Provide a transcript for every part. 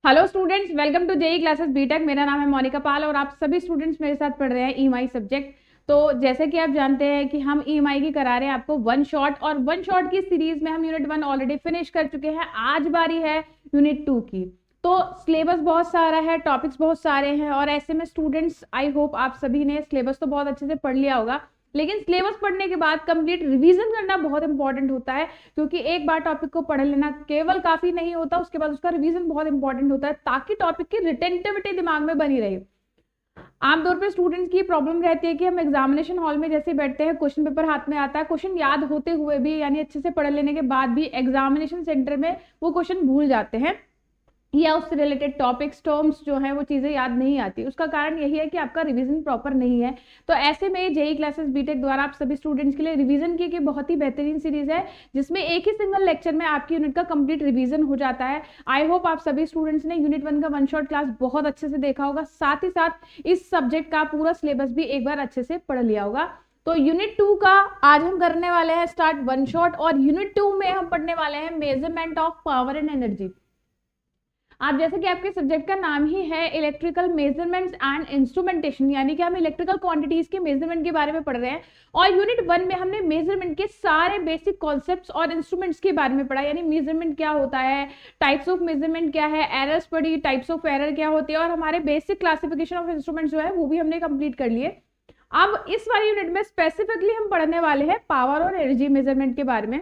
Hello students, welcome to JE classes BTech. मेरा नाम है मोनिका पाल और आप सभी स्टूडेंट्स मेरे साथ पढ़ रहे हैं ईएमआई सब्जेक्ट। तो जैसे कि आप जानते हैं कि हम ईएमआई की करा रहे हैं आपको वन शॉट, और वन शॉट की सीरीज में हम यूनिट 1 ऑलरेडी फिनिश कर चुके हैं। आज बारी है यूनिट 2 की। तो सिलेबस बहुत सारा है, टॉपिक्स बहुत सारे हैं, और ऐसे में स्टूडेंट्स आई होप आप सभी ने सिलेबस तो बहुत अच्छे से पढ़ लिया होगा, लेकिन सिलेबस पढ़ने के बाद कंप्लीट रिवीजन करना बहुत इंपॉर्टेंट होता है। क्योंकि एक बार टॉपिक को पढ़ लेना केवल काफी नहीं होता, उसके बाद उसका रिवीजन बहुत इंपॉर्टेंट होता है ताकि टॉपिक की रिटेंटिविटी दिमाग में बनी रहे। आमतौर पर स्टूडेंट्स की प्रॉब्लम रहती है कि हम एग्जामिनेशन हॉल में जैसे बैठते हैं, क्वेश्चन पेपर हाथ में आता है, क्वेश्चन याद होते हुए भी यानी अच्छे से पढ़ लेने के बाद भी एग्जामिनेशन सेंटर में वो क्वेश्चन भूल जाते हैं, या उससे रिलेटेड टॉपिक्स टर्म्स जो है वो चीजें याद नहीं आती। उसका कारण यही है कि आपका रिवीजन प्रॉपर नहीं है। तो ऐसे में जेई क्लासेस बीटेक द्वारा आप सभी स्टूडेंट्स के लिए रिवीजन की बहुत ही बेहतरीन सीरीज है, जिसमें एक ही सिंगल लेक्चर में आपकी यूनिट का कंप्लीट रिवीजन हो जाता है। आई होप आप सभी स्टूडेंट्स ने यूनिट 1 का वन शॉट क्लास बहुत अच्छे से देखा होगा, साथ ही साथ इस सब्जेक्ट का पूरा सिलेबस भी एक बार अच्छे से पढ़ लिया होगा। तो यूनिट 2 का आज हम करने वाले हैं स्टार्ट वन शॉट, और यूनिट 2 में हम पढ़ने वाले हैं measurement of power and energy. आप जैसे कि आपके सब्जेक्ट का नाम ही है इलेक्ट्रिकल मेजरमेंट्स एंड इंस्ट्रूमेंटेशन, यानी कि हम इलेक्ट्रिकल क्वांटिटीज के मेजरमेंट के बारे में पढ़ रहे हैं। और यूनिट 1 में हमने मेजरमेंट के सारे बेसिक कॉन्सेप्ट्स और इंस्ट्रूमेंट्स के बारे में पढ़ा, यानी मेजरमेंट क्या होता है, टाइप्स ऑफ मेजरमेंट क्या है, एरर्स पढ़ी, टाइप्स ऑफ एरर क्या होती है, और हमारे बेसिक क्लासिफिकेशन ऑफ इंस्ट्रूमेंट्स जो है वो भी हमने कंप्लीट कर लिए। अब इस वाली यूनिट में स्पेसिफिकली हम पढ़ने वाले हैं पावर और एनर्जी मेजरमेंट के बारे में।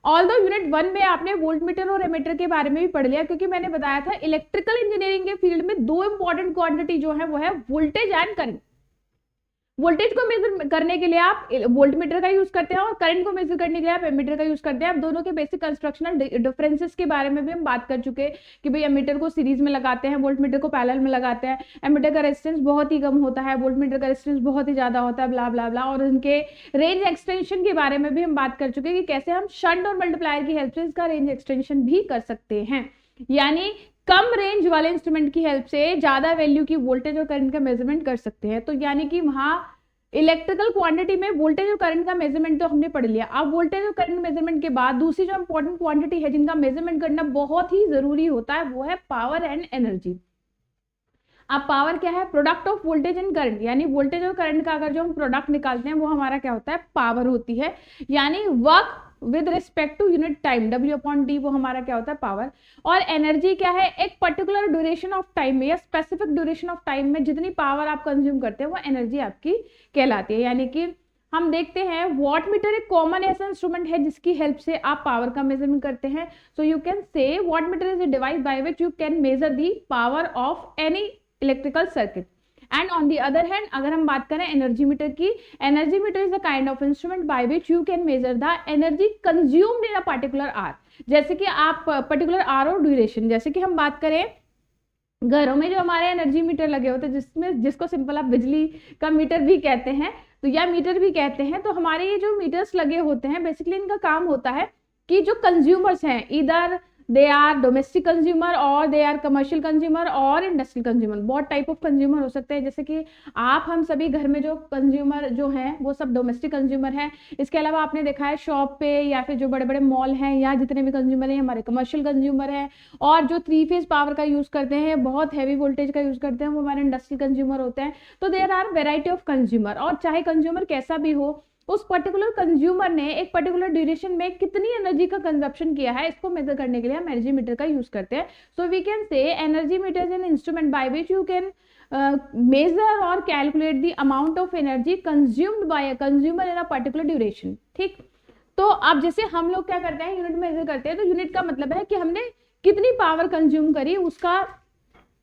ऑल्दो यूनिट 1 में आपने वोल्ट मीटर और एमीटर के बारे में भी पढ़ लिया, क्योंकि मैंने बताया था इलेक्ट्रिकल इंजीनियरिंग के फील्ड में दो इंपॉर्टेंट क्वांटिटी जो है वो है वोल्टेज एंड करंट। वोल्टेज को मेजर करने के लिए आप वोल्ट मीटर का यूज करते हैं, और करंट को मेजर करने के लिए आप एमीटर का यूज करते हैं। आप दोनों के बेसिक कंस्ट्रक्शनल डिफरेंसेस के बारे में भी हम बात कर चुके हैं कि भाई एमीटर को सीरीज में लगाते हैं, वोल्ट मीटर को पैरेलल में लगाते हैं। एमीटर का रेजिस्टेंस बहुत ही कम होता है, वोल्ट मीटर का रेजिस्टेंस बहुत ही ज्यादा होता है, ब्ला ब्ला ब्ला। और उनके रेंज एक्सटेंशन के बारे में भी हम बात कर चुके हैं कि कैसे हम शंट और मल्टीप्लायर की हेल्प से इसका रेंज एक्सटेंशन भी कर सकते हैं, यानी कम रेंज वाले इंस्ट्रूमेंट की हेल्प से ज्यादा वैल्यू की वोल्टेज और करंट का मेजरमेंट कर सकते हैं। तो यानी कि वहां इलेक्ट्रिकल क्वांटिटी में वोल्टेज और करंट का मेजरमेंट तो हमने पढ़ लिया। अब वोल्टेज और करंट मेजरमेंट के बाद दूसरी जो इंपॉर्टेंट क्वांटिटी है जिनका मेजरमेंट करना बहुत ही जरूरी होता है, वो है पावर एंड एनर्जी। अब पावर क्या है? Product of voltage and current, यानी वोल्टेज और करंट का अगर जो हम प्रोडक्ट निकालते हैं वो हमारा क्या होता है? पावर होती है, यानी work with respect to unit time, W/D वो हमारा क्या होता है? पावर। और एनर्जी क्या है? एक पर्टिकुलर ड्यूरेशन ऑफ टाइम में या स्पेसिफिक ड्यूरेशन ऑफ टाइम में जितनी पावर आप कंज्यूम करते हैं वो एनर्जी आपकी कहलाती है। यानी कि हम देखते हैं वॉट मीटर एक कॉमन ऐसा इंस्ट्रूमेंट है जिसकी हेल्प से आप पावर का मेजरमेंट करते हैं। So you can say watt meter is a device by which you can measure the power of any electrical circuit. And on the other hand अगर हम बात करें एनर्जी मीटर की, energy meter is a kind of instrument by which you can measure the energy consumed in a particular hour. जैसे कि आप particular are और duration, जैसे कि हम बात करें घरों में जो हमारे एनर्जी मीटर लगे होते हैं, जिसको सिंपल आप बिजली का मीटर भी कहते हैं, तो या मीटर भी कहते हैं। तो हमारे ये जो मीटर्स लगे होते हैं बेसिकली इनका काम होता है कि जो कंज्यूमर्स हैं, इधर दे आर डोमेस्टिक कंज्यूमर और दे आर कमर्शियल कंज्यूमर और इंडस्ट्रियल कंज्यूमर, बहुत टाइप ऑफ कंज्यूमर हो सकते हैं। जैसे कि आप हम सभी घर में जो कंज्यूमर जो हैं वो सब डोमेस्टिक कंज्यूमर हैं। इसके अलावा आपने देखा है शॉप पे या फिर जो बड़े बड़े मॉल हैं या जितने भी कंज्यूमर हैं हमारे कमर्शियल कंज्यूमर हैं। और जो 3 फेज पावर का यूज करते हैं, बहुत हैवी वोल्टेज का यूज करते हैं, वो हमारे इंडस्ट्रियल कंज्यूमर होते हैं। तो there are variety of consumer, और चाहे कंज्यूमर कैसा भी हो, उस पर्टिकुलर कंज्यूमर ने एक पर्टिकुलर ड्यूरेशन में कितनी एनर्जी का कंजप्शन किया है, इसको मेजर करने के लिए हम एनर्जी मीटर का यूज करते हैं। So we can say energy meter is an instrument by which you can measure और calculate the amount of energy consumed by a consumer in a particular duration. ठीक, तो अब जैसे हम लोग क्या करते हैं, यूनिट मेजर करते हैं, तो यूनिट का मतलब है कि हमने कितनी पावर कंज्यूम करी, उसका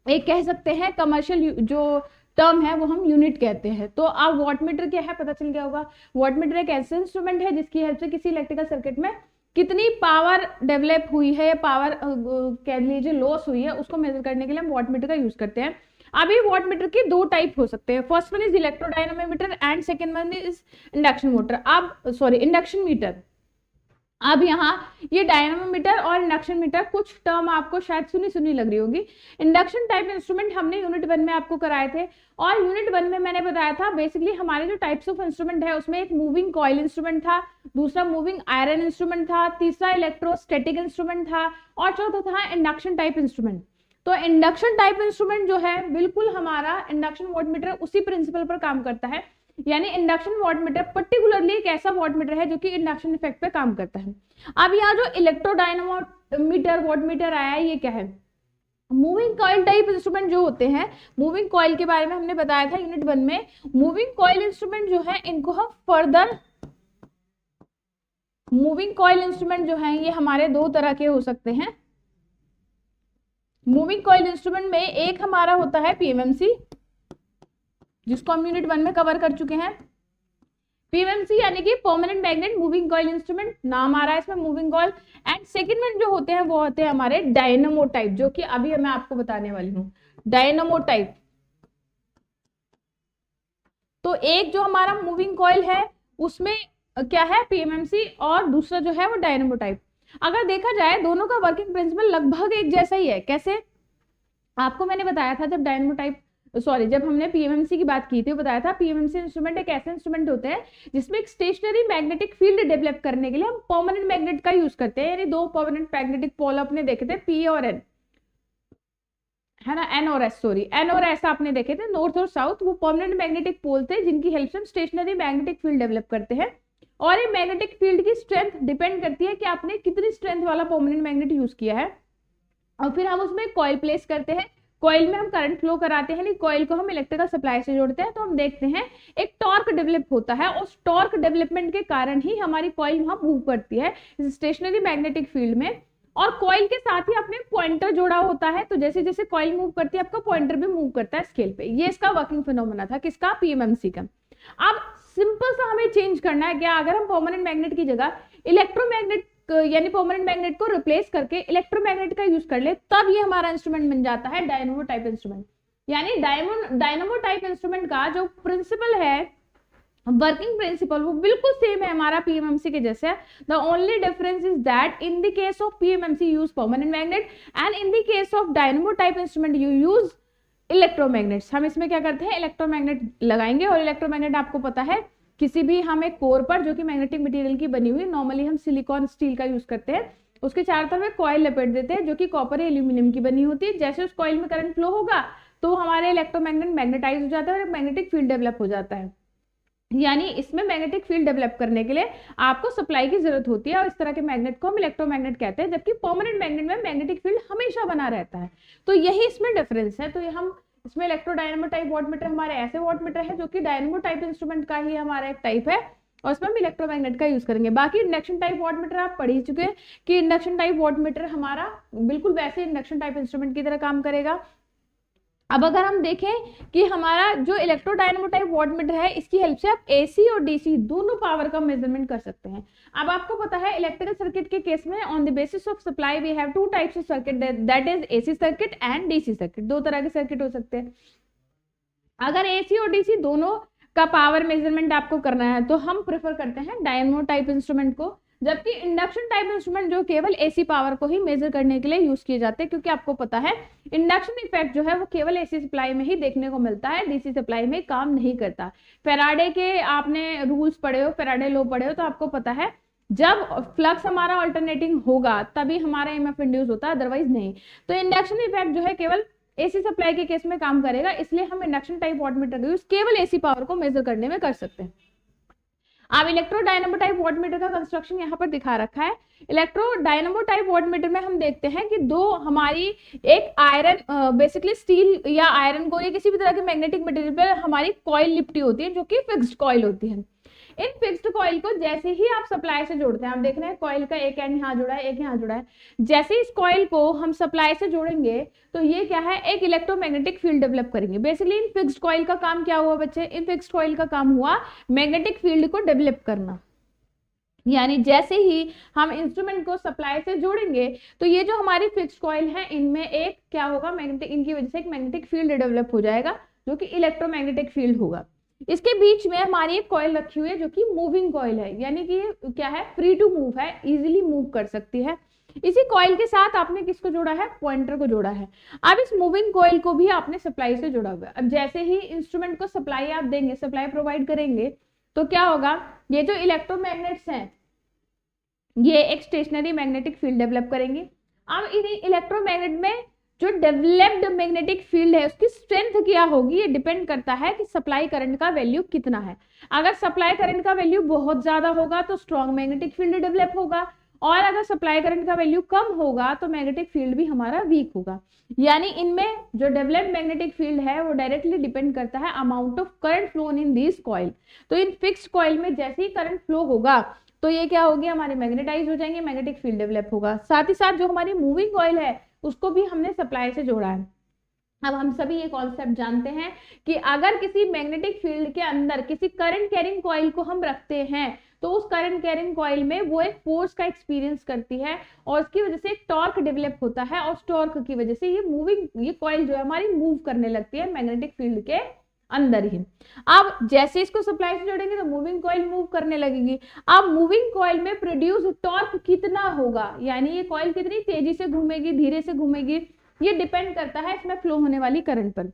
एक कह सकते हैं कमर्शियल जो टर्म है वो हम यूनिट कहते हैं। तो अब वॉट मीटर क्या है पता चल गया होगा। वॉट मीटर एक ऐसा इंस्ट्रूमेंट है जिसकी हेल्प से किसी इलेक्ट्रिकल सर्किट में कितनी पावर डेवलप हुई है, पावर कह लीजिए लॉस हुई है, उसको मेजर करने के लिए हम वॉट मीटर का यूज करते हैं। अभी वॉट मीटर के दो टाइप हो सकते हैं, first one is electrodynamometer and second one is induction motor. अब सॉरी इंडक्शन मीटर। अब यहाँ ये डायनामोमीटर और इंडक्शन मीटर कुछ टर्म आपको शायद सुनी लग रही होगी। इंडक्शन टाइप इंस्ट्रूमेंट हमने यूनिट 1 में आपको कराए थे, और यूनिट 1 में मैंने बताया था बेसिकली हमारे जो टाइप्स ऑफ इंस्ट्रूमेंट है उसमें एक मूविंग कॉइल इंस्ट्रूमेंट था, दूसरा मूविंग आयरन इंस्ट्रूमेंट था, तीसरा इलेक्ट्रोस्टैटिक इंस्ट्रूमेंट था, और चौथा था इंडक्शन टाइप इंस्ट्रूमेंट। तो इंडक्शन टाइप इंस्ट्रूमेंट जो है बिल्कुल हमारा इंडक्शन वॉटमीटर उसी प्रिंसिपल पर काम करता है, यानी इंडक्शन वॉटमीटर पर्टिकुलरली एक ऐसा वॉटमीटर है जो कि इंडक्शन इफेक्ट पे काम करता है। अब यहाँ जो इलेक्ट्रोडायनामोमीटर वॉटमीटर आया है, ये क्या है? मूविंग कॉइल टाइप इंस्ट्रूमेंट जो होते हैं, मूविंग कॉइल के बारे में हमने बताया था यूनिट 1 में। मूविंग कॉइल इंस्ट्रूमेंट जो है इनको हम फर्दर, मूविंग कॉइल इंस्ट्रूमेंट जो है ये हमारे दो तरह के हो सकते हैं। मूविंग कॉइल इंस्ट्रूमेंट में एक हमारा होता है पीएमएमसी, जिसको हम यूनिट 1 में कवर कर चुके हैं। पीएमएमसी यानी कि permanent magnet moving coil instrument, नाम आ रहा है इसमें मूविंग कॉइल। एंड सेकंड में जो होते हैं वो होते हैं हमारे डायनामो टाइप, जो कि अभी मैं आपको बताने वाली हूँ, डायनामो टाइप। तो एक जो हमारा मूविंग कॉइल है उसमें क्या है, पीएमएमसी, और दूसरा जो है वो डायनामो टाइप। अगर देखा जाए दोनों का वर्किंग प्रिंसिपल लगभग एक जैसा ही है। कैसे? आपको मैंने बताया था जब डायनामो टाइप जब हमने पीएमएमसी की बात की थी, बताया था पीएमएमसी इंस्ट्रूमेंट एक ऐसे इंस्ट्रूमेंट होते हैं जिसमें एक स्टेशनरी मैग्नेटिक फील्ड डेवलप करने के लिए हम परमानेंट मैग्नेट का यूज करते हैं। यानी दो परमानेंट मैग्नेटिक पोल अपने देखे थे, पी और एन, है ना, एन और एस, सॉरी एन और एस आपने देखे थे, नॉर्थ और साउथ, वो परमानेंट मैग्नेटिक पोल थे जिनकी हेल्प से हम स्टेशनरी मैग्नेटिक फील्ड डेवलप करते हैं। और ये मैग्नेटिक फील्ड की स्ट्रेंथ डिपेंड करती है कि आपने कितनी स्ट्रेंथ वाला परमानेंट मैग्नेट यूज किया है। और फिर हम उसमें कॉइल प्लेस करते हैं, कॉइल में हम करंट फ्लो कराते हैं, कॉइल को हम इलेक्ट्रिकल सप्लाई से जोड़ते हैं, तो हम देखते हैं एक टॉर्क डेवलप होता है। उस टॉर्क डेवलपमेंट के कारण ही हमारी कॉइल वहां मूव करती है स्टेशनरी मैग्नेटिक फील्ड में। और कॉइल के साथ ही अपने पॉइंटर जोड़ा होता है, तो जैसे जैसे कॉइल मूव करती है आपका पॉइंटर भी मूव करता है स्केल पे। ये इसका वर्किंग फिनोमेना था, किसका? पीएमएमसी का। अब सिंपल सा हमें चेंज करना है क्या? अगर हम परमानेंट मैग्नेट की जगह इलेक्ट्रोमैग्नेट यानी परमानेंट मैग्नेट को रिप्लेस करके इलेक्ट्रोमैग्नेट का यूज कर ले, तब ये हमारा इंस्ट्रूमेंट बन जाता है डायनामो टाइप इंस्ट्रूमेंट। यानी डायनामो टाइप इंस्ट्रूमेंट का जो प्रिंसिपल है, वर्किंग प्रिंसिपल, वो बिल्कुल सेम है हमारा पीएमएमसी के जैसे। The only difference is that in the case of PMMC use permanent magnet and in the case of dynamo type instrument you use electromagnets. हम इसमें क्या करते हैं, इलेक्ट्रोमैग्नेट लगाएंगे। और इलेक्ट्रोमैग्नेट आपको पता है किसी भी हमें कोर पर जो कि मैग्नेटिक मटेरियल की बनी हुई, नॉर्मली हम सिलिकॉन स्टील का यूज करते हैं, उसके चारों तरफ एक कॉइल लपेट देते हैं जो कि कॉपर या एल्यूमिनियम की बनी होती है। जैसे उस कॉइल में करंट फ्लो होगा तो हमारे इलेक्ट्रोमैग्नेट मैग्नेटाइज हो जाता है और एक मैग्नेटिक फील्ड डेवलप हो जाता है। यानी इसमें मैग्नेटिक फील्ड डेवलप करने के लिए आपको सप्लाई की जरूरत होती है, और इस तरह के मैग्नेट को हम इलेक्ट्रोमैग्नेट कहते हैं। जबकि परमानेंट मैग्नेट में मैग्नेटिक फील्ड हमेशा बना रहता है। तो यही इसमें डिफरेंस है। तो ये हम इसमें इलेक्ट्रोडायनामो टाइप वॉटमीटर हमारे ऐसे वॉटमीटर है जो कि डायनामो टाइप इंस्ट्रूमेंट का ही हमारा एक टाइप है, और इसमें हम इलेक्ट्रोमैग्नेट का यूज करेंगे। बाकी इंडक्शन टाइप वॉटमीटर आप पढ़ ही चुके हैं कि इंडक्शन टाइप वॉटमीटर हमारा बिल्कुल वैसे इंडक्शन टाइप इंस्ट्रूमेंट की तरह काम करेगा। अब अगर हम देखें कि हमारा जो इलेक्ट्रोडायनामो टाइप वॉटमीटर है, इसकी हेल्प से आप एसी और डीसी दोनों पावर का मेजरमेंट कर सकते हैं। अब आपको पता है इलेक्ट्रिकल सर्किट के केस में on the basis of supply we have two types of circuit, that is AC circuit and DC circuit. दो तरह के सर्किट हो सकते हैं। अगर एसी और डीसी दोनों का पावर मेजरमेंट आपको करना है तो हम प्रेफर करते हैं डायनामो टाइप इंस्ट्रूमेंट को, जबकि इंडक्शन टाइप इंस्ट्रूमेंट जो केवल एसी पावर को ही मेजर करने के लिए यूज किए जाते हैं। क्योंकि आपको पता है इंडक्शन इफेक्ट जो है वो केवल एसी सप्लाई में ही देखने को मिलता है, डीसी सप्लाई में काम नहीं करता। फैराडे के आपने रूल्स पढ़े हो, फैराडे लॉ पढ़े हो, तो आपको पता है जब फ्लक्स हमारा अल्टरनेटिंग होगा तभी हमारा ईएमएफ इंड्यूस होता है, अदरवाइज नहीं। तो इंडक्शन इफेक्ट जो है केवल एसी सप्लाई के केस में काम करेगा, इसलिए हम इंडक्शन टाइप वॉटमीटर का यूज केवल एसी पावर को मेजर करने में कर सकते हैं। अब इलेक्ट्रोडायनामो टाइप वॉटमीटर का कंस्ट्रक्शन यहाँ पर दिखा रखा है। इलेक्ट्रोडायनामो टाइप वॉटमीटर में हम देखते हैं कि दो हमारी एक आयरन बेसिकली स्टील या आयरन को या किसी भी तरह के मैग्नेटिक मटेरियल पर हमारी कॉइल लिपटी होती है जो कि फिक्स्ड कॉइल होती है। इन फिक्स्ड कॉइल को जैसे ही आप सप्लाई से जोड़ते हैं, आप देख रहे हैं कॉइल का एक एंड यहाँ जुड़ा है, एक यहाँ जुड़ा है, जैसे इस कॉइल को हम सप्लाई से जोड़ेंगे तो ये क्या है, एक इलेक्ट्रोमैग्नेटिक फील्ड डेवलप करेंगे। बेसिकली इन फिक्स्ड कॉइल का काम क्या हुआ बच्चे, इन फिक्स्ड कॉइल का काम हुआ मैग्नेटिक फील्ड को डेवलप करना। यानी जैसे ही हम इंस्ट्रूमेंट को सप्लाई से जोड़ेंगे तो ये जो हमारी फिक्स्ड कॉइल है इनमें एक क्या होगा, मैग्नेटिक, इनकी वजह से एक मैग्नेटिक फील्ड डेवलप हो जाएगा जो कि इलेक्ट्रोमैग्नेटिक फील्ड होगा। इसके बीच में हमारी एक कॉइल रखी हुई है जो कि मूविंग कॉइल है, यानी कि ये क्या है, फ्री टू मूव है, इजीली मूव कर सकती है। इसी कॉइल के साथ आपने किसको जोड़ा है, पॉइंटर को जोड़ा है। अब इस मूविंग कॉइल को भी आपने सप्लाई से जोड़ा हुआ है। अब जैसे ही इंस्ट्रूमेंट को सप्लाई आप देंगे, सप्लाई प्रोवाइड करेंगे, तो क्या होगा, ये जो इलेक्ट्रोमैग्नेट्स हैं ये एक स्टेशनरी मैग्नेटिक फील्ड डेवलप करेंगे। अब इन इलेक्ट्रोमैग्नेट में जो डेवलप्ड मैग्नेटिक फील्ड है उसकी स्ट्रेंथ क्या होगी, ये डिपेंड करता है कि सप्लाई करंट का वैल्यू कितना है। अगर सप्लाई करंट का वैल्यू बहुत ज्यादा होगा तो स्ट्रॉन्ग मैग्नेटिक फील्ड डेवलप होगा, और अगर सप्लाई करंट का वैल्यू कम होगा तो मैग्नेटिक फील्ड भी हमारा वीक होगा। यानी इनमें जो डेवलप्ड मैग्नेटिक फील्ड है वो डायरेक्टली डिपेंड करता है amount of current flow in this coil. तो इन फिक्स्ड कॉइल में जैसे ही करंट फ्लो होगा तो ये क्या होगी, हमारे मैग्नेटाइज हो जाएंगे, मैग्नेटिक फील्ड डेवलप होगा। साथ ही साथ जो हमारी मूविंग कॉइल है उसको भी हमने सप्लाई से जोड़ा है। अब हम सभी ये कॉन्सेप्ट जानते हैं कि अगर किसी मैग्नेटिक फील्ड के अंदर किसी करंट कैरिंग कॉइल को हम रखते हैं तो उस करंट कैरिंग कॉइल में वो एक फोर्स का एक्सपीरियंस करती है और उसकी वजह से एक टॉर्क डेवलप होता है, और टॉर्क की वजह से ये कॉइल जो है हमारी मूव करने लगती है मैग्नेटिक फील्ड के अंदर ही। अब जैसे इसको सप्लाई से जोड़ेंगे तो मूविंग कॉइल मूव करने लगेगी। अब मूविंग कॉइल में प्रोड्यूस टॉर्क कितना होगा, यानी ये कॉइल कितनी तेजी से घूमेगी, धीरे से घूमेगी, ये डिपेंड करता है इसमें फ्लो होने वाली करंट पर।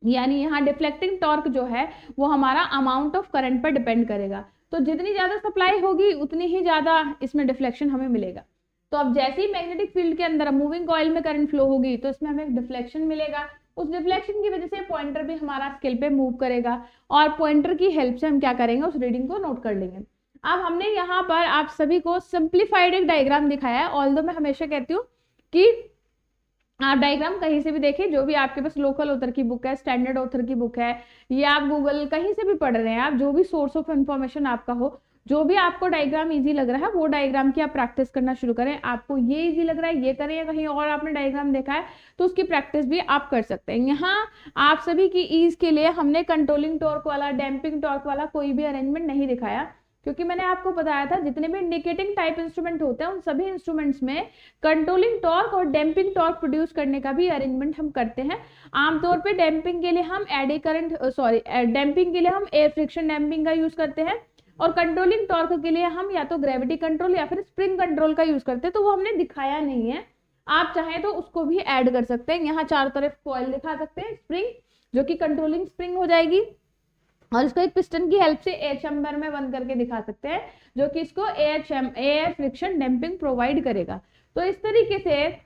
यानी यहाँ डिफ्लेक्टिंग टॉर्क जो है वो हमारा अमाउंट ऑफ करंट पर डिपेंड करेगा। तो जितनी ज्यादा सप्लाई होगी उतनी ही ज्यादा इसमें डिफ्लेक्शन हमें मिलेगा। तो अब जैसे ही मैग्नेटिक फील्ड के अंदर मूविंग कॉइल में करंट फ्लो होगी तो इसमें हमें डिफ्लेक्शन मिलेगा। उस डिफ्लेक्शन की वजह से पॉइंटर भी हमारा स्केल पे मूव करेगा और पॉइंटर की हेल्प से हम क्या करेंगे, उस रीडिंग को नोट कर लेंगे। अब हमने यहाँ पर आप सभी को सिंप्लीफाइड एक डायग्राम दिखाया है। ऑल्दो मैं हमेशा कहती हूँ कि आप डायग्राम कहीं से भी देखें, जो भी आपके पास लोकल ऑथर की बुक है, स्टैंडर्ड ऑथर की बुक है, या आप गूगल कहीं से भी पढ़ रहे हैं, आप जो भी सोर्स ऑफ इंफॉर्मेशन आपका हो, जो भी आपको डायग्राम इजी लग रहा है वो डायग्राम की आप प्रैक्टिस करना शुरू करें। आपको ये इजी लग रहा है ये करें, या कहीं और आपने डायग्राम देखा है तो उसकी प्रैक्टिस भी आप कर सकते हैं। यहाँ आप सभी की ईज के लिए हमने कंट्रोलिंग टॉर्क वाला, डैम्पिंग टॉर्क वाला कोई भी अरेंजमेंट नहीं दिखाया, क्योंकि मैंने आपको बताया था जितने भी इंडिकेटिंग टाइप इंस्ट्रूमेंट होते हैं उन सभी इंस्ट्रूमेंट्स में कंट्रोलिंग टॉर्क और डैम्पिंग टॉर्क प्रोड्यूस करने का भी अरेंजमेंट हम करते हैं। आमतौर पे डैम्पिंग के लिए हम डैम्पिंग के लिए हम एयर फ्रिक्शन डैम्पिंग का यूज करते हैं, और कंट्रोलिंग टॉर्क के लिए हम या तो ग्रेविटी कंट्रोल या फिर स्प्रिंग कंट्रोल का यूज करते हैं। तो वो हमने दिखाया नहीं है, आप चाहें तो उसको भी ऐड कर सकते हैं। यहाँ चारों तरफ कॉइल दिखा सकते हैं, स्प्रिंग जो कि कंट्रोलिंग स्प्रिंग हो जाएगी, और इसको एक पिस्टन की हेल्प से एयर चैम्बर में बंद करके दिखा सकते हैं, जो कि इसको एयर फ्रिक्शन डैम्पिंग प्रोवाइड करेगा। तो इस तरीके से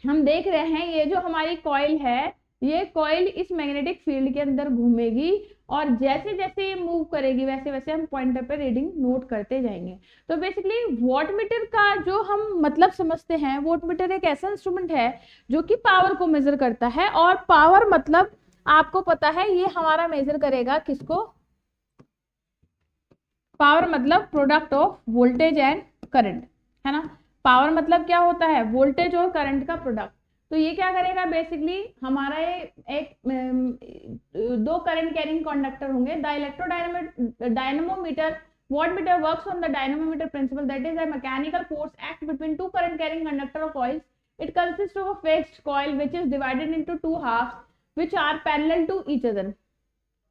हम देख रहे हैं ये जो हमारी कॉइल है, ये कॉइल इस मैग्नेटिक फील्ड के अंदर घूमेगी, और जैसे जैसे ये मूव करेगी वैसे वैसे हम पॉइंटर पे रीडिंग नोट करते जाएंगे। तो बेसिकली वॉटमीटर का जो हम मतलब समझते हैं, वॉटमीटर एक ऐसा इंस्ट्रूमेंट है जो कि पावर को मेजर करता है, और पावर मतलब आपको पता है ये हमारा मेजर करेगा किसको, पावर मतलब product of voltage and current, है ना। पावर मतलब क्या होता है, वोल्टेज और करंट का प्रोडक्ट। तो ये क्या करेगा, बेसिकली हमारा एक दो करंट कैरिंग कंडक्टर होंगे। The electrodynamometer wattmeter works on the dynamometer principle, that is a mechanical force act between two current carrying conductor of coils. It consist of a fixed coil which is divided into two halfs which are parallel to each other।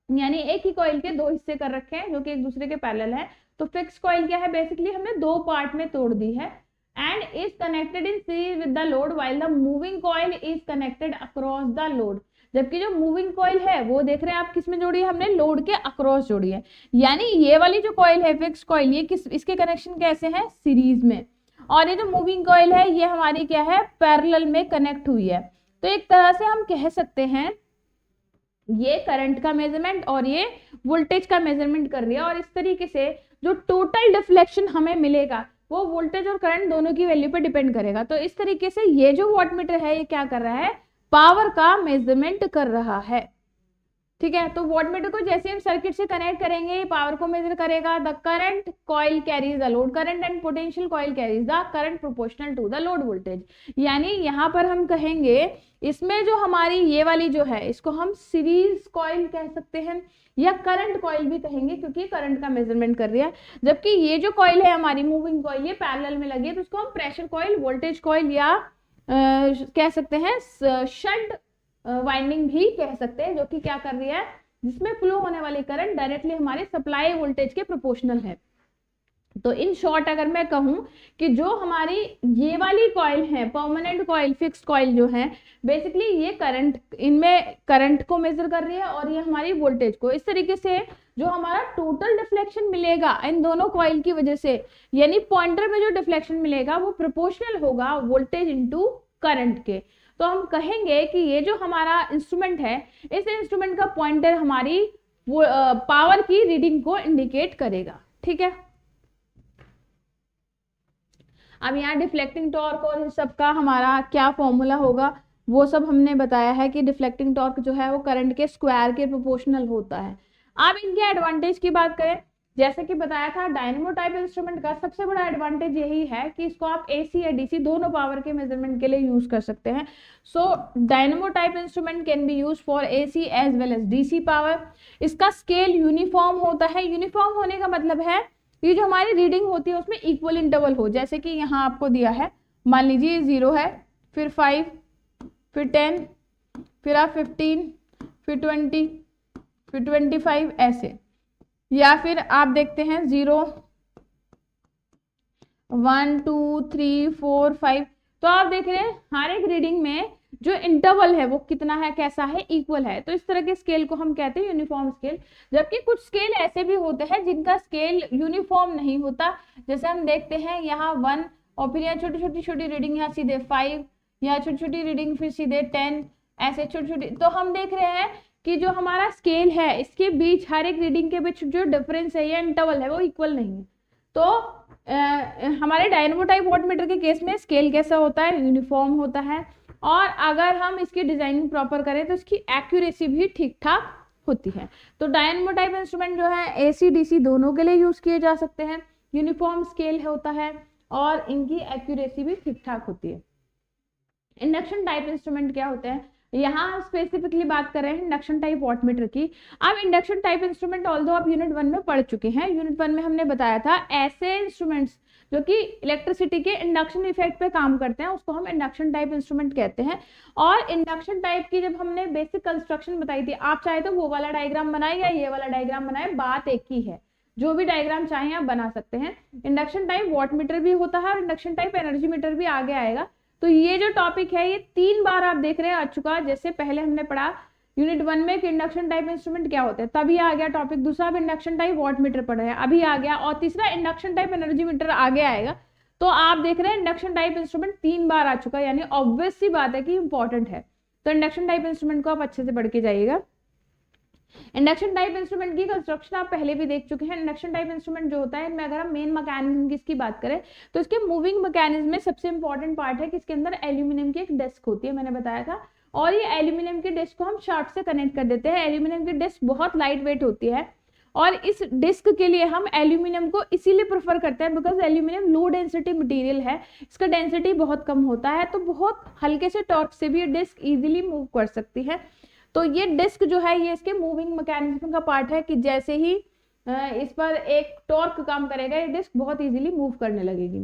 यानी एक ही coil के दो हिस्से कर रखे हैं जो कि एक दूसरे के पैरेलल है। तो फिक्स कॉइल क्या है, बेसिकली हमने दो पार्ट में तोड़ दी है, and is connected in series with the load while the moving coil is connected across the load. जबकि जो मूविंग कॉइल है वो देख रहे हैं आप किस में जोड़ी है, हमने लोड के अक्रॉस जोड़ी है। यानी ये वाली जो कॉइल है फिक्स कॉइल, ये इसके कनेक्शन कैसे हैं, सीरीज में, और ये जो मूविंग कॉइल है ये हमारी क्या है, पैरेलल में कनेक्ट हुई है। तो एक तरह से हम कह सकते हैं ये करंट का मेजरमेंट और ये वोल्टेज का मेजरमेंट कर रही है, और इस तरीके से जो टोटल डिफ्लेक्शन हमें मिलेगा वो वोल्टेज और करंट दोनों की वैल्यू पे डिपेंड करेगा। तो इस तरीके से ये जो वॉटमीटर है ये क्या कर रहा है, पावर का मेजरमेंट कर रहा है। ठीक है, तो वॉटमीटर को जैसे हम सर्किट से कनेक्ट करेंगे पावर को मेजर करेगा। The current coil carries the load current and potential coil carries the current proportional to the load voltage. यानी यहाँ पर हम कहेंगे इसमें जो हमारी ये वाली जो है इसको हम सीरीज कॉइल कह सकते हैं, या करंट कॉइल भी कहेंगे क्योंकि करंट का मेजरमेंट कर रही है। जबकि ये जो कॉइल है हमारी मूविंग कॉइल, ये पैरेलल में लगी है, तो उसको हम प्रेशर कॉइल, वोल्टेज कॉइल, या कह सकते हैं शंट वाइंडिंग भी कह सकते हैं, जो कि क्या कर रही है, जिसमें फ्लो होने वाली करंट डायरेक्टली हमारे सप्लाई वोल्टेज के प्रोपोर्शनल है। तो इन शॉर्ट अगर मैं कहूं कि जो हमारी ये वाली कॉइल है, परमानेंट कॉइल, फिक्स्ड कॉइल जो है, बेसिकली ये करंट, इनमें करंट को मेजर कर रही है और ये हमारी वोल्टेज को। इस तरीके से जो हमारा टोटल डिफ्लेक्शन मिलेगा इन दोनों कॉइल की वजह से, यानी पॉइंटर में जो डिफ्लेक्शन मिलेगा वो प्रोपोर्शनल होगा वोल्टेज इनटू करंट के। तो हम कहेंगे कि ये जो हमारा इंस्ट्रूमेंट है, इस इंस्ट्रूमेंट का पॉइंटर हमारी वो पावर की रीडिंग को इंडिकेट करेगा। ठीक है, अब यहाँ डिफ्लेक्टिंग टॉर्क और इस सब का हमारा क्या फॉर्मूला होगा वो सब हमने बताया है कि डिफ्लेक्टिंग टॉर्क जो है वो करंट के स्क्वायर के प्रोपोर्शनल होता है। अब इनके एडवांटेज की बात करें, जैसे कि बताया था डायनेमो टाइप इंस्ट्रूमेंट का सबसे बड़ा एडवांटेज यही है कि इसको आप एसी या डीसी दोनों पावर के मेजरमेंट के लिए यूज कर सकते हैं। So dynamo type instrument can be use for AC as well as DC power. इसका स्केल यूनिफॉर्म होता है। यूनिफॉर्म होने का मतलब है ये जो हमारी रीडिंग होती है उसमें इक्वल इंटरवल हो, जैसे कि यहाँ आपको दिया है, मान लीजिए 0 है, फिर 5, फिर 10, फिर आप 15, फिर 20, फिर 25 ऐसे, या फिर आप देखते हैं 0, 1, 2, 3, 4, 5। तो आप देख रहे हैं हर एक रीडिंग में जो इंटरवल है वो कितना है, कैसा है, इक्वल है। तो इस तरह के स्केल को हम कहते हैं यूनिफॉर्म स्केल। जबकि कुछ स्केल ऐसे भी होते हैं जिनका स्केल यूनिफॉर्म नहीं होता, जैसे हम देखते हैं यहाँ 1 और फिर यहाँ छोटी छोटी रीडिंग, यहाँ सीधे 5, यहाँ छोटी छोटी रीडिंग, फिर सीधे 10, ऐसे छोटी छोटी। तो हम देख रहे हैं कि जो हमारा स्केल है इसके बीच हर एक रीडिंग के बीच जो डिफरेंस है या इंटरवल है वो इक्वल नहीं है। तो हमारे डायनेमो टाइप वॉटमीटर के केस में स्केल कैसा होता है, यूनिफॉर्म होता है। और अगर हम इसकी डिजाइनिंग प्रॉपर करें तो इसकी एक्यूरेसी भी ठीक ठाक होती है। तो डायनेमो टाइप इंस्ट्रूमेंट जो है एसी डीसी दोनों के लिए यूज किए जा सकते हैं, यूनिफॉर्म स्केल होता है और इनकी एक्यूरेसी भी ठीक ठाक होती है। इंडक्शन टाइप इंस्ट्रूमेंट क्या होते हैं, यहाँ हम स्पेसिफिकली बात कर रहे हैं इंडक्शन टाइप वॉटमीटर की। अब इंडक्शन टाइप इंस्ट्रूमेंट ऑल्दो आप यूनिट 1 में पढ़ चुके हैं। यूनिट 1 में हमने बताया था ऐसे इंस्ट्रूमेंट्स जो कि इलेक्ट्रिसिटी के इंडक्शन इफेक्ट पे काम करते हैं उसको हम इंडक्शन टाइप इंस्ट्रूमेंट कहते हैं। और इंडक्शन टाइप की जब हमने बेसिक कंस्ट्रक्शन बताई थी, आप चाहे तो वो वाला डायग्राम बनाए या ये वाला डायग्राम बनाए, बात एक ही है, जो भी डायग्राम चाहे आप बना सकते हैं। इंडक्शन टाइप वॉटमीटर भी होता है और इंडक्शन टाइप एनर्जी मीटर भी आगे आएगा। तो ये जो टॉपिक है ये 3 बार आप देख रहे हैं आ चुका। जैसे पहले हमने पढ़ा यूनिट 1 में कि इंडक्शन टाइप इंस्ट्रूमेंट क्या होते हैं, तभी आ गया टॉपिक। दूसरा अब इंडक्शन टाइप वॉटमीटर पढ़ रहे हैं, अभी आ गया। और तीसरा इंडक्शन टाइप एनर्जी मीटर आगे आएगा। तो आप देख रहे हैं इंडक्शन टाइप इंस्ट्रूमेंट 3 बार आ चुका है, यानी ऑब्वियस सी बात है कि इंपॉर्टेंट है। तो इंडक्शन टाइप इंस्ट्रूमेंट को आप अच्छे से पढ़ के जाइएगा। इंडक्शन टाइप इंस्ट्रूमेंट की कंस्ट्रक्शन आप पहले भी देख चुके हैं। इंडक्शन टाइप इंस्ट्रूमेंट जो होता है इनमें अगर हम मेन मैकेनिज्म की इसकी बात करें तो इसके मूविंग मैकेनिज्म में सबसे इंपॉर्टेंट पार्ट है कि इसके अंदर एल्यूमिनियम की एक डिस्क होती है, मैंने बताया था। और ये एल्यूमिनियम की डिस्क को हम शाफ्ट से कनेक्ट कर देते हैं। एल्यूमिनियम की डिस्क बहुत लाइट वेट होती है और इस डिस्क के लिए हम एल्यूमिनियम को इसीलिए प्रेफर करते हैं because aluminium low density material है, इसका डेंसिटी बहुत कम होता है, तो बहुत हल्के से टॉर्क से भी ये डिस्क इजीली मूव कर सकती है। तो ये डिस्क जो है ये इसके मूविंग मैकेनिज्म का पार्ट है कि जैसे ही इस पर एक टॉर्क काम करेगा ये डिस्क बहुत इजीली मूव करने लगेगी।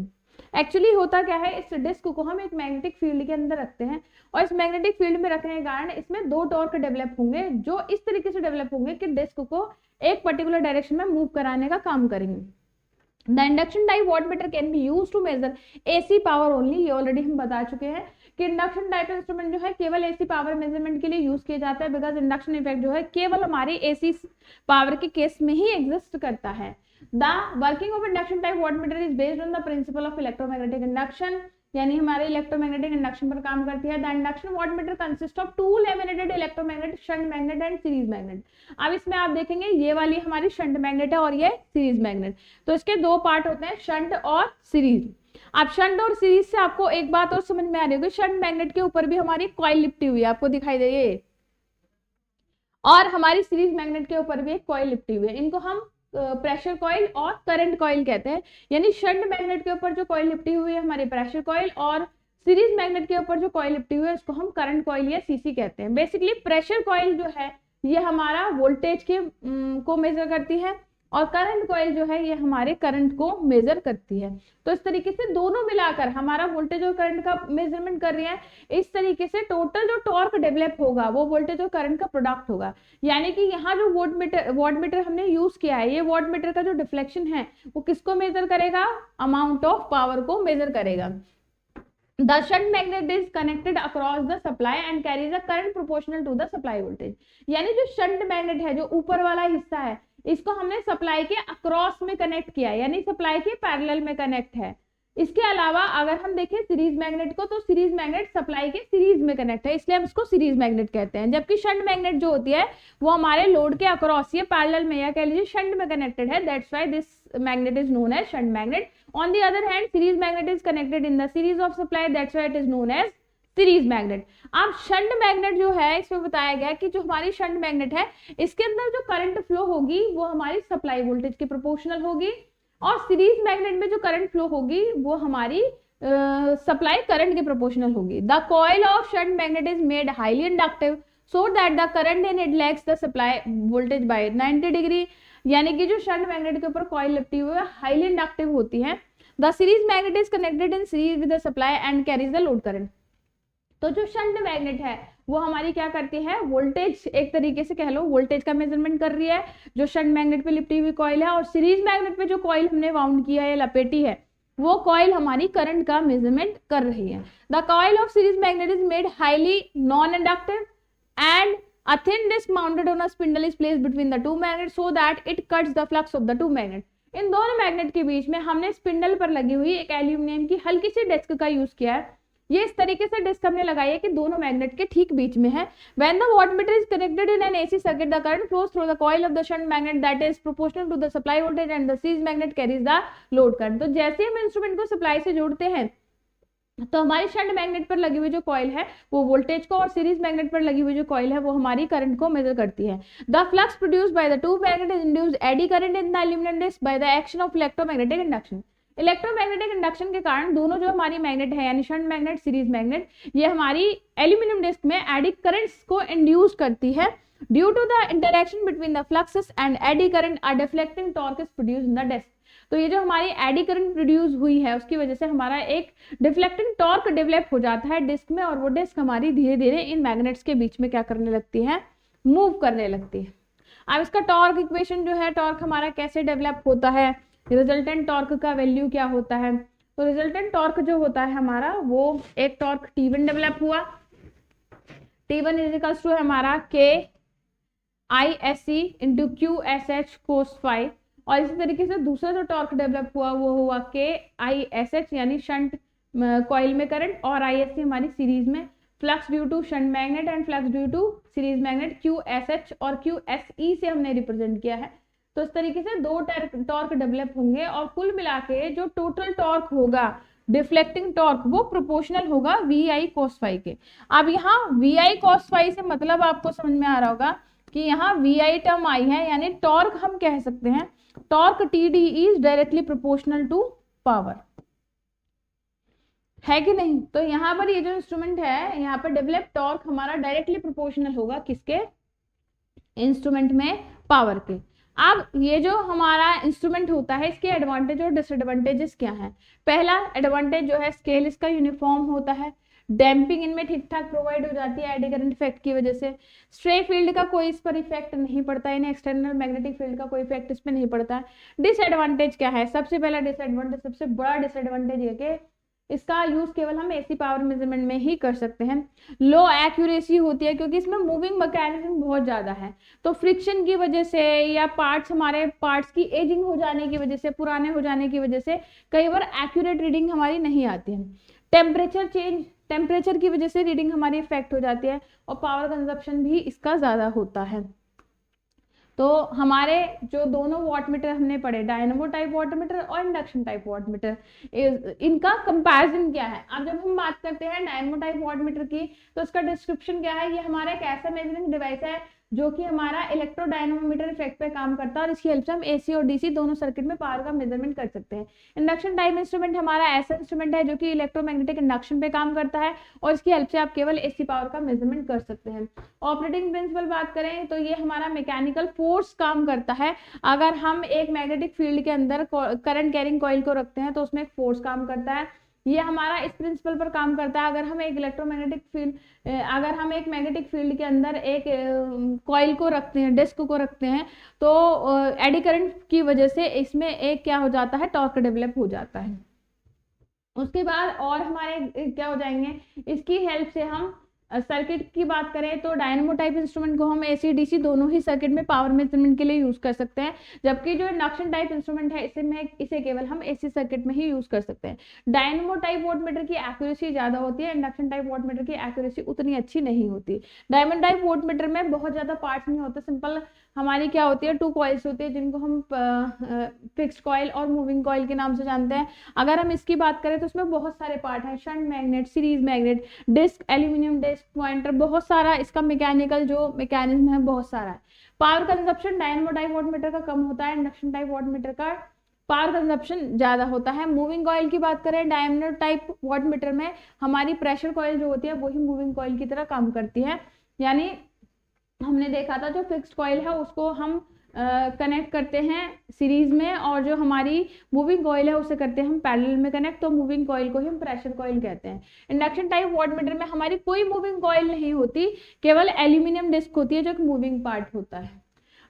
एक्चुअली होता क्या है, इस डिस्क को हम एक मैग्नेटिक फील्ड के अंदर रखते हैं और इस मैग्नेटिक फील्ड में रखने के कारण इसमें 2 टॉर्क डेवलप होंगे जो इस तरीके से डेवलप होंगे कि डिस्क को एक पर्टिकुलर डायरेक्शन में मूव कराने का काम करेंगे। The induction type wattmeter can be use to measure AC power only. ये ऑलरेडी हम बता चुके हैं कि इंडक्शन टाइप इंस्ट्रूमेंट जो है केवल एसी पावर मेजरमेंट के लिए यूज किया जाता है बिकॉज इंडक्शन इफेक्ट जो है केवल हमारी एसी पावर के केस में ही एग्जिस्ट करता है। The working of induction type wattmeter is based on the principle of electromagnetic induction, यानी हमारे इलेक्ट्रोमैग्नेटिक इंडक्शन पर काम करती है। The induction wattmeter consist of 2 laminated electromagnet, shunt magnet and series magnet. अब इसमें आप देखेंगे ये वाली हमारी शंट मैग्नेट है और ये सीरीज मैग्नेट। तो इसके 2 पार्ट होते हैं, शंट और सीरीज। अब शंट और सीरीज से आपको एक बात और समझ में आ रही होगी, शंट मैग्नेट के ऊपर भी हमारी कॉइल लिपटी हुई है, आपको दिखाई दे रही है, और हमारी सीरीज मैग्नेट के ऊपर भी एक कॉइल लिपटी हुई है। इनको हम प्रेशर कॉइल और करंट कॉइल कहते हैं। यानी शंट मैग्नेट के ऊपर जो कॉइल लिपटी हुई है हमारी प्रेशर कॉइल, और सीरीज मैग्नेट के ऊपर जो कॉइल लिपटी हुई है उसको हम करंट कॉइल या सीसी कहते हैं। बेसिकली प्रेशर कॉइल जो है ये हमारा वोल्टेज के को मेजर करती है और करंट कॉइल जो है ये हमारे करंट को मेजर करती है। तो इस तरीके से दोनों मिलाकर हमारा वोल्टेज और करंट का मेजरमेंट कर रही है। इस तरीके से टोटल जो टॉर्क डेवलप होगा वो वोल्टेज और करंट का प्रोडक्ट होगा। यानी कि यहाँ जो वॉटमीटर हमने यूज किया है, ये वॉटमीटर का जो डिफ्लेक्शन है वो किसको मेजर करेगा, अमाउंट ऑफ पावर को मेजर करेगा। The shunt magnet is connected across the supply and carries a current proportional to the supply voltage। यानी जो शंट मैग्नेट है, जो ऊपर वाला हिस्सा है, इसको हमने सप्लाई के अक्रॉस में कनेक्ट किया, यानी सप्लाई के पैरेलल में कनेक्ट है। इसके अलावा अगर हम देखें सीरीज मैग्नेट को, तो सीरीज मैग्नेट सप्लाई के सीरीज में कनेक्ट है, इसलिए हम इसको सीरीज मैग्नेट कहते हैं। जबकि शंट मैग्नेट जो होती है वो हमारे लोड के अक्रॉस ये पैरेलल में या कह लीजिए शंट में कनेक्टेड है, that's why this magnet is known as shunt magnet. On the other hand series magnet is connected in the series of supply, that's why it is known as series magnet. अब shunt magnet जो है इसमें बताया गया कि जो हमारी shunt magnet है इसके अंदर जो करंट फ्लो होगी वो हमारी सप्लाई वोल्टेज के प्रोपोर्शनल होगी, और सीरीज मैग्नेट में जो करंट फ्लो होगी वो हमारी सप्लाई करंट के प्रोपोर्शनल होगी। The coil of shunt magnet is made highly inductive so that the current in it lags the supply voltage by 90 degree, यानी कि जो शंट मैग्नेट के ऊपर कॉइल लिपटी हुई है हाईली इंडक्टिव होती है। The series magnet is connected in series with the supply and carries the load current. तो जो शंट मैग्नेट है वो हमारी क्या करती है, वोल्टेज, एक तरीके से कह लो वोल्टेज का मेजरमेंट कर रही है जो शंट मैग्नेट पे लिपटी हुई कॉइल है, और सीरीज मैग्नेट पे जो कॉइल हमने वाउंड किया है, लपेटी है, वो कॉइल हमारी करंट का मेजरमेंट कर रही है। The coil of series magnet is made highly non inductive and a thin disc mounted on a spindle is placed between the two magnets so that it cuts the flux of the two magnets। इन दोनों magnet के बीच में हमने spindle पर लगी हुई एक aluminium की हल्की सी डिस्क का यूज किया है। ये इस तरीके से डिस्क हमने लगाई है कि दोनों मैग्नेट के ठीक बीच में है। When the wattmeter is connected in an AC circuit, the current flows through the coil of the shunt magnet that is proportional to the supply voltage and the series magnet carries the load current। तो जैसे हम instrument को supply से जोड़ते हैं तो हमारी shunt magnet पर लगी हुई जो कॉइल है वो वोल्टेज को, और सीरीज मैग्नेट पर लगी हुई जो कॉइल है वो हमारी करंट को मेजर करती है। The flux produced by the two magnet is induced eddy current in the aluminium disc by the action of electromagnetic induction. Electromagnetic induction के कारण दोनों जो हमारी मैग्नेट है यानी शंट मैग्नेट, सीरीज मैग्नेट, ये हमारी एल्यूमिनियम डिस्क में एडी करंट्स को इंड्यूस करती है। Due to the interaction between the fluxes and eddy current a deflecting torque is produced in the disc. तो ये जो हमारी एडी करंट प्रोड्यूस हुई है उसकी वजह से हमारा एक डिफ्लेक्टिंग टॉर्क डेवलप हो जाता है डिस्क में, और वो डिस्क हमारी धीरे धीरे इन मैग्नेट्स के बीच में क्या करने लगती है, मूव करने लगती है। अब इसका टॉर्क इक्वेशन जो है, टॉर्क हमारा कैसे डेवलप होता है, रिजल्टेंट टॉर्क का वैल्यू क्या होता है। तो रिजल्टेंट टॉर्क जो होता है हमारा वो एक टॉर्क T1 डेवलप हुआ, T1 इज इक्वल्स टू हमारा KISE into QSH cos phi, और इसी तरीके से दूसरा जो टॉर्क डेवलप हुआ वो हुआ KISH यानी शंट कॉइल में करंट, और ISC हमारी सीरीज में flux due to shunt magnet and flux due to series magnet QSH और QSE से हमने रिप्रेजेंट किया है। तो इस तरीके से दो टॉर्क डेवलप होंगे और कुल मिला के जो टोटल टॉर्क होगा डिफ्लेक्टिंग टॉर्क वो प्रोपोर्शनल होगा VI cos phi के। अब यहाँ VI cos phi से मतलब आपको समझ में आ रहा होगा कि यहाँ VI टर्म आई है, यानी टॉर्क हम कह सकते हैं torque TD is directly proportional to power, है कि नहीं। तो यहाँ पर ये जो इंस्ट्रूमेंट है यहाँ पर डेवलप टॉर्क हमारा डायरेक्टली प्रोपोर्शनल होगा किसके, इंस्ट्रूमेंट में, पावर के। अब ये जो हमारा इंस्ट्रूमेंट होता है इसके एडवांटेज और डिसएडवांटेजेस क्या हैं। पहला एडवांटेज जो है स्केल इसका यूनिफॉर्म होता है, डैम्पिंग इनमें ठीक ठाक प्रोवाइड हो जाती है एडी करंट इफेक्ट की वजह से, स्ट्रे फील्ड का कोई इस पर इफेक्ट नहीं पड़ता, यानी एक्सटर्नल मैग्नेटिक फील्ड का कोई इफेक्ट इस पर नहीं पड़ता है। डिसएडवांटेज क्या है, सबसे पहला डिसएडवांटेज, सबसे बड़ा डिसएडवांटेज ये कि इसका यूज केवल हम एसी पावर मेजरमेंट में ही कर सकते हैं। लो एक्यूरेसी होती है क्योंकि इसमें मूविंग मैकेनिज्म बहुत ज्यादा है, तो फ्रिक्शन की वजह से या हमारे पार्ट्स की एजिंग हो जाने की वजह से, पुराने हो जाने की वजह से कई बार एक्यूरेट रीडिंग हमारी नहीं आती है। टेम्परेचर की वजह से रीडिंग हमारी इफेक्ट हो जाती है, और पावर कंजप्शन भी इसका ज्यादा होता है। तो हमारे जो दोनों वाटमीटर हमने पढ़े, डायनेमो टाइप वाटमीटर और इंडक्शन टाइप वाटमीटर, इनका कंपैरिजन क्या है। अब जब हम बात करते हैं डायनेमो टाइप वाटमीटर की तो इसका डिस्क्रिप्शन क्या है, ये हमारा एक ऐसा मेजरिंग डिवाइस है जो कि हमारा इलेक्ट्रोडायनेमोमीटर इफेक्ट पे काम करता है, और इसकी हेल्प से हम AC और DC दोनों सर्किट में पावर का मेजरमेंट कर सकते हैं। इंडक्शन टाइप इंस्ट्रूमेंट हमारा ऐसा इंस्ट्रूमेंट है जो कि इलेक्ट्रोमैग्नेटिक इंडक्शन पे काम करता है, और इसकी हेल्प से आप केवल AC पावर का मेजरमेंट कर सकते हैं। ऑपरेटिंग प्रिंसिपल बात करें तो ये हमारा मैकेनिकल फोर्स काम करता है। अगर हम एक मैग्नेटिक फील्ड के अंदर करंट कैरिंग कॉइल को रखते हैं तो उसमें एक फोर्स काम करता है, ये हमारा इस प्रिंसिपल पर काम करता है। अगर हम एक मैग्नेटिक फील्ड के अंदर एक कॉइल को रखते हैं, डिस्क को रखते हैं, तो एडी करंट की वजह से इसमें एक क्या हो जाता है, टॉर्क डेवलप हो जाता है। उसके बाद और हमारे क्या हो जाएंगे, इसकी हेल्प से हम सर्किट की बात करें तो डायनेमो टाइप इंस्ट्रूमेंट को हम एसी डीसी दोनों ही सर्किट में पावर मेजरमेंट के लिए यूज कर सकते हैं, जबकि जो इंडक्शन टाइप इंस्ट्रूमेंट है इसे केवल हम एसी सर्किट में ही यूज कर सकते हैं। डायनेमो टाइप वोल्टमीटर की एक्यूरेसी ज्यादा होती है, इंडक्शन टाइप वोल्टमीटर की एक्यूरेसी उतनी अच्छी नहीं होती। डायनेमो टाइप वोल्टमीटर में बहुत ज्यादा पार्ट्स नहीं होते, सिंपल हमारी क्या होती है 2 कॉइल्स होती है जिनको हम फिक्स्ड कॉइल और मूविंग कॉइल के नाम से जानते हैं। अगर हम इसकी बात करें तो उसमें बहुत सारे पार्ट हैं, shunt magnet, series magnet, disc, aluminium disc, pointer, बहुत सारा इसका मैकेनिकल जो मैकेनिज्म है बहुत सारा है। Power consumption dynamo type voltmeter का कम होता है, इंडक्शन टाइप वोल्टमीटर का पावर कंजप्शन ज्यादा होता है। मूविंग कॉइल की बात करें डायनेमो टाइप वोल्टमीटर में हमारी प्रेशर कॉइल जो होती है वही मूविंग कॉइल की तरह काम करती है, यानी हमने देखा था जो फिक्स्ड कॉइल है उसको हम कनेक्ट करते हैं सीरीज में, और जो हमारी मूविंग कॉइल है उसे करते हैं हम पैरेलल में कनेक्ट, तो मूविंग कॉइल को ही हम प्रेशर कॉइल कहते हैं। इंडक्शन टाइप वोल्टमीटर में हमारी कोई मूविंग कॉइल नहीं होती, केवल एल्यूमिनियम डिस्क होती है जो एक मूविंग पार्ट होता है।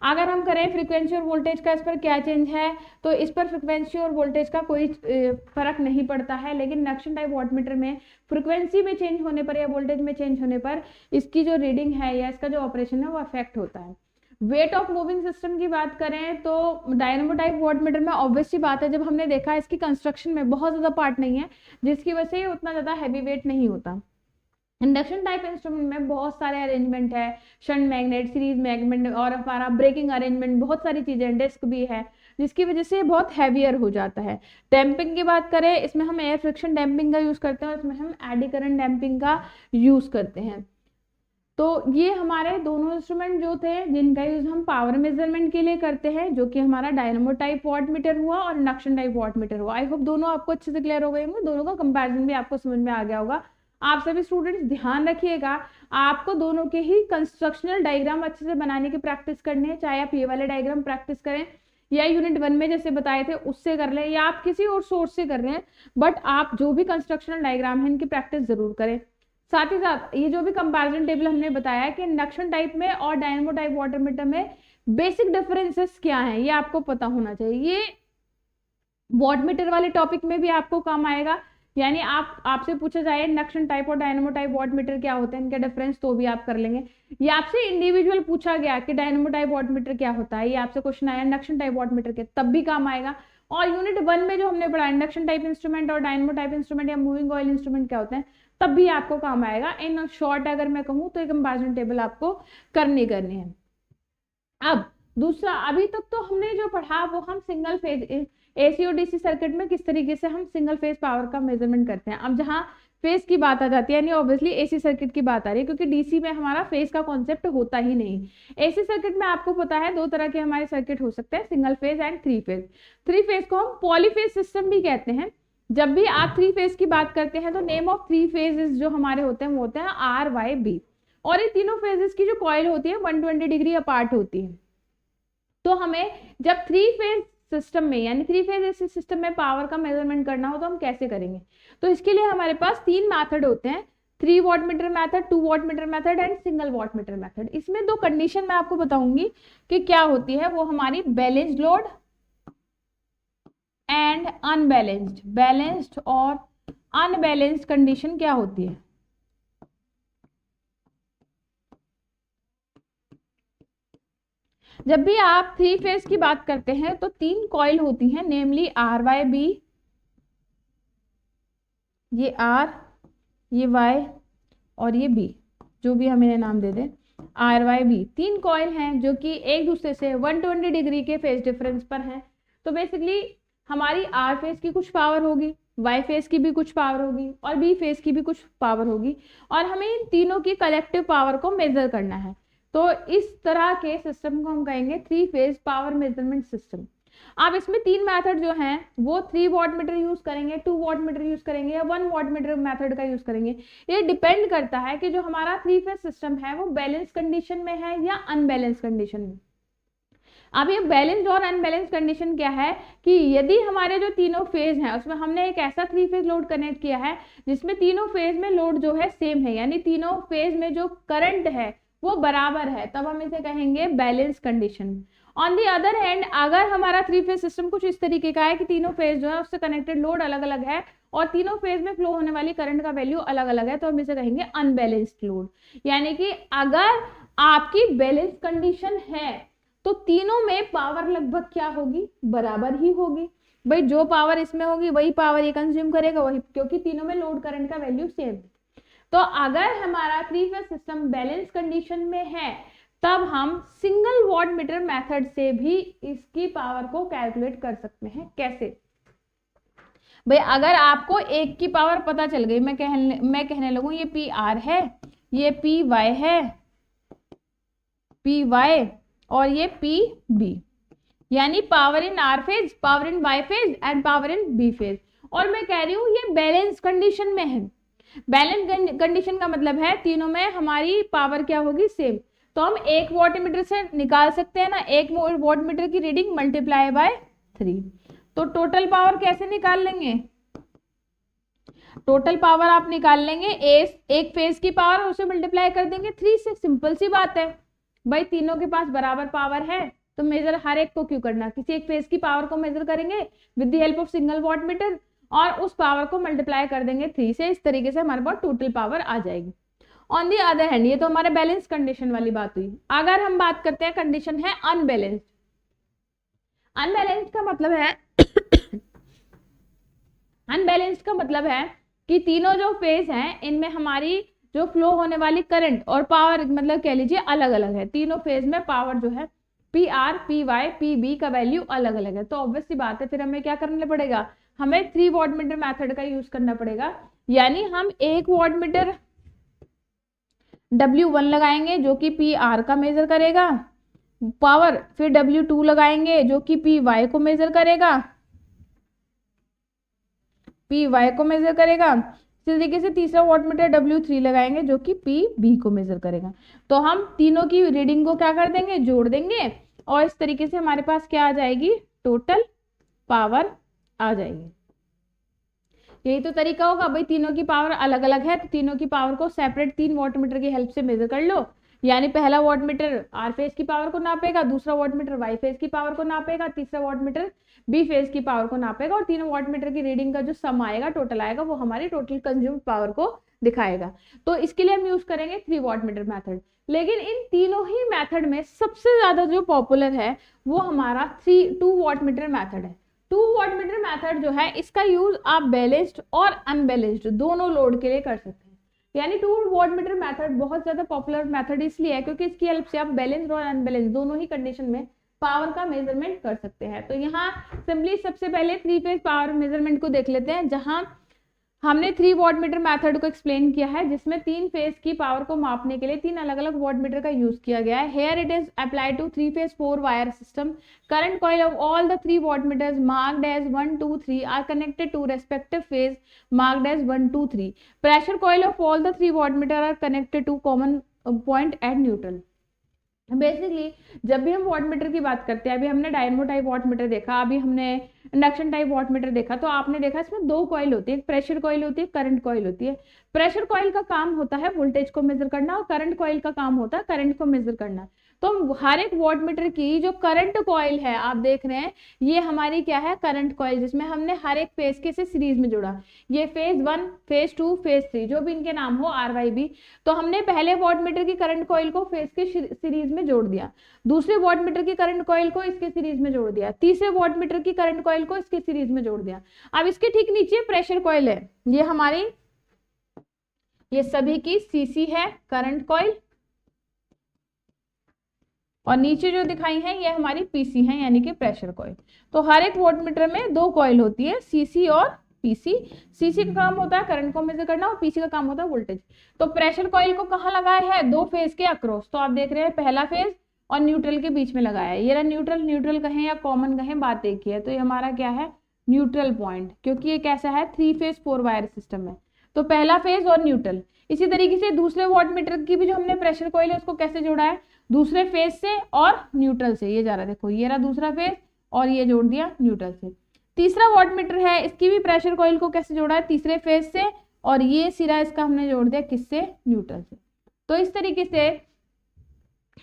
अगर हम करें फ्रीक्वेंसी और वोल्टेज का इस पर क्या चेंज है, तो इस पर फ्रीक्वेंसी और वोल्टेज का कोई फर्क नहीं पड़ता है, लेकिन इंडक्शन टाइप वोल्टमीटर में फ्रीक्वेंसी में चेंज होने पर या वोल्टेज में चेंज होने पर इसकी जो रीडिंग है या इसका जो ऑपरेशन है वो अफेक्ट होता है। वेट ऑफ मूविंग सिस्टम की बात करें तो डायनेमो टाइप वोल्टमीटर में ऑब्वियस सी बात है, जब हमने देखा इसकी कंस्ट्रक्शन में बहुत ज्यादा पार्ट नहीं है जिसकी वजह से उतना ज्यादा हैवी वेट नहीं होता। इंडक्शन टाइप इंस्ट्रूमेंट में बहुत सारे अरेंजमेंट है, शंट मैग्नेट, सीरीज मैग्नेट और हमारा ब्रेकिंग अरेंजमेंट, बहुत सारी चीजें, डिस्क भी है जिसकी वजह से बहुत हैवियर हो जाता है। डैम्पिंग की बात करें इसमें हम एयर फ्रिक्शन डैम्पिंग का यूज करते हैं और इसमें हम एडी करंट डैम्पिंग का यूज करते हैं। तो ये हमारे दोनों इंस्ट्रूमेंट जो थे जिनका यूज हम पावर मेजरमेंट के लिए करते हैं, जो कि हमारा डायनेमो टाइप वॉटमीटर हुआ और इंडक्शन टाइप वॉटमीटर हुआ। आई होप दोनों आपको अच्छे से क्लियर हो गए होंगे, दोनों का कंपैरिजन भी आपको समझ में आ गया होगा। आप सभी स्टूडेंट्स ध्यान रखिएगा, आपको दोनों के ही कंस्ट्रक्शनल डायग्राम अच्छे से बनाने की प्रैक्टिस करनी है, चाहे आप ये वाले डायग्राम प्रैक्टिस करें या यूनिट 1 में जैसे बताए थे उससे कर लें या आप किसी और सोर्स से कर रहे हैं, बट आप जो भी कंस्ट्रक्शनल डायग्राम है इनकी प्रैक्टिस जरूर करें। साथ ही साथ ये जो भी कंपैरिजन टेबल हमने बताया है कि इंडक्शन टाइप में और डायनेमो टाइप वॉटमीटर में बेसिक डिफरेंसेस क्या हैं ये आपको पता होना चाहिए। ये वॉटमीटर वाले टॉपिक में भी आपको काम आएगा, यानी आपसे पूछा जाए इंडक्शन टाइप और डायनेमो टाइप वॉटमीटर क्या होते हैं, इनका डिफरेंस, तो भी आप कर लेंगे। ये आपसे इंडिविजुअल पूछा गया कि डायनेमो टाइप वॉटमीटर क्या होता है, ये आपसे क्वेश्चन आया इंडक्शन टाइप वॉटमीटर के, तब भी काम आएगा। और यूनिट 1 में जो हमने पढ़ा इंडक्शन टाइप इंस्ट्रूमेंट और डायनेमो टाइप इंस्ट्रूमेंट या मूविंग कॉइल इंस्ट्रूमेंट क्या होते हैं, तब भी आपको काम आएगा। इन शॉर्ट अगर मैं कहूँ तो एक कंपैरिजन टेबल आपको करनी है। अब दूसरा, अभी तक तो हमने जो पढ़ा वो हम सिंगल फेज एसी और डीसी सर्किट में किस तरीके से हम सिंगल फेज पावर का मेजरमेंट करते हैं। अब जहाँ फेज की बात आ जाती है, यानी ऑब्वियसली एसी सर्किट की बात आ रही है, क्योंकि डीसी में हमारा फेज का कॉन्सेप्ट होता ही नहीं। एसी सर्किट में आपको पता है 2 तरह के हमारे सर्किट हो सकते हैं, single phase and 3 phase. 3 phase को हम पॉलीफेज सिस्टम भी कहते हैं। जब भी आप 3 फेज की बात करते हैं तो नेम ऑफ 3 फेजेस जो हमारे होते हैं वो होते हैं आर, वाई, बी, और ये तीनों फेजेस की जो कॉइल होती है 120 डिग्री अपार्ट होती है। तो हमें जब 3 फेज सिस्टम में यानी 3 फेज एसी सिस्टम में पावर का मेजरमेंट करना हो तो हम कैसे करेंगे, तो इसके लिए हमारे पास 3 मेथड होते हैं, 3 wattmeter method, 2 wattmeter method and single wattmeter method. इसमें 2 कंडीशन मैं आपको बताऊंगी कि क्या होती है, वो हमारी balanced load and unbalanced, balanced और अनबैलेंस्ड कंडीशन क्या होती है। जब भी आप 3 फेज की बात करते हैं तो 3 कॉइल होती हैं, नेमली आर, वाई, बी, ये आर, ये वाई और ये बी, जो भी हम इन्हें नाम दे दें, आर, वाई, बी 3 कॉइल हैं जो कि एक दूसरे से 120 डिग्री के फेज डिफरेंस पर हैं। तो बेसिकली हमारी आर फेज की कुछ पावर होगी, वाई फेज की भी कुछ पावर होगी और बी फेज की भी कुछ पावर होगी, और हमें इन तीनों की कलेक्टिव पावर को मेजर करना है। तो इस तरह के सिस्टम को हम कहेंगे 3 फेज पावर मेजरमेंट सिस्टम। आप इसमें 3 मेथड जो हैं वो 3 वॉटमीटर यूज करेंगे, 2 वॉटमीटर यूज करेंगे या 1 वॉटमीटर मेथड का यूज करेंगे। ये डिपेंड करता है कि जो हमारा 3 फेज सिस्टम है वो बैलेंस कंडीशन में है या अनबैलेंस कंडीशन में। अब ये बैलेंस्ड और अनबैलेंस कंडीशन क्या है कि यदि हमारे जो तीनों फेज हैं उसमें हमने एक ऐसा 3 फेज लोड कनेक्ट किया है जिसमें तीनों फेज में लोड जो है सेम है, यानी तीनों फेज में जो करंट है वो बराबर है, तब हम इसे कहेंगे balance condition. On the other hand अगर हमारा 3 फेज सिस्टम कुछ इस तरीके का है कि तीनों फेज जो है उससे कनेक्टेड लोड अलग अलग है और तीनों फेज में फ्लो होने वाली करंट का वैल्यू अलग अलग है, तो हम इसे कहेंगे अनबैलेंस्ड लोड। यानी कि अगर आपकी बैलेंस कंडीशन है तो तीनों में पावर लगभग क्या होगी, बराबर ही होगी। भाई जो पावर इसमें होगी वही पावर ये कंज्यूम करेगा, वही, क्योंकि तीनों में लोड करंट का वैल्यू सेम है। तो अगर हमारा 3 फेज सिस्टम बैलेंस कंडीशन में है तब हम सिंगल वॉट मीटर मेथड से भी इसकी पावर को कैलकुलेट कर सकते हैं। कैसे? भाई अगर आपको एक की पावर पता चल गई, मैं कहने लगूं ये पी आर है, ये पी वाई है, पी वाई और ये पी बी, यानी power in R phase, power in Y phase and power in B phase, और मैं कह रही हूं ये बैलेंस कंडीशन में है। बैलेंस कंडीशन का मतलब है तीनों में हमारी पावर क्या होगी, सेम। तो हम एक वॉट मीटर से निकाल सकते हैं ना, एक वॉट मीटर की रीडिंग मल्टीप्लाई बाय 3। तो टोटल पावर कैसे निकाल लेंगे? टोटल पावर आप निकाल लेंगे एक फेज की पावर उसे मल्टीप्लाई कर देंगे 3 से, सिंपल सी बात है। भाई तीनों के पास बराबर पावर है तो मेजर हर एक को क्यों करना, किसी एक फेज की पावर को मेजर करेंगे with the help of single watt meter और उस पावर को मल्टीप्लाई कर देंगे 3 से। इस तरीके से हमारे पास टोटल पावर आ जाएगी। ऑन दी अदर हैंड, ये तो हमारे बैलेंस कंडीशन वाली बात हुई। अगर हम बात करते हैं कंडीशन है अनबैलेंस्ड। अनबैलेंस्ड का मतलब है अनबैलेंस्ड का मतलब है कि तीनों जो फेज हैं इनमें हमारी जो फ्लो होने वाली करंट और पावर मतलब कह लीजिए अलग अलग है। तीनों फेज में पावर जो है P R, P Y, P B का वैल्यू अलग अलग है। तो ऑब्वियस सी बात है फिर हमें क्या करना पड़ेगा, हमें 3 वॉट मीटर मेथड का यूज करना पड़ेगा। यानी हम 1 वॉट मीटर W1 लगाएंगे जो कि पी आर का मेजर करेगा पावर, फिर W2 लगाएंगे जो कि पी वाई को मेजर करेगा, पी वाई को मेजर करेगा। इसी तरीके से तीसरा वॉट मीटर W3 लगाएंगे जो कि पी बी को मेजर करेगा। तो हम तीनों की रीडिंग को क्या कर देंगे, जोड़ देंगे और इस तरीके से हमारे पास क्या आ जाएगी, टोटल पावर आ जाएगी। यही तो तरीका होगा। भाई तीनों की पावर अलग अलग है तो तीनों की पावर को सेपरेट 3 वॉट मीटर की हेल्प से मेजर कर लो। यानी पहला वॉट मीटर आर फेज की पावर को नापेगा, दूसरा वॉट मीटर वाई फेज की पावर को नापेगा, तीसरा वॉट मीटर बी फेज की पावर को नापेगा और तीनों वॉट मीटर की रीडिंग का जो सम आएगा, टोटल आएगा, वो हमारी टोटल कंज्यूम्ड पावर को दिखाएगा। तो इसके लिए हम यूज करेंगे 3 वॉट मीटर मेथड। लेकिन इन तीनों ही मेथड में सबसे ज्यादा जो पॉपुलर है वो हमारा 2 वॉट मीटर मेथड है। 2 वॉट मीटर मेथड जो है इसका यूज आप बैलेंस्ड और अनबैलेंस्ड दोनों लोड के लिए कर सकते हैं। यानी 2 वॉट मीटर मेथड बहुत ज्यादा पॉपुलर मेथड इसलिए है क्योंकि इसकी हेल्प से आप बैलेंस्ड और अनबैलेंस्ड दोनों ही कंडीशन में पावर का मेजरमेंट कर सकते हैं। तो यहाँ सिंपली सबसे पहले 3 फेज पावर मेजरमेंट को देख लेते हैं, जहां हमने 3 वॉट मीटर मेथड को एक्सप्लेन किया है जिसमें 3 फेज की पावर को मापने के लिए 3 अलग अलग वॉट मीटर का यूज किया गया है। Here it is applied to 3 phase 4 wire system. Current coil of all the 3 watt meters marked as 1, 2, 3 are connected to respective phase marked as 1, 2, 3। Pressure coil of all the 3 watt meter are connected to common point at neutral. Basically जब भी हम watt meter की बात करते हैं, अभी हमने dynamo type watt meter देखा, अभी हमने इंडक्शन टाइप वॉट मीटर देखा, तो आपने देखा इसमें 2 कॉइल होती है, एक प्रेशर कॉइल होती है, करंट कॉइल होती है। प्रेशर कॉइल का काम होता है वोल्टेज को मेजर करना और करंट कॉइल का काम होता है करंट को मेजर करना। तो हर एक वॉट मीटर की जो करंट कॉइल है आप देख रहे हैं, ये हमारी क्या है, करंट कॉइल, जिसमें हमने हर एक फेज के से सीरीज में जोड़ा। ये फेज 1, फेज 2, फेज 3 जो भी इनके नाम हो, आर वाई बी। तो हमने पहले वॉट मीटर की करंट कॉइल को फेज के सीरीज में जोड़ दिया, दूसरे वॉट मीटर की करंट कॉइल को इसके सीरीज में जोड़ दिया, तीसरे वॉट मीटर की करंट कॉइल को इसके सीरीज में जोड़ दिया। अब इसके ठीक नीचे प्रेशर कॉइल है, ये हमारी, ये सभी की सीसी है करंट कॉइल, और नीचे जो दिखाई है ये हमारी पीसी है यानी कि प्रेशर कॉइल। तो हर एक वोल्ट मीटर में 2 कॉइल होती है, सीसी और पीसी। सीसी का काम होता है करंट को मेजर करना और पीसी का काम होता है वोल्टेज। तो प्रेशर कॉइल को कहाँ लगाया है, 2 फेज के अक्रॉस। तो आप देख रहे हैं पहला फेज और न्यूट्रल के बीच में लगाया है। ये रहा न्यूट्रल, न्यूट्रल कहें या कॉमन कहें, बात एक ही है। तो ये हमारा क्या है, न्यूट्रल पॉइंट, क्योंकि ये कैसा है, 3 फेज 4 वायर सिस्टम है। तो पहला फेज और न्यूट्रल। इसी तरीके से दूसरे वॉट मीटर की भी जो हमने प्रेशर कॉइल है उसको कैसे जोड़ा है, दूसरे फेज से और न्यूट्रल से। ये जा रहा है, देखो ये रहा दूसरा फेज और ये जोड़ दिया न्यूट्रल से। तीसरा वॉट मीटर है, इसकी भी प्रेशर कॉइल को कैसे जोड़ा है, तीसरे फेज से, और ये सिरा इसका हमने जोड़ दिया किससे, न्यूट्रल से। तो इस तरीके से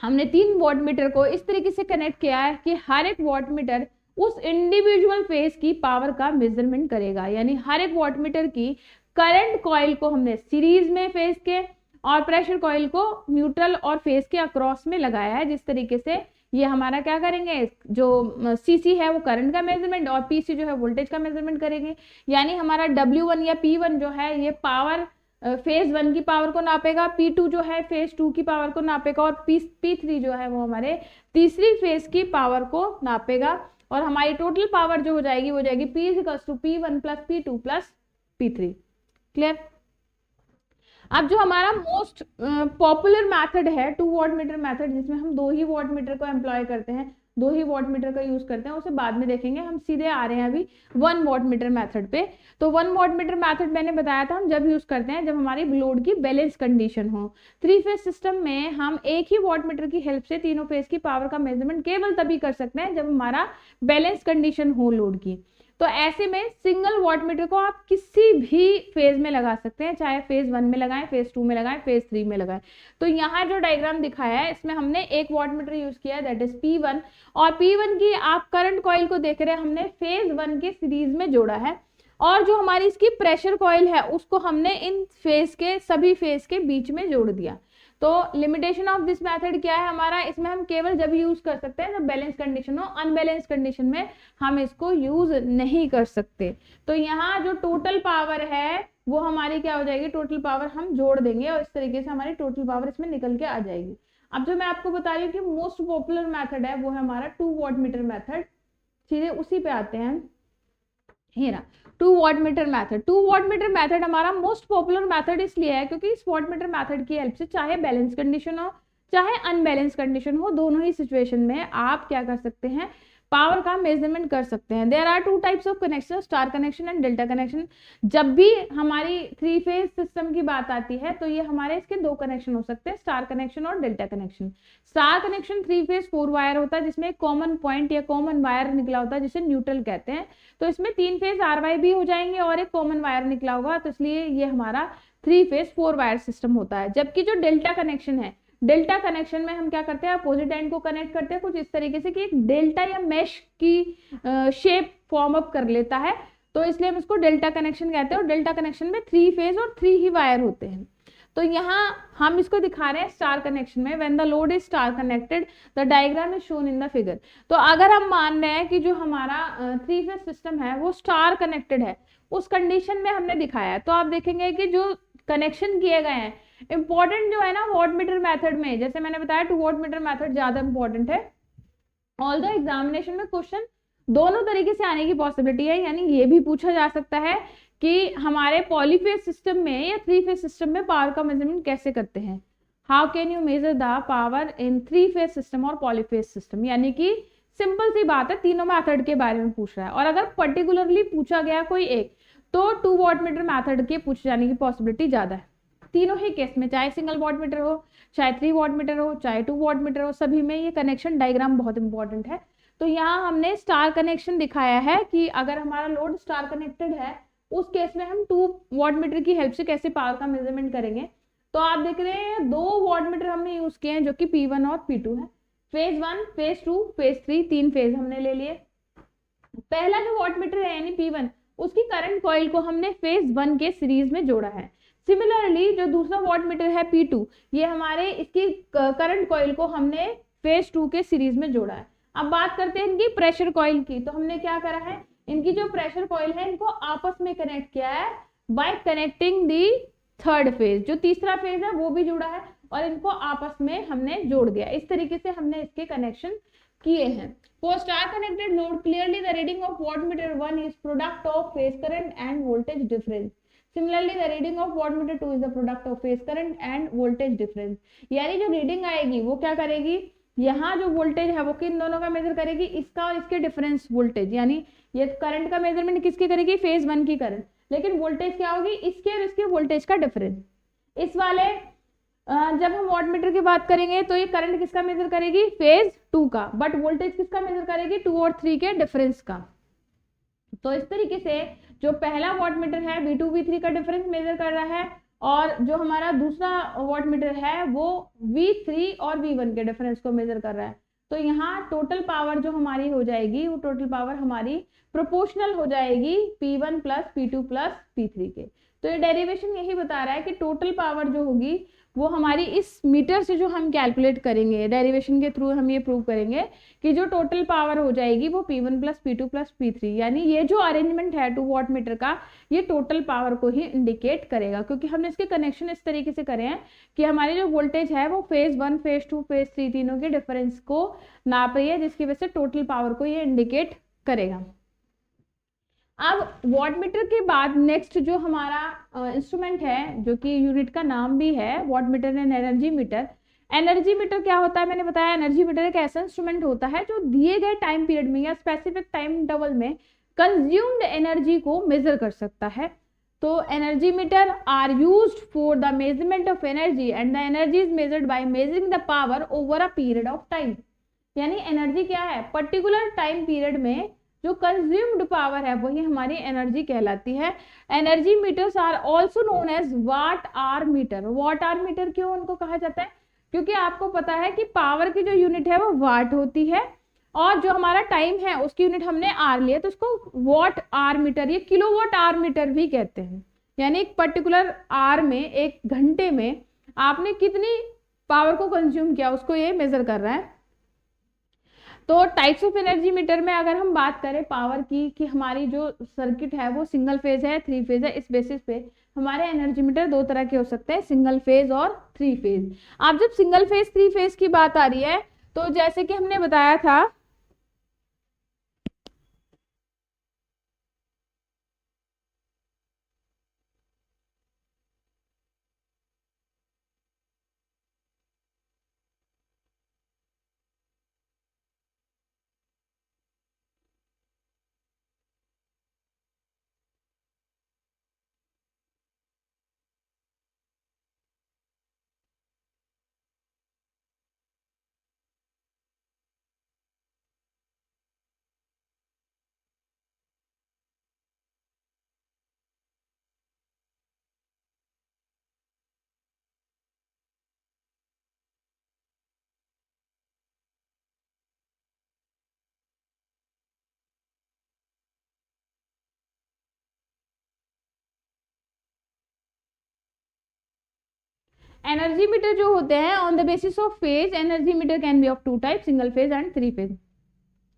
हमने 3 वॉट मीटर को इस तरीके से कनेक्ट किया है कि हर एक वॉट मीटर उस इंडिविजुअल फेज की पावर का मेजरमेंट करेगा, यानी हर एक वॉट मीटर की करंट कॉइल को हमने सीरीज में फेज के और प्रेशर कॉइल को न्यूट्रल और फेज के अक्रॉस में लगाया है। जिस तरीके से ये हमारा क्या करेंगे, जो सीसी है वो करंट का मेजरमेंट और पीसी जो है वोल्टेज का मेजरमेंट करेंगे। यानी हमारा W1 या P1 जो है ये पावर फेज 1 की पावर को नापेगा, P2 जो है फेज 2 की पावर को नापेगा और P3 जो है वो हमारे तीसरी फेज की पावर को नापेगा। और हमारी टोटल पावर जो हो जाएगी वो जाएगी P=P1 + P2 + P3। क्लियर। अब जो हमारा मोस्ट पॉपुलर मेथड है 2 वॉट मीटर मेथड, जिसमें हम 2 ही वॉट मीटर को एम्प्लॉय करते हैं, 2 ही वॉट मीटर का यूज करते हैं, उसे बाद में देखेंगे। हम सीधे आ रहे हैं अभी 1 वॉट मीटर मेथड पे। तो 1 वॉट मीटर मेथड मैंने बताया था हम जब यूज करते हैं जब हमारी लोड की बैलेंस कंडीशन हो। 3 फेज सिस्टम में हम एक ही वॉट मीटर की हेल्प से तीनों फेज की पावर का मेजरमेंट केवल तभी कर सकते हैं जब हमारा बैलेंस कंडीशन हो लोड की। तो ऐसे में सिंगल वॉट मीटर को आप किसी भी फेज में लगा सकते हैं, चाहे फेज 1 में लगाएं, फेज 2 में लगाएं, फेज 3 में लगाएं। तो यहाँ जो डायग्राम दिखाया है इसमें हमने एक वॉट मीटर यूज किया है, दैट इज P1। और P1 की आप करंट कॉइल को देख रहे हैं, हमने फेज 1 के सीरीज में जोड़ा है और जो हमारी इसकी प्रेशर कॉइल है उसको हमने इन फेज के सभी फेज के बीच में जोड़ दिया। तो लिमिटेशन ऑफ दिस मेथड क्या है हमारा, इसमें हम केवल जब यूज कर सकते हैं जब बैलेंस कंडीशन हो, अनबैलेंस कंडीशन में हम इसको यूज नहीं कर सकते। तो यहाँ जो टोटल पावर है वो हमारी क्या हो जाएगी, टोटल पावर हम जोड़ देंगे और इस तरीके से हमारी टोटल पावर इसमें निकल के आ जाएगी। अब जो मैं आपको बता रही हूँ कि मोस्ट पॉपुलर मेथड है वो है हमारा 2 वॉट मीटर मेथड। सीधे उसी पे आते हैं, Hera 2 watt meter method. 2 watt meter method हमारा मोस्ट पॉपुलर मेथड इसलिए है क्योंकि इस वॉट मीटर मेथड की हेल्प से चाहे बैलेंस कंडीशन हो चाहे अनबैलेंस कंडीशन हो, दोनों ही सिचुएशन में आप क्या कर सकते हैं, पावर का मेजरमेंट कर सकते हैं। There are 2 types of connection, star connection and delta connection. जब भी हमारी 3 फेज सिस्टम की बात आती है तो ये हमारे इसके 2 कनेक्शन हो सकते हैं, स्टार कनेक्शन और delta connection. Star connection 3 phase 4 wire होता है जिसमें एक कॉमन पॉइंट या कॉमन वायर निकला होता है जिसे न्यूट्रल कहते हैं। तो इसमें 3 फेज RY भी हो जाएंगे और एक कॉमन वायर निकला होगा, तो इसलिए ये हमारा 3 फेज 4 वायर सिस्टम होता है। जबकि जो डेल्टा कनेक्शन है, डेल्टा कनेक्शन में हम क्या करते हैं, अपोजिट एंड को कनेक्ट करते हैं कुछ इस तरीके से कि एक डेल्टा या मैश की शेप फॉर्म अप कर लेता है, तो इसलिए हम इसको डेल्टा कनेक्शन कहते हैं। और डेल्टा कनेक्शन में 3 फेज और 3 ही वायर होते हैं। तो यहाँ हम इसको दिखा रहे हैं स्टार कनेक्शन में, when the load is star connected the diagram is shown in the figure. तो अगर हम मान रहे हैं कि जो हमारा 3 फेज सिस्टम है वो स्टार कनेक्टेड है, उस कंडीशन में हमने दिखाया है, तो आप देखेंगे कि जो कनेक्शन किए गए हैं इंपॉर्टेंट जो है ना वॉट मीटर मेथड में, जैसे मैंने बताया 2 वॉट मीटर मेथड ज्यादा इंपॉर्टेंट है। ऑल द एग्जामिनेशन में क्वेश्चन दोनों तरीके से आने की पॉसिबिलिटी है, यानी ये भी पूछा जा सकता है कि हमारे पॉलीफेज सिस्टम में या 3 फेज सिस्टम में पावर का मेजरमेंट कैसे करते हैं, how can you major the power in 3 phase system और पॉलीफेज सिस्टम। यानी कि सिंपल सी बात है, तीनों मेथड के बारे में पूछ रहा है। और अगर पर्टिकुलरली पूछा गया कोई एक, तो 2 वॉट मीटर मेथड के पूछे जाने की पॉसिबिलिटी ज्यादा है। तीनों ही केस में, चाहे सिंगल वॉट मीटर हो, चाहे 3 वॉट मीटर हो, चाहे 2 वॉट मीटर हो, सभी में ये कनेक्शन डायग्राम बहुत इंपॉर्टेंट है। तो यहाँ हमने स्टार कनेक्शन दिखाया है कि अगर हमारा लोड स्टार कनेक्टेड है उस केस में हम 2 वॉट मीटर की हेल्प से कैसे पावर का मेजरमेंट करेंगे। तो आप देख रहे हैं 2 वॉट मीटर हमने यूज किए हैं जो कि P1 और P2 है। फेज 1, फेज 2, फेज 3, 3 फेज हमने ले लिए। पहला जो वॉट मीटर है यानी P1, उसकी करंट कॉइल को हमने फेज 1 के सीरीज में जोड़ा है। सिमिलरली जो दूसरा वॉट मीटर है P2, ये हमारे इसकी करंट कॉइल को हमने फेज 2 के सीरीज में जोड़ा है। अब बात करते हैं इनकी प्रेशर कॉइल की। तो हमने क्या करा है, इनकी जो प्रेशर कॉइल है इनको आपस में कनेक्ट किया है बाय कनेक्टिंग दी थर्ड फेज। जो तीसरा फेज है वो भी जुड़ा है और इनको आपस में हमने जोड़ दिया। इस तरीके से हमने इसके कनेक्शन किए हैं। For star connected load, clearly the reading of wattmeter 1 is product of phase current and voltage difference. Similarly, the reading of wattmeter 2 is the product of phase current and voltage difference. यानी जो reading आएगी वो क्या करेगी, यहाँ जो voltage है वो किन दोनों का मेजर करेगी, इसका और इसके डिफरेंस वोल्टेज। यानी ये करंट का मेजरमेंट किसकी करेगी, फेज 1 की करंट, लेकिन वोल्टेज क्या होगी, इसके और इसके वोल्टेज का डिफरेंस। इस वाले जब हम वॉटमीटर की बात करेंगे तो ये करंट किसका मेजर करेगी, फेज 2 का, बट वोल्टेज किसका मेजर करेगी, 2 और 3 के डिफरेंस का। तो इस तरीके से जो पहला वॉटमीटर है V2 V3 का डिफरेंस मेजर कर रहा है और जो हमारा दूसरा वॉट मीटर है वो V3 और V1 के डिफरेंस को मेजर कर रहा है। तो यहाँ टोटल पावर जो हमारी हो जाएगी वो टोटल पावर हमारी प्रोपोर्शनल हो जाएगी P1 plus P2 plus P3 के। तो ये डेरिवेशन यही बता रहा है कि टोटल पावर जो होगी वो हमारी इस मीटर से जो हम कैलकुलेट करेंगे, डेरिवेशन के थ्रू हम ये प्रूव करेंगे कि जो टोटल पावर हो जाएगी वो P1 plus P2 plus P3, यानी ये जो अरेंजमेंट है 2 वॉट मीटर का ये टोटल पावर को ही इंडिकेट करेगा, क्योंकि हमने इसके कनेक्शन इस तरीके से करे हैं कि हमारी जो वोल्टेज है वो फेज 1, फेज 2, फेज 3 तीनों के डिफरेंस को नाप रही है, जिसकी वजह से टोटल पावर को ये इंडिकेट करेगा। अब वॉट मीटर के बाद नेक्स्ट जो हमारा इंस्ट्रूमेंट है, जो कि यूनिट का नाम भी है watt meter and energy meter. Energy meter क्या होता है, मैंने बताया एनर्जी मीटर एक ऐसा इंस्ट्रूमेंट होता है जो दिए गए टाइम पीरियड में या स्पेसिफिक टाइम इंटरवल में कंज्यूम्ड एनर्जी को मेजर कर सकता है। तो energy meter are used for the measurement of energy and the energy is measured by measuring the power over a period of time. यानी energy क्या है, पर्टिकुलर टाइम पीरियड में जो कंज्यूम्ड पावर है वही हमारी एनर्जी कहलाती है। Energy meters are also known as watt hour meter. Watt hour meter क्यों उनको कहा जाता है, क्योंकि आपको पता है कि पावर की जो यूनिट है वो वाट होती है और जो हमारा टाइम है उसकी यूनिट हमने आर लिया, तो उसको वॉट आर मीटर या किलोवाट आर मीटर भी कहते हैं। यानी एक पर्टिकुलर आर में, एक घंटे में आपने कितनी पावर को कंज्यूम किया उसको ये मेजर कर रहा है। तो टाइप्स ऑफ एनर्जी मीटर में अगर हम बात करें पावर की कि हमारी जो सर्किट है वो सिंगल फेज है, 3 फेज है, इस बेसिस पे हमारे एनर्जी मीटर 2 तरह के हो सकते हैं, सिंगल फेज और 3 फेज। अब जब सिंगल फेज 3 फेज की बात आ रही है तो जैसे कि हमने बताया था एनर्जी मीटर जो होते हैं on the basis of phase, energy metre can be of 2 type, single phase and 3 phase.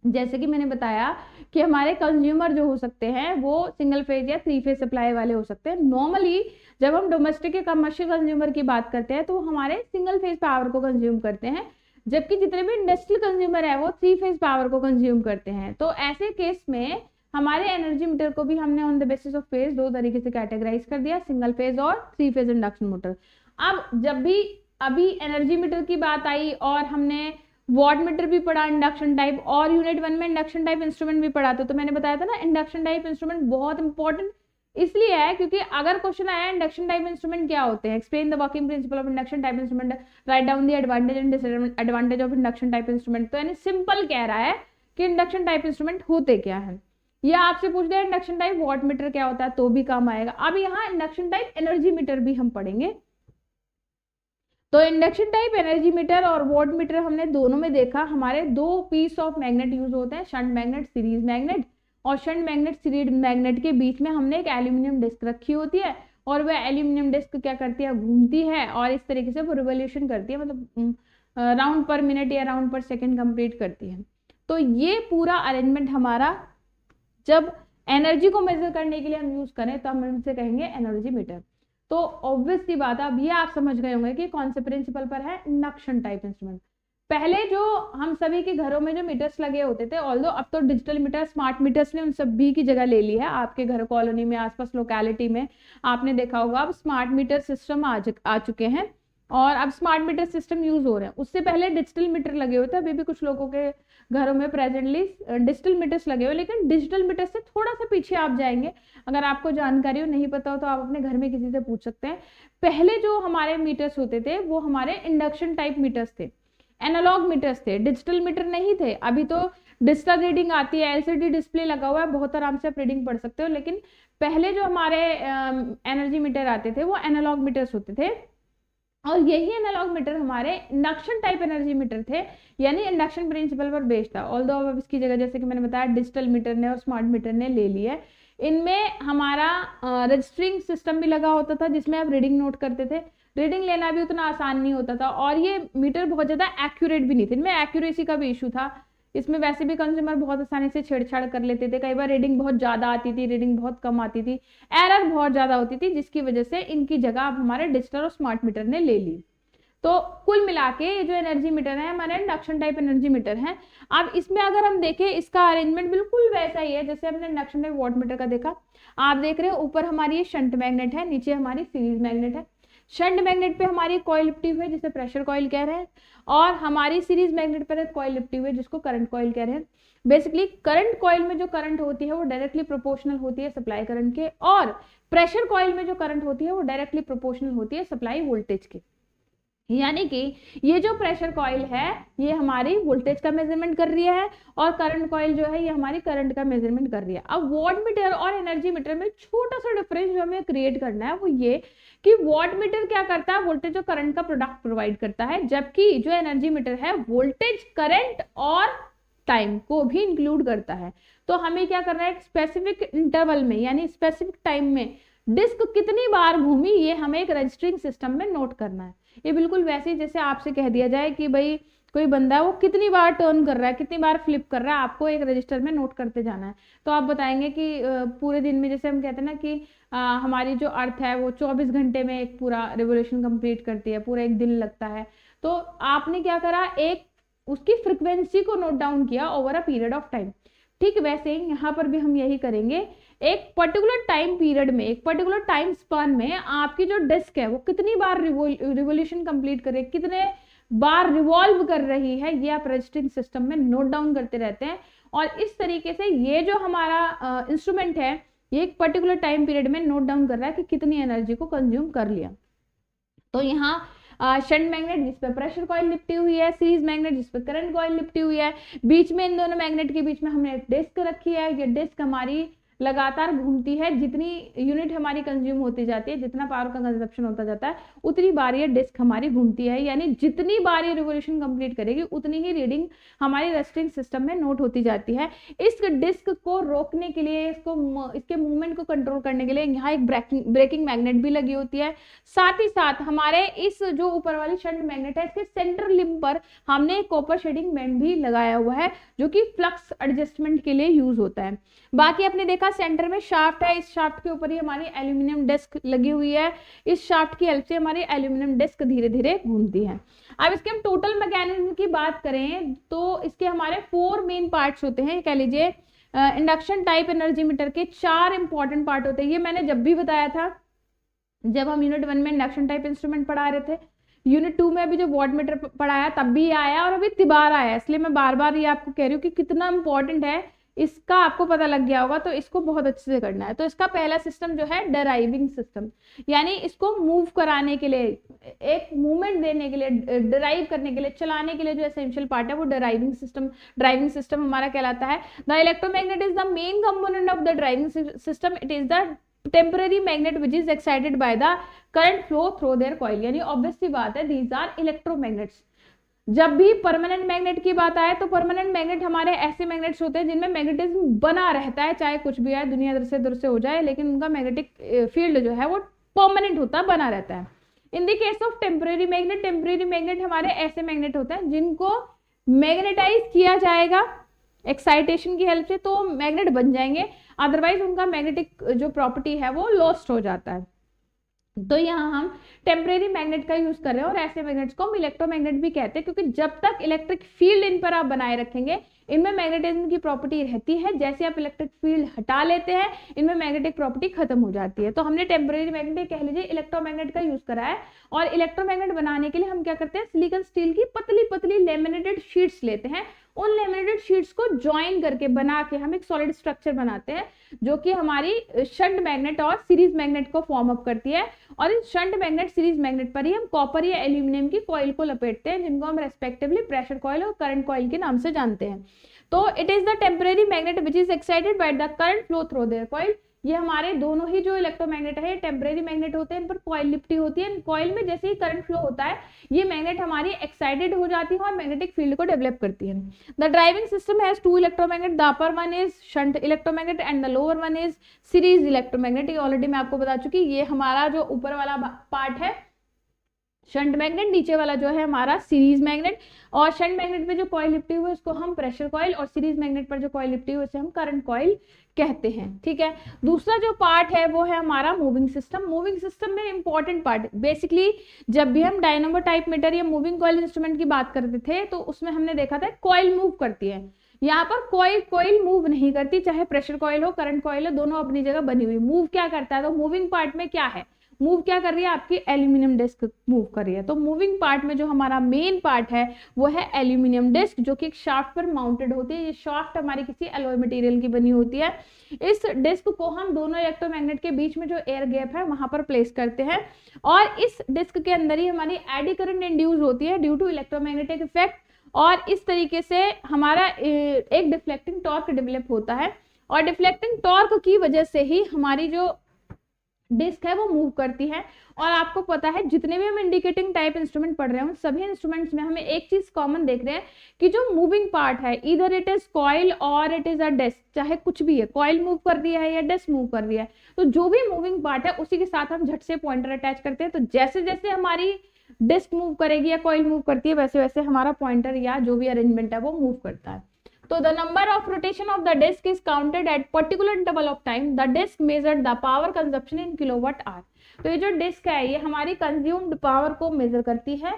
जैसे कि मैंने बताया कि हमारे कंज्यूमर जो हो सकते हैं वो सिंगल फेज या 3 फेज सप्लाई वाले हो सकते हैं। नॉर्मली जब हम डोमेस्टिक या कमर्शियल कंज्यूमर की बात करते हैं तो हमारे सिंगल फेज पावर को कंज्यूम करते हैं, जबकि जितने भी इंडस्ट्रियल कंज्यूमर है वो 3 फेज पावर को कंज्यूम करते हैं। तो ऐसे केस में हमारे एनर्जी मीटर को भी हमने on the basis of phase 2 तरीके से कैटेगराइज कर दिया, सिंगल फेज और 3 फेज इंडक्शन मोटर। अब जब भी अभी एनर्जी मीटर की बात आई और हमने वॉट मीटर भी पढ़ा इंडक्शन टाइप, और यूनिट 1 में इंडक्शन टाइप इंस्ट्रूमेंट भी पढ़ा, तो मैंने बताया था ना इंडक्शन टाइप इंस्ट्रूमेंट बहुत इंपॉर्टेंट इसलिए है क्योंकि अगर क्वेश्चन आया इंडक्शन टाइप इंस्ट्रूमेंट क्या होते हैं, explain the working principle of induction type instrument, write down the advantage and disadvantage of induction type instrument. तो यानी सिंपल कह रहा है कि इंडक्शन टाइप इंस्ट्रूमेंट होते क्या है। या आपसे पूछ दे इंडक्शन टाइप वॉट मीटर क्या होता है तो भी काम आएगा। अब यहाँ इंडक्शन टाइप एनर्जी मीटर भी हम पढ़ेंगे। तो इंडक्शन टाइप एनर्जी मीटर और वॉट मीटर हमने दोनों में देखा, हमारे 2 पीस ऑफ मैग्नेट यूज होते हैं, शंट मैग्नेट, सीरीज मैग्नेट। और शंट मैग्नेट सीरीज मैग्नेट के बीच में हमने एक एल्यूमिनियम डिस्क रखी होती है और वह एल्यूमिनियम डिस्क क्या करती है, घूमती है और इस तरीके से वो रिवोल्यूशन करती है, मतलब राउंड पर मिनट या राउंड पर सेकेंड कंप्लीट करती है। तो ये पूरा अरेंजमेंट हमारा जब एनर्जी को मेजर करने के लिए हम यूज करें तो हम इनसे कहेंगे एनर्जी मीटर। तो ऑब्वियस सी बात है, अब ये आप समझ गए होंगे कि कौन से प्रिंसिपल पर है इंडक्शन टाइप इंस्ट्रूमेंट। पहले जो हम सभी के घरों में जो मीटर्स लगे होते थे, ऑल्दो अब तो डिजिटल मीटर, स्मार्ट मीटर्स ने उन सभी की जगह ले ली है। आपके घर कॉलोनी में, आसपास लोकेलिटी में आपने देखा होगा अब स्मार्ट मीटर सिस्टम आ चुके हैं और अब स्मार्ट मीटर सिस्टम यूज हो रहे हैं। उससे पहले डिजिटल मीटर लगे हुए थे, अभी भी कुछ लोगों के घरों में प्रेजेंटली डिजिटल मीटर्स लगे हुए, लेकिन डिजिटल मीटर से थोड़ा सा पीछे आप जाएंगे। अगर आपको जानकारी हो, नहीं पता हो तो आप अपने घर में किसी से पूछ सकते हैं। पहले जो हमारे मीटर्स होते थे वो हमारे इंडक्शन टाइप मीटर्स थे, एनालॉग मीटर्स थे, डिजिटल मीटर नहीं थे। अभी तो डिजिटल रीडिंग आती है, एलसीडी डिस्प्ले लगा हुआ है, बहुत आराम से आप रीडिंग पढ़ सकते हो। लेकिन पहले जो हमारे एनर्जी मीटर आते थे वो एनालॉग मीटर्स होते थे, और यही एनालॉग मीटर हमारे इंडक्शन टाइप एनर्जी मीटर थे, यानी इंडक्शन प्रिंसिपल पर बेस्ड था। ऑल्दो अब इसकी जगह जैसे कि मैंने बताया डिजिटल मीटर ने और स्मार्ट मीटर ने ले लिया है। इनमें हमारा रजिस्टरिंग सिस्टम भी लगा होता था जिसमें आप रीडिंग नोट करते थे। रीडिंग लेना भी उतना आसान नहीं होता था, और ये मीटर बहुत ज़्यादा एक्यूरेट भी नहीं थे, इनमें एक्यूरेसी का भी इशू था। इसमें वैसे भी कंज्यूमर बहुत आसानी से छेड़छाड़ कर लेते थे, कई बार रीडिंग बहुत ज़्यादा आती थी, रीडिंग बहुत कम आती थी, एरर बहुत ज़्यादा होती थी, जिसकी वजह से इनकी जगह अब हमारे डिजिटल और स्मार्ट मीटर ने ले ली। तो कुल मिला के ये जो एनर्जी मीटर है हमारे इंडक्शन टाइप एनर्जी मीटर है। अब इसमें अगर हम देखें, इसका अरेंजमेंट बिल्कुल वैसा ही है जैसे हमने इंडक्शन टाइप वॉट मीटर का देखा। आप देख रहे हो ऊपर हमारी ये शंट मैग्नेट है, नीचे हमारी सीरीज मैग्नेट है। शंट मैग्नेट पे हमारी कॉइल लिपटी हुई है जिसे प्रेशर कॉइल कह रहे हैं, और हमारी सीरीज मैग्नेट पर एक कॉइल लिपटी हुई है जिसको करंट कॉइल कह रहे हैं। बेसिकली करंट कॉइल में जो करंट होती है वो डायरेक्टली प्रोपोर्शनल होती है सप्लाई करंट के, और प्रेशर कॉइल में जो करंट होती है वो डायरेक्टली प्रोपोर्शनल होती है सप्लाई वोल्टेज के। यानी कि ये जो प्रेशर कॉइल है ये हमारी वोल्टेज का मेजरमेंट कर रही है, और करंट कॉइल जो है ये हमारी करंट का मेजरमेंट कर रही है। अब वॉट मीटर और एनर्जी मीटर में छोटा सा डिफरेंस जो हमें क्रिएट करना है वो ये कि वॉट मीटर क्या करता है, वोल्टेज और करंट का प्रोडक्ट प्रोवाइड करता है, जबकि जो एनर्जी मीटर है वोल्टेज, करंट और टाइम को भी इंक्लूड करता है। तो हमें क्या करना है, एक स्पेसिफिक इंटरवल में यानी स्पेसिफिक टाइम में डिस्क कितनी बार घूमी ये हमें एक रजिस्टरिंग सिस्टम में नोट करना है। ये बिल्कुल वैसे ही जैसे आपसे कह दिया जाए कि भाई कोई बंदा है वो कितनी बार टर्न कर रहा है, कितनी बार फ्लिप कर रहा है, आपको एक रजिस्टर में नोट करते जाना है। तो आप बताएंगे कि पूरे दिन में, जैसे हम कहते हैं ना कि हमारी जो अर्थ है वो 24 घंटे में एक पूरा रिवोल्यूशन कंप्लीट करती है, पूरा एक दिन लगता है। तो आपने क्या करा, एक उसकी फ्रिक्वेंसी को नोट डाउन किया over a period of time. ठीक वैसे ही यहाँ पर भी हम यही करेंगे, एक पर्टिकुलर टाइम पीरियड में, एक पर्टिकुलर टाइम स्पान में आपकी जो डिस्क है वो कितनी बार रिवोल्यूशन कंप्लीट करे, कितने बार रिवॉल्व कर रही है, ये आप रजिस्टरिंग सिस्टम में नोट डाउन करते रहते हैं। और इस तरीके से ये जो हमारा इंस्ट्रूमेंट है ये एक पर्टिकुलर टाइम पीरियड में नोट डाउन कर रहा है कि कितनी एनर्जी को कंज्यूम कर लिया। तो यहाँ शंट मैग्नेट जिस पर प्रेशर कॉइल लिपटी हुई है, सीरीज मैग्नेट जिस पर करंट कॉइल लिपटी हुई है, बीच में इन दोनों मैग्नेट के बीच में हमने एक डिस्क रखी है। ये डिस्क हमारी लगातार घूमती है, जितनी यूनिट हमारी कंज्यूम होती जाती है, जितना पावर का कंजप्शन होता जाता है उतनी बार ये डिस्क हमारी घूमती है, यानी जितनी बार ये रिवोल्यूशन कंप्लीट करेगी उतनी ही रीडिंग हमारी रजिस्टरिंग सिस्टम में नोट होती जाती है। इस डिस्क को रोकने के लिए, इसके मूवमेंट को कंट्रोल करने के लिए यहाँ एक ब्रेकिंग मैग्नेट भी लगी होती है। साथ ही साथ हमारे इस जो ऊपर वाली शंट मैग्नेट है इसके सेंटर लिंब पर हमने एक कॉपर शेडिंग बैंड भी लगाया हुआ है जो कि फ्लक्स एडजस्टमेंट के लिए यूज होता है। बाकी आपने देखा सेंटर में शाफ्ट है, इस शाफ्ट के ऊपर ही हमारी एल्यूमिनियम डिस्क लगी हुई है। इस शाफ्ट की हेल्प से हमारी एल्यूमिनियम डिस्क धीरे धीरे घूमती है। अब इसके हम टोटल मैकेनिज्म की बात करें तो इसके हमारे 4 मेन पार्ट्स होते हैं। कह लीजिए इंडक्शन टाइप एनर्जी मीटर के 4 इंपॉर्टेंट पार्ट होते हैं। ये मैंने जब भी बताया था जब हम यूनिट 1 में इंडक्शन टाइप इंस्ट्रूमेंट पढ़ा रहे थे, यूनिट 2 में अभी जो वॉट मीटर पढ़ाया तब भी आया और अभी तिबार आया, इसलिए मैं बार बार ये आपको कह रही हूँ कि कितना इंपॉर्टेंट है, इसका आपको पता लग गया होगा। तो इसको बहुत अच्छे से करना है। तो इसका पहला सिस्टम जो है डराइविंग सिस्टम, यानी इसको मूव कराने के लिए, एक मूवमेंट देने के लिए, डराइव करने के लिए, चलाने के लिए जो एसेंशियल पार्ट है वो ड्राइविंग सिस्टम हमारा कहलाता है। The electromagnet is the main component of the driving system. It is the temporary magnet which is excited by the current flow through their coil. यानी ऑब्वियस सी बात है, दीज आर इलेक्ट्रोमैग्नेट्स। जब भी permanent magnet की बात आए तो permanent magnet हमारे ऐसे मैग्नेट्स होते हैं जिनमें मैग्नेटिज्म बना रहता है, चाहे कुछ भी आए, दुनिया इधर से हो जाए, लेकिन उनका मैग्नेटिक फील्ड जो है वो परमानेंट होता है, बना रहता है। इन the case of temporary magnet हमारे ऐसे मैग्नेट होते हैं जिनको मैग्नेटाइज किया जाएगा एक्साइटेशन की हेल्प से, तो मैग्नेट बन जाएंगे, अदरवाइज उनका मैग्नेटिक जो प्रॉपर्टी है वो लॉस्ट हो जाता है। तो यहाँ हम टेम्परेरी मैग्नेट का यूज कर रहे हैं और ऐसे मैग्नेट्स को हम इलेक्ट्रोमैग्नेट भी कहते हैं, क्योंकि जब तक इलेक्ट्रिक फील्ड इन पर आप बनाए रखेंगे इनमें मैग्नेटिज्म की प्रॉपर्टी रहती है, जैसे आप इलेक्ट्रिक फील्ड हटा लेते हैं इनमें मैग्नेटिक प्रॉपर्टी खत्म हो जाती है। तो हमने टेम्परेरी मैग्नेट कह लीजिए इलेक्ट्रोमैग्नेट का यूज करा है। और इलेक्ट्रोमैग्नेट बनाने के लिए हम क्या करते हैं, सिलिकॉन स्टील की पतली पतली लेमिनेटेड शीट्स लेते हैं, उन लेमिनेटेड शीट्स को ज्वाइन करके बना के हम एक सॉलिड स्ट्रक्चर बनाते हैं जो कि हमारी शंट मैग्नेट और सीरीज मैग्नेट को फॉर्म अप करती है। और इस शंट मैग्नेट सीरीज मैग्नेट पर ही हम कॉपर या एल्यूमिनियम की कॉइल को लपेटते हैं, जिनको हम रेस्पेक्टिवली प्रेशर कॉइल और करंट कॉइल के नाम से जानते हैं। तो it is the temporary magnet which is excited by the current flow through their coil. ये हमारे दोनों ही जो इलेक्ट्रोमैग्नेट है टेम्परेरी मैग्नेट होते हैं, इन पर कॉइल लिपटी होती है। कॉइल में जैसे ही करंट फ्लो होता है ये मैग्नेट हमारी एक्साइटेड हो जाती है और मैग्नेटिक फील्ड को डेवलप करती है। The driving system has two electromagnet, the upper one is shunt electromagnet and the lower one is series electromagnet. ये ऑलरेडी मैं आपको बता चुकी, ये हमारा जो ऊपर वाला पार्ट है शंट मैग्नेट, नीचे वाला जो है हमारा सीरीज मैग्नेट। और शंट मैग्नेट पे जो कॉइल लिपटी हुई है उसको हम प्रेशर कॉइल, और सीरीज मैग्नेट पर जो कॉइल लिपटी हुई है उसे हम करंट कॉइल कहते हैं। ठीक है, दूसरा जो पार्ट है वो है हमारा मूविंग सिस्टम। मूविंग सिस्टम में इंपॉर्टेंट पार्ट, बेसिकली जब भी हम डायनामो टाइप मीटर या मूविंग कॉइल इंस्ट्रूमेंट की बात करते थे तो उसमें हमने देखा था कॉइल मूव करती है। यहाँ पर कॉइल मूव नहीं करती, चाहे प्रेशर कॉइल हो करंट कॉइल हो, दोनों अपनी जगह बनी हुई। मूव क्या करता है, तो मूविंग पार्ट में क्या है, मूव क्या कर रही है, आपकी एल्यूमिनियम डिस्क मूव कर रही है। तो मूविंग पार्ट में जो हमारा मेन पार्ट है वो है एल्यूमिनियम डिस्क, जो कि एक शाफ्ट पर माउंटेड होती है। ये शाफ्ट हमारी किसी एलॉय मटेरियल की बनी होती है। इस डिस्क को हम दोनों इलेक्ट्रोमैग्नेट के बीच में जो एयर गैप है वहां पर प्लेस करते हैं, और इस डिस्क के अंदर ही हमारी एडी करंट इंड्यूस होती है ड्यू टू इलेक्ट्रोमैग्नेटिक इफेक्ट, और इस तरीके से हमारा एक डिफ्लेक्टिंग टॉर्क डेवलप होता है। और डिफ्लेक्टिंग टॉर्क की वजह से ही हमारी जो डिस्क है वो मूव करती है। और आपको पता है जितने भी हम इंडिकेटिंग टाइप इंस्ट्रूमेंट पढ़ रहे हैं सभी इंस्ट्रूमेंट्स में हमें एक चीज कॉमन देख रहे हैं कि जो मूविंग पार्ट है इधर इट इज कॉइल और इट इज अ डिस्क, चाहे कुछ भी है, कॉइल मूव कर रही है या डिस्क मूव कर रही है, तो जो भी मूविंग पार्ट है उसी के साथ हम झट से पॉइंटर अटैच करते हैं। तो जैसे जैसे हमारी डिस्क मूव करेगी या कॉइल मूव करती है वैसे वैसे हमारा पॉइंटर या जो भी अरेंजमेंट है वो मूव करता है। तो the number of rotation of the disc is counted at particular interval of time. The disc measured the power consumption in kilowatt hour. तो ये जो डिस्क है ये हमारी कंज्यूम्ड पावर को मेजर करती है,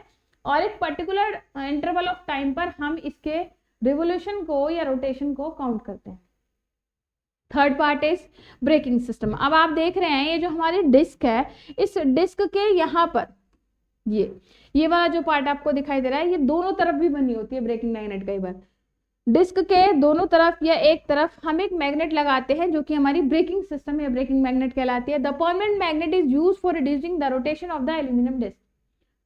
और एक पर्टिकुलर इंटरवल ऑफ टाइम पर हम इसके रिवोल्यूशन को या रोटेशन को काउंट करते हैं। Third part is braking system. अब आप देख रहे हैं ये जो हमारी डिस्क है, इस डिस्क के यहाँ पर ये वाला जो पार्ट आपको दिखाई दे रहा है ये दोनों तरफ भी बनी होती है ब्रेकिंग मैग्नेट। कई बार डिस्क के दोनों तरफ या एक तरफ हम एक मैग्नेट लगाते हैं जो कि हमारी ब्रेकिंग सिस्टम या ब्रेकिंग मैग्नेट कहलाती है। The permanent magnet is used for reducing the rotation of the aluminium disc.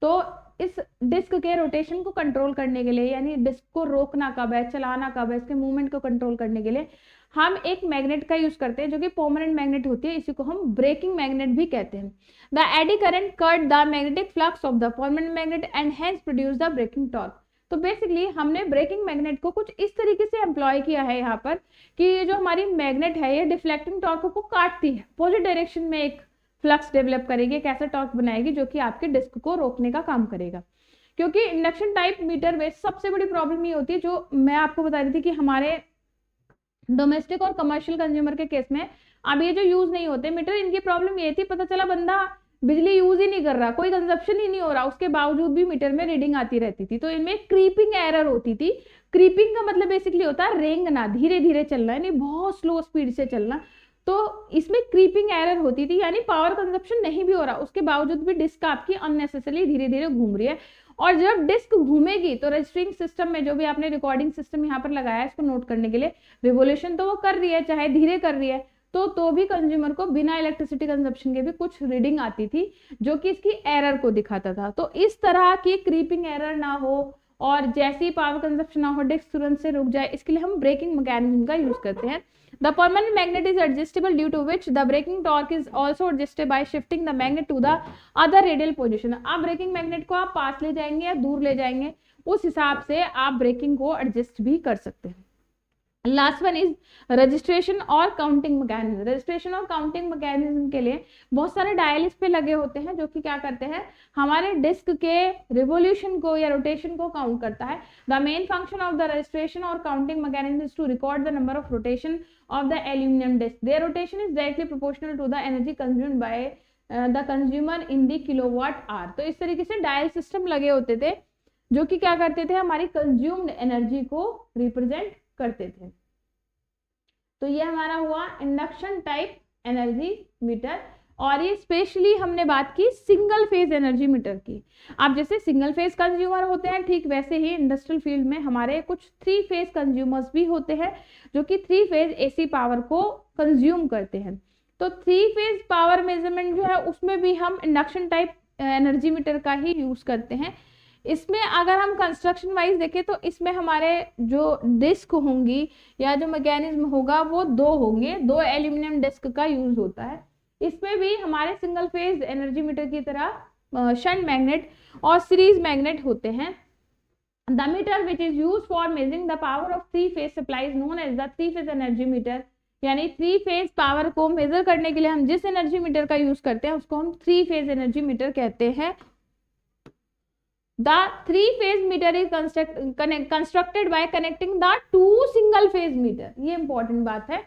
तो इस डिस्क के रोटेशन को कंट्रोल करने के लिए, यानी डिस्क को रोकना कब है, चलाना कब है, इसके मूवमेंट को कंट्रोल करने के लिए हम एक मैग्नेट का यूज करते हैं जो कि परमानेंट मैग्नेट होती है, इसी को हम ब्रेकिंग मैग्नेट भी कहते हैं। The eddy current cut the magnetic flux of the permanent magnet and hence produce the braking torque. तो बेसिकली हमने ब्रेकिंग मैग्नेट को कुछ इस तरीके से एम्प्लॉय किया है यहाँ पर कि ये जो हमारी मैग्नेट है ये डिफ्लेक्टिंग टॉर्क को काटती है, पॉजिटिव डायरेक्शन में एक फ्लक्स डेवलप करेगी, एक ऐसा टॉर्क बनाएगी जो कि आपके डिस्क को रोकने का काम करेगा। क्योंकि इंडक्शन टाइप मीटर में सबसे बड़ी प्रॉब्लम ये होती है, जो मैं आपको बता रही थी कि हमारे डोमेस्टिक और कमर्शियल कंज्यूमर के केस में अब ये जो यूज नहीं होते मीटर, इनकी प्रॉब्लम ये थी, पता चला बंदा बिजली यूज ही नहीं कर रहा, कोई कंजप्शन ही नहीं हो रहा, उसके बावजूद भी मीटर में रीडिंग आती रहती थी। तो इनमें क्रीपिंग एरर होती थी। क्रीपिंग का मतलब बेसिकली होता है रेंगना, धीरे धीरे चलना, यानी बहुत स्लो स्पीड से चलना। तो इसमें क्रीपिंग एरर होती थी, यानी पावर कंजप्शन नहीं भी हो रहा, उसके बावजूद भी डिस्क आपकी अननेसेसरली धीरे धीरे घूम रही है। और जब डिस्क घूमेगी तो रजिस्टरिंग सिस्टम में जो भी आपने रिकॉर्डिंग सिस्टम यहाँ पर लगाया है इसको नोट करने के लिए, रिवोल्यूशन तो वो कर रही है, चाहे धीरे कर रही है, तो भी कंज्यूमर को बिना इलेक्ट्रिसिटी कंजप्शन के भी कुछ रीडिंग आती थी जो कि इसकी एरर को दिखाता था। तो इस तरह की क्रीपिंग एरर ना हो और जैसी पावर कंजप्शन ना हो, डिस्क तुरंत से रुक जाए, इसके लिए हम ब्रेकिंग मैकेनिज्म का यूज करते हैं। The permanent magnet is adjustable due to which the braking torque is also adjusted by shifting the magnet to the other radial position। आप ब्रेकिंग मैग्नेट को आप पास ले जाएंगे या दूर ले जाएंगे, उस हिसाब से आप ब्रेकिंग को एडजस्ट भी कर सकते हैं। लास्ट वन इज रजिस्ट्रेशन और काउंटिंग मैकेनिज्म। रजिस्ट्रेशन और काउंटिंग मैकेनिज्म के लिए बहुत सारे डायल इस पे लगे होते हैं जो कि क्या करते हैं, हमारे डिस्क के रिवोल्यूशन को या रोटेशन को काउंट करता है। The main function of the registration और counting mechanism is to record the number of rotation of the aluminium disc. Their rotation is directly proportional to the energy consumed by the consumer in the kilowatt hour. तो इस तरीके से dial system लगे होते थे जो कि क्या करते थे, हमारी कंज्यूम्ड एनर्जी को रिप्रेजेंट करते थे। तो ये हमारा हुआ इंडक्शन टाइप एनर्जी मीटर। और ये स्पेशली हमने बात की सिंगल फेज एनर्जी मीटर की। अब जैसे सिंगल फेज कंज्यूमर होते हैं, ठीक वैसे ही इंडस्ट्रियल फील्ड में हमारे कुछ 3 फेज कंज्यूमर्स भी होते हैं जो कि 3 फेज एसी पावर को कंज्यूम करते हैं। तो 3 फेज पावर मेजरमेंट जो है उसमें भी हम इंडक्शन टाइप एनर्जी मीटर का ही यूज करते हैं। इसमें अगर हम कंस्ट्रक्शन वाइज देखें तो इसमें हमारे जो डिस्क होंगी या जो मैकेनिज्म होगा वो 2 होंगे, 2 एल्यूमिनियम डिस्क का यूज होता है। इसमें भी हमारे सिंगल फेज एनर्जी मीटर की तरह शंट मैग्नेट और सीरीज मैग्नेट होते हैं। The meter which is use for measuring the power of 3 phase supplies known as the 3 phase energy meter, यानी 3 फेज पावर को मेजर करने के लिए हम जिस एनर्जी मीटर का यूज करते हैं उसको हम 3 फेज एनर्जी मीटर कहते हैं। The 3-phase meter is constructed by connecting the 2 single phase meter। ये इंपॉर्टेंट बात है।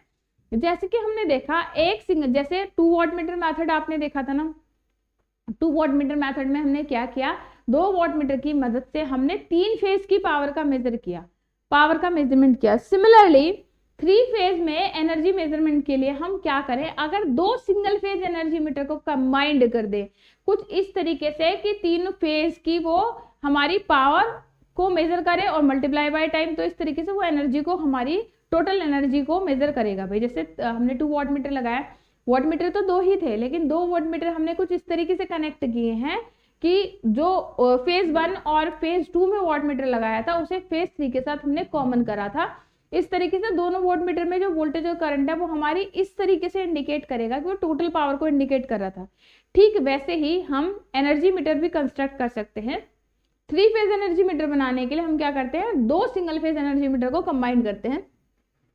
जैसे कि हमने देखा एक सिंगल, जैसे 2 वॉट मीटर मेथड आपने देखा था ना, 2 वॉट मीटर मेथड में हमने क्या किया, 2 वॉट मीटर की मदद से हमने 3 फेज की पावर का मेजर किया, पावर का मेजरमेंट किया। सिमिलरली 3 फेज में एनर्जी मेजरमेंट के लिए हम क्या करें, अगर 2 सिंगल फेज एनर्जी मीटर को कंबाइंड कर दे कुछ इस तरीके से कि 3 फेज की वो हमारी पावर को मेजर करे और मल्टीप्लाई बाय टाइम, तो इस तरीके से वो एनर्जी को, हमारी टोटल एनर्जी को मेजर करेगा भाई। जैसे हमने 2 वॉट मीटर लगाया, वॉट मीटर तो 2 ही थे लेकिन 2 वॉट मीटर हमने कुछ इस तरीके से कनेक्ट किए हैं कि जो फेज 1 और फेज 2 में वॉट मीटर लगाया था उसे फेज 3 के साथ हमने कॉमन करा था। इस तरीके से दोनों वोल्ट मीटर में जो वोल्टेज और करंट है वो हमारी इस तरीके से इंडिकेट करेगा कि वो टोटल पावर को इंडिकेट कर रहा था। ठीक वैसे ही हम एनर्जी मीटर भी कंस्ट्रक्ट कर सकते हैं। 3 फेज एनर्जी मीटर बनाने के लिए हम क्या करते हैं, 2 सिंगल फेज एनर्जी मीटर को कंबाइन करते हैं।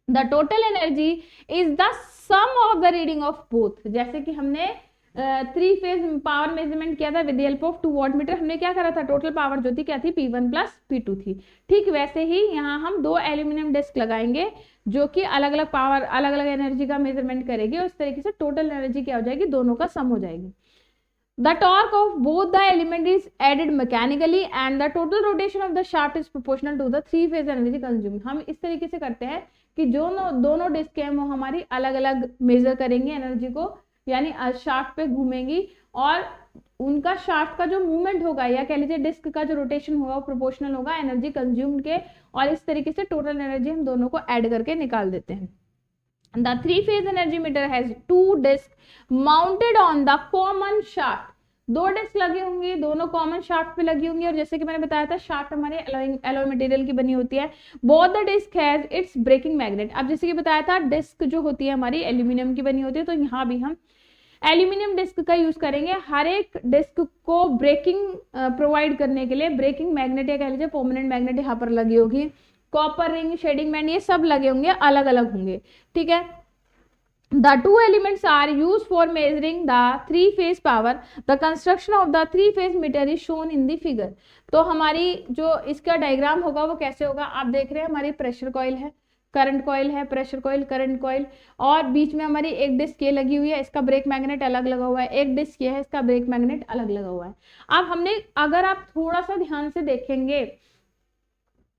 The total energy is the sum of the reading of both. जैसे कि हमने 3 फेज पावर मेजरमेंट किया था with the help of 2 watt meter, हमने क्या करा था, टोटल पावर जो थी क्या थी, P1 प्लस P2 थी। ठीक वैसे ही यहाँ हम 2 एल्यूमिनियम डिस्क लगाएंगे जो कि अलग अलग पावर, अलग अलग एनर्जी का मेजरमेंट करेगी और इस तरीके से टोटल एनर्जी क्या हो जाएगी, दोनों का सम हो जाएगी। The torque of both the element is added mechanically and the total rotation of the shaft is proportional to the 3 phase energy consumed। हम इस तरीके से करते हैं कि जो दोनों डिस्क हैं वो हमारी अलग अलग मेजर करेंगे एनर्जी को, यानी शाफ्ट पे घूमेंगी और उनका शाफ्ट का जो मूवमेंट होगा या कह लीजिए डिस्क का जो रोटेशन होगा वो प्रोपोर्शनल होगा एनर्जी कंज्यूम्ड के, और इस तरीके से टोटल एनर्जी हम दोनों को ऐड करके निकाल देते हैं। The 3-phase energy meter has 2 discs mounted on the common shaft। 2 disc लगी होंगी, दोनों कॉमन शाफ्ट पे लगी होंगी और जैसे कि मैंने बताया था शाफ्ट हमारे एलॉय मटेरियल की बनी होती है। Both the disc has its braking magnet. अब जैसे कि बताया था डिस्क जो होती है हमारी एल्यूमिनियम की बनी होती है, तो यहाँ भी हम एल्यूमिनियम डिस्क का यूज करेंगे हर एक डिस्क को ब्रेकिंग प्रोवाइड करने के लिए। ब्रेकिंग मैग्नेट या कह लीजिए परमानेंट मैग्नेट यहाँ पर लगी होगी, कॉपर रिंग, शेडिंग बैंड, ये सब लगे होंगे, अलग अलग होंगे। ठीक है, the 2 elements are used for measuring the 3 phase power। the construction of the 3 phase meter is shown in the figure। तो हमारी जो इसका डायग्राम होगा वो कैसे होगा, आप देख रहे हैं हमारी प्रेशर कॉइल है, करंट कॉइल है, प्रेशर कॉइल, करंट कॉइल, और बीच में हमारी एक डिस्क ये लगी हुई है, इसका ब्रेक मैग्नेट अलग लगा हुआ है, एक डिस्क ये है, इसका ब्रेक मैग्नेट अलग लगा हुआ है। अब हमने, अगर आप थोड़ा सा ध्यान से देखेंगे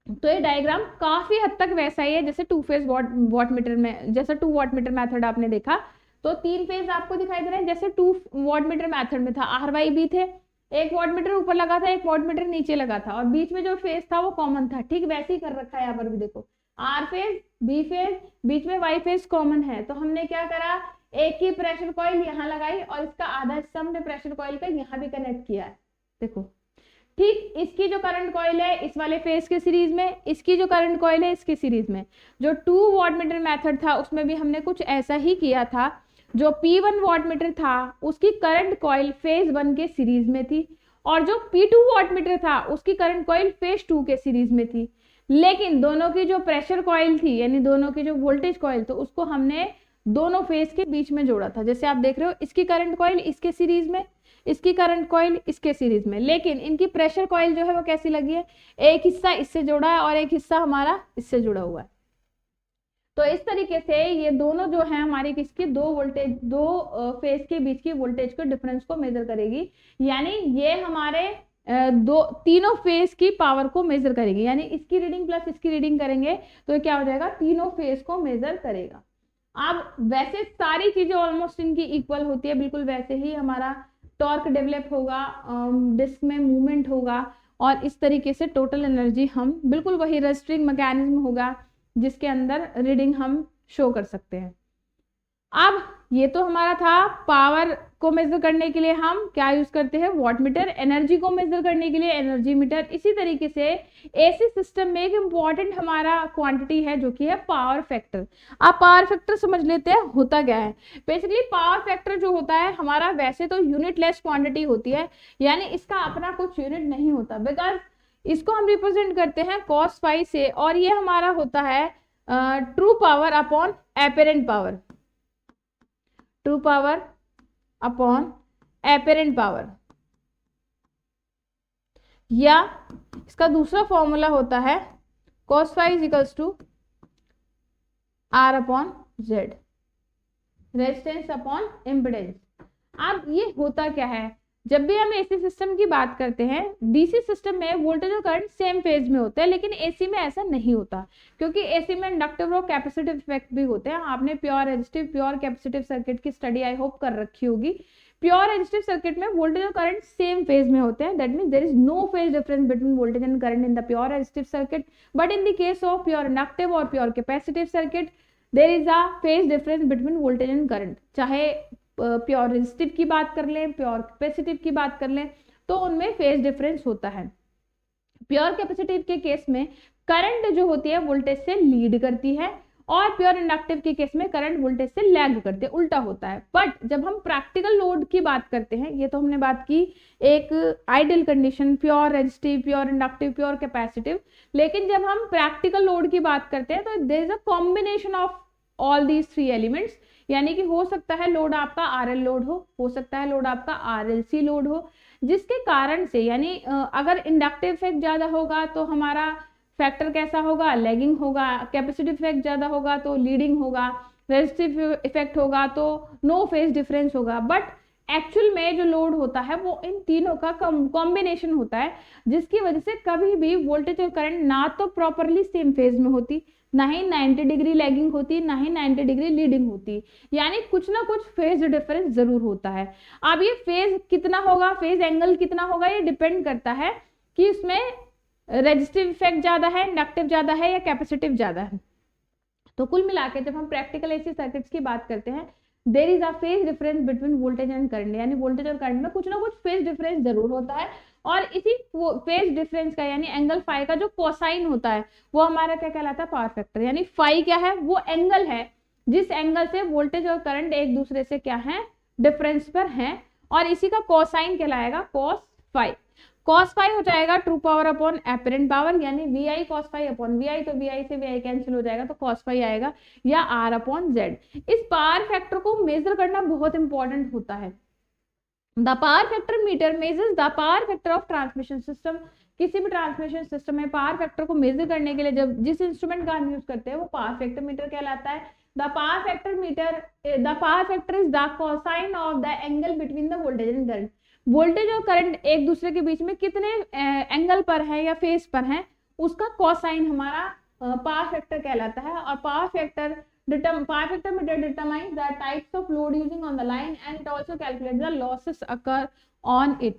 तो ये डायग्राम काफी हद तक वैसा ही है जैसे 2 फेज वॉट मीटर में, जैसे 2 वॉट मीटर मेथड आपने देखा तो 3 फेज आपको दिखाई दे रहे हैं, जैसे 2 वॉट मीटर मेथड में था RYB थे, 1 वॉट मीटर ऊपर लगा था, 1 वॉट मीटर नीचे लगा था और बीच में जो फेज था वो कॉमन था। ठीक वैसे ही कर रखा है यहाँ पर भी, देखो R फेज, B फेज, बीच में Y फेज कॉमन है। तो हमने क्या करा, एक ही प्रेशर कॉइल यहाँ लगाई और इसका आधा हिस्सा हमने प्रेशर कॉइल का यहाँ भी कनेक्ट किया है। देखो ठीक, इसकी जो करंट कॉइल है इस वाले फेज के सीरीज में, इसकी जो करंट कॉइल है इसकी सीरीज में। जो 2 वॉट मीटर मेथड था उसमें भी हमने कुछ ऐसा ही किया था। जो P1 वॉट मीटर था उसकी करंट कॉइल फेज 1 के सीरीज में थी और जो P2 वॉट मीटर था उसकी करंट कॉइल फेज 2 के सीरीज में थी। लेकिन दोनों की जो प्रेशर कॉइल थी यानी दोनों की जो वोल्टेज कॉइल, तो उसको हमने दोनों फेज के बीच में जोड़ा था। जैसे आप देख रहे हो इसकी करंट कॉइल इसके सीरीज में, इसकी करंट कॉइल इसके सीरीज में, लेकिन इनकी प्रेशर कॉइल जो है वो कैसी लगी है, एक हिस्सा इससे जुड़ा है और एक हिस्सा हमारा इससे जुड़ा हुआ है। तो इस तरीके से ये दोनों जो है हमारी किसकी, 2 फेज के बीच की वोल्टेज के डिफरेंस को मेजर करेगी। यानी ये हमारे तीनों फेज की पावर को मेजर करेगी, यानी इसकी रीडिंग प्लस इसकी रीडिंग करेंगे तो क्या हो जाएगा, तीनों फेज को मेजर करेगा। अब वैसे सारी चीजें ऑलमोस्ट इनकी इक्वल होती है, बिल्कुल वैसे ही हमारा टॉर्क डेवलप होगा, डिस्क में मूवमेंट होगा, और इस तरीके से टोटल एनर्जी हम बिल्कुल वही रजिस्टरिंग मैकेनिज्म होगा जिसके अंदर रीडिंग हम शो कर सकते हैं। अब ये तो हमारा था पावर को मेजर करने के लिए हम क्या यूज करते हैं, वॉट मीटर। एनर्जी को मेजर करने के लिए एनर्जी मीटर। इसी तरीके से एसी सिस्टम में एक इंपॉर्टेंट हमारा क्वांटिटी है जो कि है पावर फैक्टर। आप पावर फैक्टर समझ लेते हैं होता क्या है। बेसिकली पावर फैक्टर जो होता है हमारा वैसे तो यूनिट लेस क्वांटिटी होती है, यानी इसका अपना कुछ यूनिट नहीं होता, बिकॉज इसको हम रिप्रेजेंट करते हैं cos फाई से, और ये हमारा होता है true power upon apparent power, true power upon apparent power, या इसका दूसरा फॉर्मूला होता है cos phi is equals to R upon Z, resistance upon impedance. अब ये होता क्या है, जब भी हम एसी सिस्टम की बात करते हैं, डीसी सिस्टम में वोल्टेज और करंट सेम फेज में होता है, लेकिन एसी में ऐसा नहीं होता, क्योंकि एसी में इंडक्टिव और कैपेसिटिव इफेक्ट भी होते हैं। आपने pure resistive pure capacitive circuit की स्टडी आई होप कर रखी होगी। प्योर रेजिस्टिव सर्किट में वोल्टेज और करंट सेम फेज में होते हैं, that means there is no phase difference between voltage and current in the pure resistive circuit, but in the case of pure inductive और pure capacitive circuit there is a phase difference between voltage and current. चाहे pure resistive की बात कर लें, pure capacitive की बात कर लें, तो उनमें फेज डिफरेंस होता है। प्योर कैपेसिटिव के केस में करंट जो होती है वोल्टेज से लीड करती है, और प्योर इंडक्टिव के केस में करंट वोल्टेज से लैग करते हैं, उल्टा होता है। बट जब हम प्रैक्टिकल लोड की बात करते हैं, ये तो हमने बात की एक ideal condition, pure resistive pure inductive pure capacitive, लेकिन जब हम प्रैक्टिकल लोड की बात करते हैं तो there is a combination of all these three elements, यानी कि हो सकता है लोड आपका आरएल लोड हो सकता है लोड आपका आरएलसी लोड हो, जिसके कारण से यानी अगर इंडक्टिव इफेक्ट ज्यादा होगा तो हमारा फैक्टर कैसा होगा, लैगिंग होगा। कैपेसिटिव इफेक्ट ज्यादा होगा तो लीडिंग होगा। रेजिस्टिव इफेक्ट होगा तो नो फेज डिफरेंस होगा। बट एक्चुअल में जो लोड होता है वो इन तीनों का कॉम्बिनेशन होता है, जिसकी वजह से कभी भी वोल्टेज और करंट ना तो प्रॉपरली सेम फेज में होती, ना ही 90 डिग्री लैगिंग होती, ना ही 90 डिग्री लीडिंग होती, यानी कुछ ना कुछ फेज डिफरेंस जरूर होता है। अब ये फेज कितना होगा, फेज एंगल कितना होगा, ये डिपेंड करता है कि इसमें रेजिस्टिव इफेक्ट ज्यादा है, इंडक्टिव ज्यादा है या कैपेसिटिव ज्यादा है। तो कुल मिला के जब हम प्रैक्टिकल एसी सर्किट्स की बात करते हैं, there is a phase difference between voltage and current, यानी वोल्टेज और करंट में कुछ ना कुछ फेज डिफरेंस जरूर होता है। और इसी फेज डिफरेंस का यानी एंगल फाई का जो कोसाइन होता है वो हमारा क्या कहलाता है, पावर फैक्टर। यानी फाई क्या है, वो एंगल है जिस एंगल से वोल्टेज और करंट एक दूसरे से क्या है, डिफरेंस पर है, और इसी का कोसाइन कहलाएगा कॉस फाई। कॉस फाई हो जाएगा true power upon apparent power, यानी V I cos phi upon V I, तो वी आई से वी आई कैंसिल हो जाएगा तो कॉस फाई आएगा, या आर अपॉन जेड। इस पावर फैक्टर को मेजर करना बहुत इंपॉर्टेंट होता है। The power factor metre measures the power factor of transmission system. किसी भी ट्रांसमिशन सिस्टम में पावर फैक्टर को मेजर करने के लिए जब जिस इंस्ट्रूमेंट का हम यूज करते हैं वो पावर फैक्टर मीटर कहलाता है। The power factor is the cosine of the angle between the voltage and current. Voltage और करंट एक दूसरे के बीच में कितने एंगल पर है या फेज पर है, उसका कोसाइन हमारा पावर फैक्टर कहलाता है। और power factor meter determines the types of load using on the line and it also calculates the losses occur on it।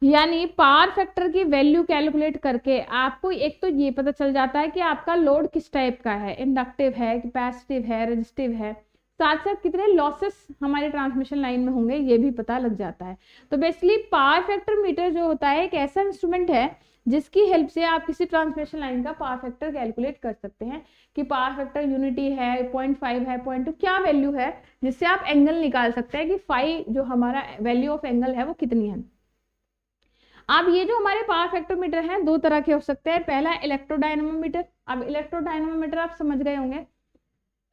यानी पावर फैक्टर की वैल्यू कैलकुलेट करके आपको एक तो ये पता चल जाता है कि आपका लोड किस टाइप का है, इंडक्टिव है, कैपेसिटिव है, रेजिस्टिव है, साथ साथ कितने लॉसेस हमारे ट्रांसमिशन लाइन में होंगे ये भी पता लग जाता है। तो बेसिकली पावर फैक्टर मीटर जो होता है एक ऐसा इंस्ट्रूमेंट है जिसकी हेल्प से आप किसी ट्रांसमिशन लाइन का पावर फैक्टर कैलकुलेट कर सकते हैं कि पावर फैक्टर यूनिटी है, 0.5 है, 0.2 क्या वैल्यू है, जिससे आप एंगल निकाल सकते हैं कि फाई जो हमारा वैल्यू ऑफ एंगल है वो कितनी है। अब ये जो हमारे पावर फैक्टर मीटर हैं दो तरह के हो सकते हैं। पहला इलेक्ट्रोडायनामोमीटर। अब इलेक्ट्रोडायनामोमीटर आप समझ गए होंगे।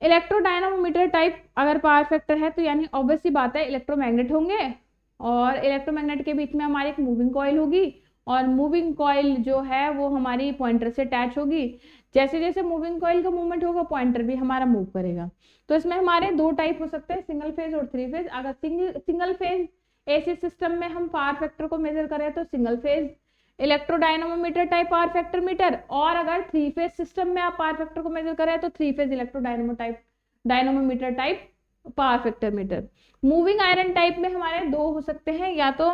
इलेक्ट्रोडायनामोमीटर टाइप अगर पावर फैक्टर है तो यानी ऑब्वियस सी बात है इलेक्ट्रोमैग्नेट होंगे, और इलेक्ट्रोमैग्नेट के बीच में हमारी एक मूविंग कॉइल होगी, और मूविंग कॉइल जो है वो हमारी पॉइंटर से अटैच होगी। जैसे जैसे मूविंग कॉइल का मूवमेंट होगा पॉइंटर भी हमारा मूव करेगा। तो इसमें हमारे दो टाइप हो सकते हैं, सिंगल फेज और थ्री फेज। अगर सिंगल फेज एसी सिस्टम में हम पावर फैक्टर को मेजर करें तो single phase electrodynamometer type power factor meter, और अगर थ्री फेज सिस्टम में आप पावर फैक्टर को मेजर करें तो three phase electrodynamo type dynamometer type power factor meter. Moving iron type में हमारे दो हो सकते हैं, या तो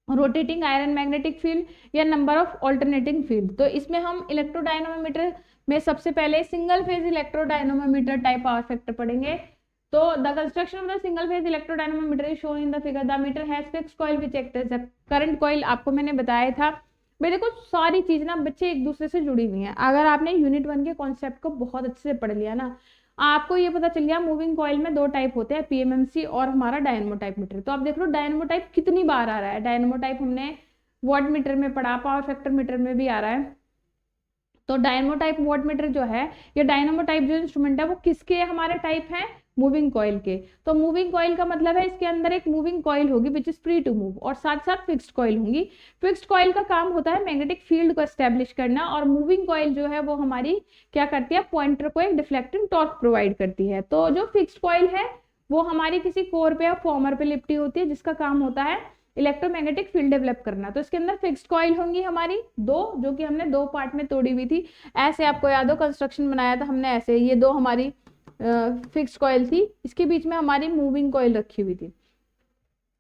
रोटेटिंग आयरन मैग्नेटिक फील्ड या नंबर ऑफ ऑल्टरनेटिंग फील्ड। तो इसमें हम इलेक्ट्रोडायनोमीटर में सबसे पहले single phase electrodynamometer type power factor पढ़ेंगे। तो the construction of the single phase electrodynamometer is shown in the figure. The meter has fixed coil which act as a current coil. आपको मैंने बताया था भाई, देखो सारी चीज ना बच्चे एक दूसरे से जुड़ी हुई हैं। अगर आपने यूनिट 1 के कॉन्सेप्ट को बहुत अच्छे से पढ़ लिया ना, आपको ये पता चल गया मूविंग कॉइल में दो टाइप होते हैं, पीएमएमसी और हमारा डायनमो टाइप मीटर। तो आप देख लो डायनमो टाइप कितनी बार आ रहा है। डायनमो टाइप हमने वॉट मीटर में पढ़ा, पावर फैक्टर मीटर में भी आ रहा है। तो डायनमो टाइप वॉट मीटर जो है, या डायनमो टाइप जो इंस्ट्रूमेंट है, वो किसके हमारे टाइप है? मूविंग कॉइल के। तो मूविंग कॉइल का मतलब है इसके अंदर एक मूविंग कॉइल होगी which is free to move, और साथ साथ फिक्स्ड कॉइल होंगी। फिक्स्ड कॉइल का काम होता है मैग्नेटिक फील्ड को एस्टेब्लिश करना, और मूविंग कॉइल जो है वो हमारी क्या करती है? पॉइंटर को एक डिफ्लेक्टिंग टॉर्क प्रोवाइड करती है। तो जो फिक्स्ड कॉइल है वो हमारी किसी कोर पे या फॉर्मर पे लिपटी होती है, जिसका काम होता है इलेक्ट्रोमैग्नेटिक फील्ड डेवलप करना। तो इसके अंदर फिक्स्ड कॉइल होंगी हमारी दो, जो कि हमने दो पार्ट में तोड़ी हुई थी। ऐसे आपको याद हो कंस्ट्रक्शन बनाया था हमने, ऐसे ये दो हमारी फिक्स्ड कॉइल थी, इसके बीच में हमारी मूविंग कॉइल रखी हुई थी।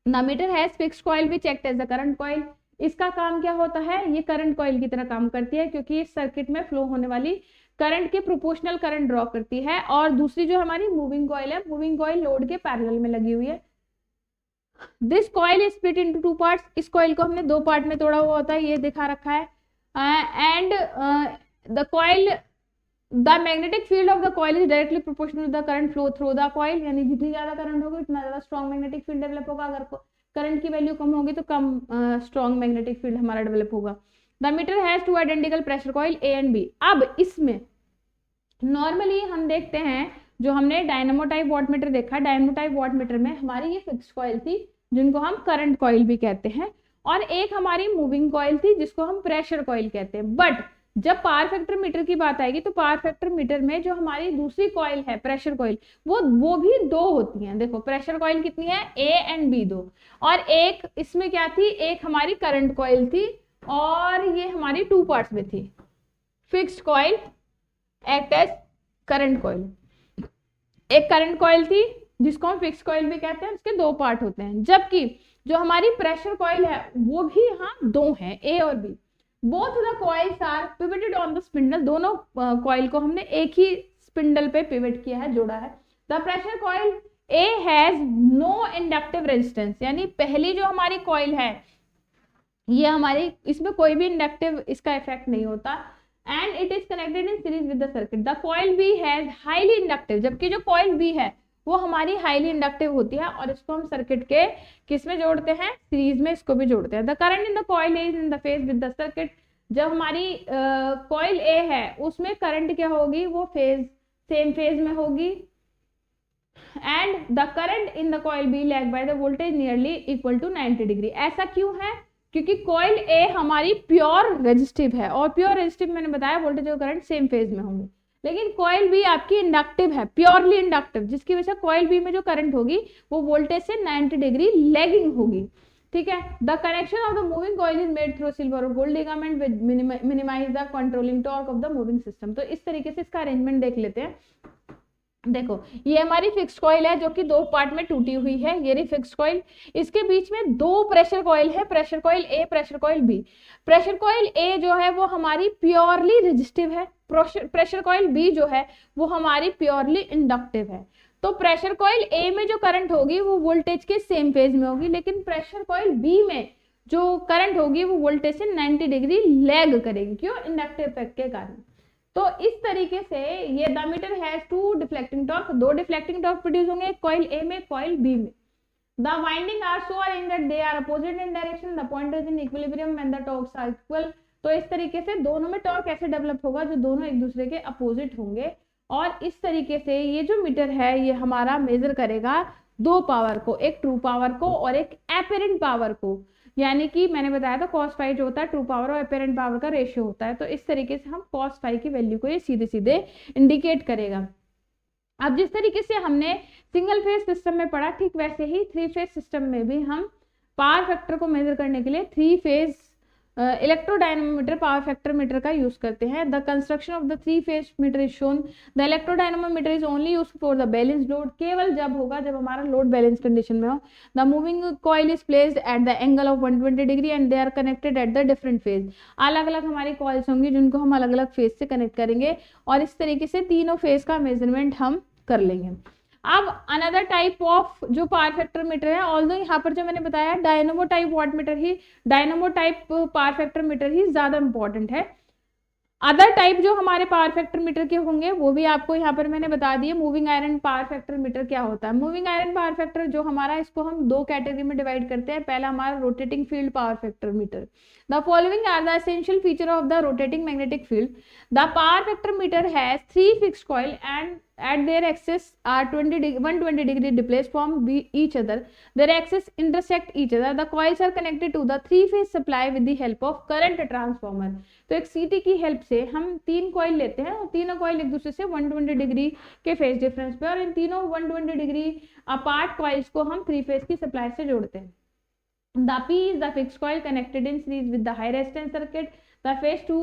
The meter has fixed coil which act as a current coil. इसका काम क्या होता है? ये करंट कॉइल की तरह काम करती है, क्योंकि इस सर्किट में फ्लो होने वाली करंट के प्रोपोर्शनल करंट ड्रॉ करती है। और दूसरी जो हमारी मूविंग कॉइल है, मूविंग कॉइल लोड के पैरेलल में लगी हुई है। This coil is split into two parts. इस कॉइल को हमने दो पार्ट में तोड़ा हुआ होता है, ये दिखा रखा है। And the coil, the magnetic field of the coil is directly proportional to the current flow through the coil. यानी जितनी ज्यादा करंट होगी उतना ज्यादा स्ट्रॉन्ग मैग्नेटिक फील्ड डेवलप होगा। अगर करंट की वैल्यू कम होगी तो कम स्ट्रॉन्ग मैग्नेटिक फील्ड हमारा डेवलप होगा। The meter has two identical pressure coil A and B. अब इसमें नॉर्मली हम देखते हैं, जो हमने डायनमो टाइप वॉट मीटर देखा, डायनमो टाइप वॉट मीटर में हमारी ये फिक्स्ड कॉइल थी जिनको हम करंट कॉइल भी कहते हैं, और एक हमारी मूविंग कॉइल थी जिसको हम प्रेशर कॉइल कहते हैं। बट जब पावर फैक्टर मीटर की बात आएगी तो पावर फैक्टर मीटर में जो हमारी दूसरी कॉइल है प्रेशर कॉइल, वो भी दो होती हैं। देखो प्रेशर कॉइल कितनी है? ए एंड बी दो, और एक इसमें क्या थी? एक हमारी करंट कॉइल थी, और ये हमारी टू पार्ट्स में थी। Fixed coil act as current coil. एक करंट कॉइल थी जिसको हम फिक्स्ड कॉइल भी कहते हैं, उसके दो पार्ट होते हैं। जबकि जो हमारी प्रेशर कॉइल है वो भी यहाँ दो हैं, ए और B. Both the coils are pivoted on the spindle. दोनों कॉइल को हमने एक ही स्पिंडल पे पिवट किया है, जोड़ा है। The pressure coil A has no inductive resistance. यानी पहली जो हमारी कॉइल है ये हमारी, इसमें कोई भी इंडक्टिव इसका इफेक्ट नहीं होता, and it is connected in series with the circuit. The coil B has highly inductive. जबकि जो कॉइल बी है वो हमारी हाईली इंडक्टिव होती है, और इसको हम सर्किट के किस में जोड़ते हैं? सीरीज में इसको भी जोड़ते हैं। The current in the coil is in the phase with the circuit. जब हमारी कॉइल ए है उसमें करंट क्या होगी? वो सेम फेज में होगी। And the current in the coil B lag by the voltage nearly equal to 90 degree. ऐसा क्यों है? क्योंकि कॉइल ए हमारी प्योर रेजिस्टिव है, और प्योर रेजिस्टिव मैंने बताया वोल्टेज और करंट सेम फेज में होंगे। लेकिन कॉइल बी आपकी इंडक्टिव है, प्योरली इंडक्टिव, जिसकी वजह से कॉइल बी में जो करंट होगी वो वोल्टेज से 90 डिग्री लैगिंग होगी। ठीक है। The connection of the moving coil is made through silver और gold ligament with minimize the controlling torque of the moving system. तो इस तरीके से इसका अरेंजमेंट देख लेते हैं। देखो ये हमारी फिक्स्ड कॉइल है जो कि दो पार्ट में टूटी हुई है, ये रही फिक्स्ड कॉइल। इसके बीच में दो प्रेशर कॉइल है, pressure coil A, pressure coil B. Pressure coil A जो है वो हमारी प्योरली रेजिस्टिव है, प्रेशर कॉइल बी जो है वो हमारी प्योरली इंडक्टिव है। तो प्रेशर कॉइल ए में जो करंट होगी वो वोल्टेज के सेम फेज में होगी, लेकिन प्रेशर कॉइल बी में जो करंट होगी वो वोल्टेज से 90 डिग्री लैग करेगी। क्यों? इंडक्टिव इफेक्ट के कारण। तो इस तरीके से ये the meter has two deflecting torque, दो डिफ्लेक्टिंग टॉर्क प्रोड्यूस होंगे, कॉइल ए में, कॉइल बी में। The winding are so arranged that they are opposite in direction, the point is in equilibrium when the torques are equal. तो इस तरीके से दोनों में टॉर्क ऐसे डेवलप होगा जो दोनों एक दूसरे के अपोजिट होंगे, और इस तरीके से ये जो मीटर है ये हमारा मेजर करेगा दो पावर को, एक ट्रू पावर को और एक एपेरेंट पावर को। यानी कि मैंने बताया था cos फाई जो होता है ट्रू पावर और अपेरेंट पावर का रेशियो होता है। तो इस तरीके से हम cos फाई की वैल्यू को ये सीधे सीधे इंडिकेट करेगा। अब जिस तरीके से हमने सिंगल फेज सिस्टम में पढ़ा, ठीक वैसे ही थ्री फेज सिस्टम में भी हम पावर फैक्टर को मेजर करने के लिए three phase electrodynamometer power factor meter का यूज करते हैं। The construction of the three phase meter is shown. The electrodynamometer is only use for the balance load, केवल जब होगा जब हमारा लोड बैलेंस कंडीशन में हो। The moving coil is placed at the angle of 120 degree and they are connected at the different phase. अलग अलग हमारी कॉइल्स होंगी जिनको हम अलग अलग फेज से कनेक्ट करेंगे और इस तरीके से तीनों फेज का मेजरमेंट हम कर लेंगे। अब अनदर टाइप ऑफ जो पावर फैक्टर मीटर है, ऑल्दो यहाँ पर जो मैंने बताया डायनमो टाइप वाट मीटर ही, dynamo type power factor meter ही ज्यादा इंपॉर्टेंट है। अदर टाइप जो हमारे पावर फैक्टर मीटर के होंगे वो भी आपको यहाँ पर मैंने बता दिए। Moving iron power factor metre क्या होता है? मूविंग आयरन पावर फैक्टर जो हमारा, इसको हम दो कैटेगरी में डिवाइड करते हैं। पहला हमारा rotating field power factor meter. The following are the essential feature of the rotating magnetic field. The power factor meter has 3 fixed coil and at their axis are 120 degree displaced from each other. Their axis intersect each other. The coils are connected to the 3-phase supply with the help of current transformer. तो एक सीटी की help से हम 3 coil लेते हैं और तीनों कॉइल एक दूसरे से 120 डिग्री के फेज डिफरेंस पे, और इन तीनों 120 डिग्री अपार्ट कॉइल्स को हम 3 फेज की सप्लाई से जोड़ते हैं। The P is the fixed coil connected in series with the high resistance circuit. The phase 2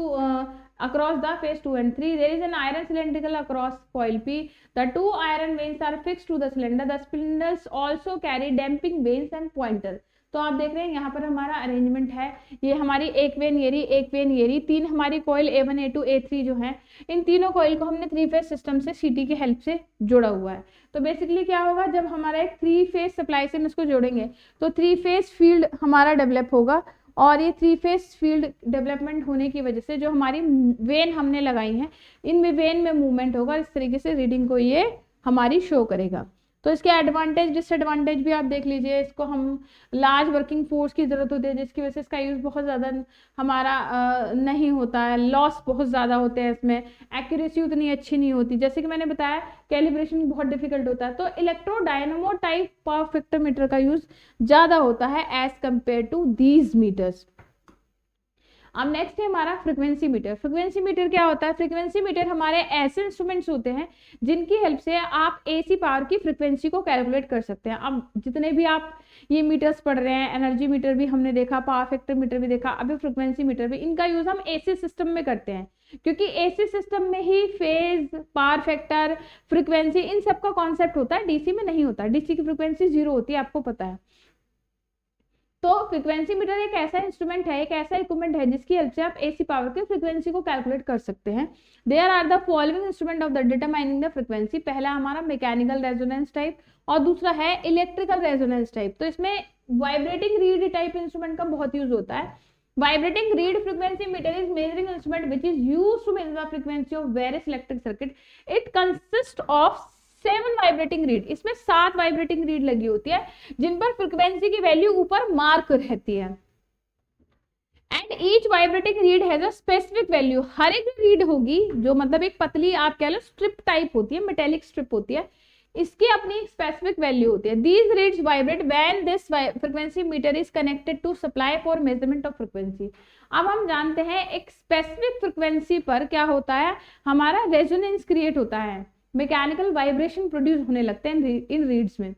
across the phase 2 and 3 there is an iron cylindrical across coil P. The 2 iron vanes are fixed to the cylinder. The spindles also carry damping vanes and pointer. तो आप देख रहे हैं यहाँ पर हमारा arrangement है। ये हमारी एक वेन ये रही, एक वेन ये रही, तीन हमारी कॉइल A1 A2 A3 जो है, इन तीनों कॉइल को हमने 3 फेज सिस्टम से सीटी की हेल्प से जोड़ा हुआ है। तो बेसिकली क्या होगा, जब हमारा एक 3 फेज सप्लाई से हम इसको जोड़ेंगे तो 3 फेज फील्ड हमारा डेवलप होगा, और ये 3 फेज फील्ड डेवलपमेंट होने की वजह से जो हमारी वेन हमने लगाई है इनमें वेन में मूवमेंट होगा। इस तरीके से रीडिंग को ये हमारी शो करेगा। तो इसके एडवांटेज डिसएडवांटेज भी आप देख लीजिए। इसको हम लार्ज वर्किंग फोर्स की जरूरत होती है जिसकी वजह से इसका यूज बहुत ज़्यादा हमारा नहीं होता है, लॉस बहुत ज़्यादा होते हैं इसमें, एक्यूरेसी उतनी अच्छी नहीं होती, जैसे कि मैंने बताया कैलिब्रेशन बहुत डिफिकल्ट होता है। तो electrodynamo type power factor meter का यूज ज़्यादा होता है as compare to these meters. अब नेक्स्ट है हमारा फ्रीक्वेंसी मीटर। फ्रीक्वेंसी मीटर क्या होता है? फ्रीक्वेंसी मीटर हमारे ऐसे इंस्ट्रूमेंट्स होते हैं जिनकी हेल्प से आप एसी पावर की फ्रीक्वेंसी को कैलकुलेट कर सकते हैं। अब जितने भी आप ये मीटर्स पढ़ रहे हैं, एनर्जी मीटर भी हमने देखा, पावर फैक्टर मीटर भी देखा, अभी फ्रीक्वेंसी मीटर भी, इनका यूज हम एसी सिस्टम में करते हैं क्योंकि एसी सिस्टम में ही फेज, पावर फैक्टर, फ्रीक्वेंसी, इन सब का कॉन्सेप्ट होता है, डीसी में नहीं होता। डीसी की फ्रीक्वेंसी 0 होती है, आपको पता है। तो फ्रीक्वेंसी मीटर एक ऐसा इंस्ट्रूमेंट है, एक ऐसा इक्विपमेंट है जिसकी हेल्प से आप एसी पावर की फ्रीक्वेंसी को कैलकुलेट कर सकते हैं। There are the following instrument of the determining the frequency. पहला हमारा मैकेनिकल रेजोनेंस टाइप और दूसरा है इलेक्ट्रिकल रेजोनेंस टाइप। तो इसमें वाइब्रेटिंग रीड टाइप इंस्ट्रूमेंट का बहुत यूज होता है। Vibrating reed frequency meter is measuring instrument which is used to measure the frequency of various electric circuit. It consist of 7 vibrating reed. इसमें 7 vibrating read लगी होती है जिन पर फ्रीक्वेंसी की वैल्यू ऊपर मार्क रहती है। And each vibrating reed has a specific value. हर एक रीड होगी जो मतलब एक पतली आप कह लो स्ट्रिप टाइप होती है, मेटेलिक स्ट्रिप होती है, इसकी अपनी स्पेसिफिक वैल्यू होती है। These reeds vibrate when this frequency meter is connected to supply for measurement of frequency. अब हम जानते हैं एक स्पेसिफिक फ्रीक्वेंसी पर क्या होता है, हमारा रेजोनेंस क्रिएट होता है, मैकेनिकल वाइब्रेशन प्रोड्यूस होने लगते हैं इन रीड्स में।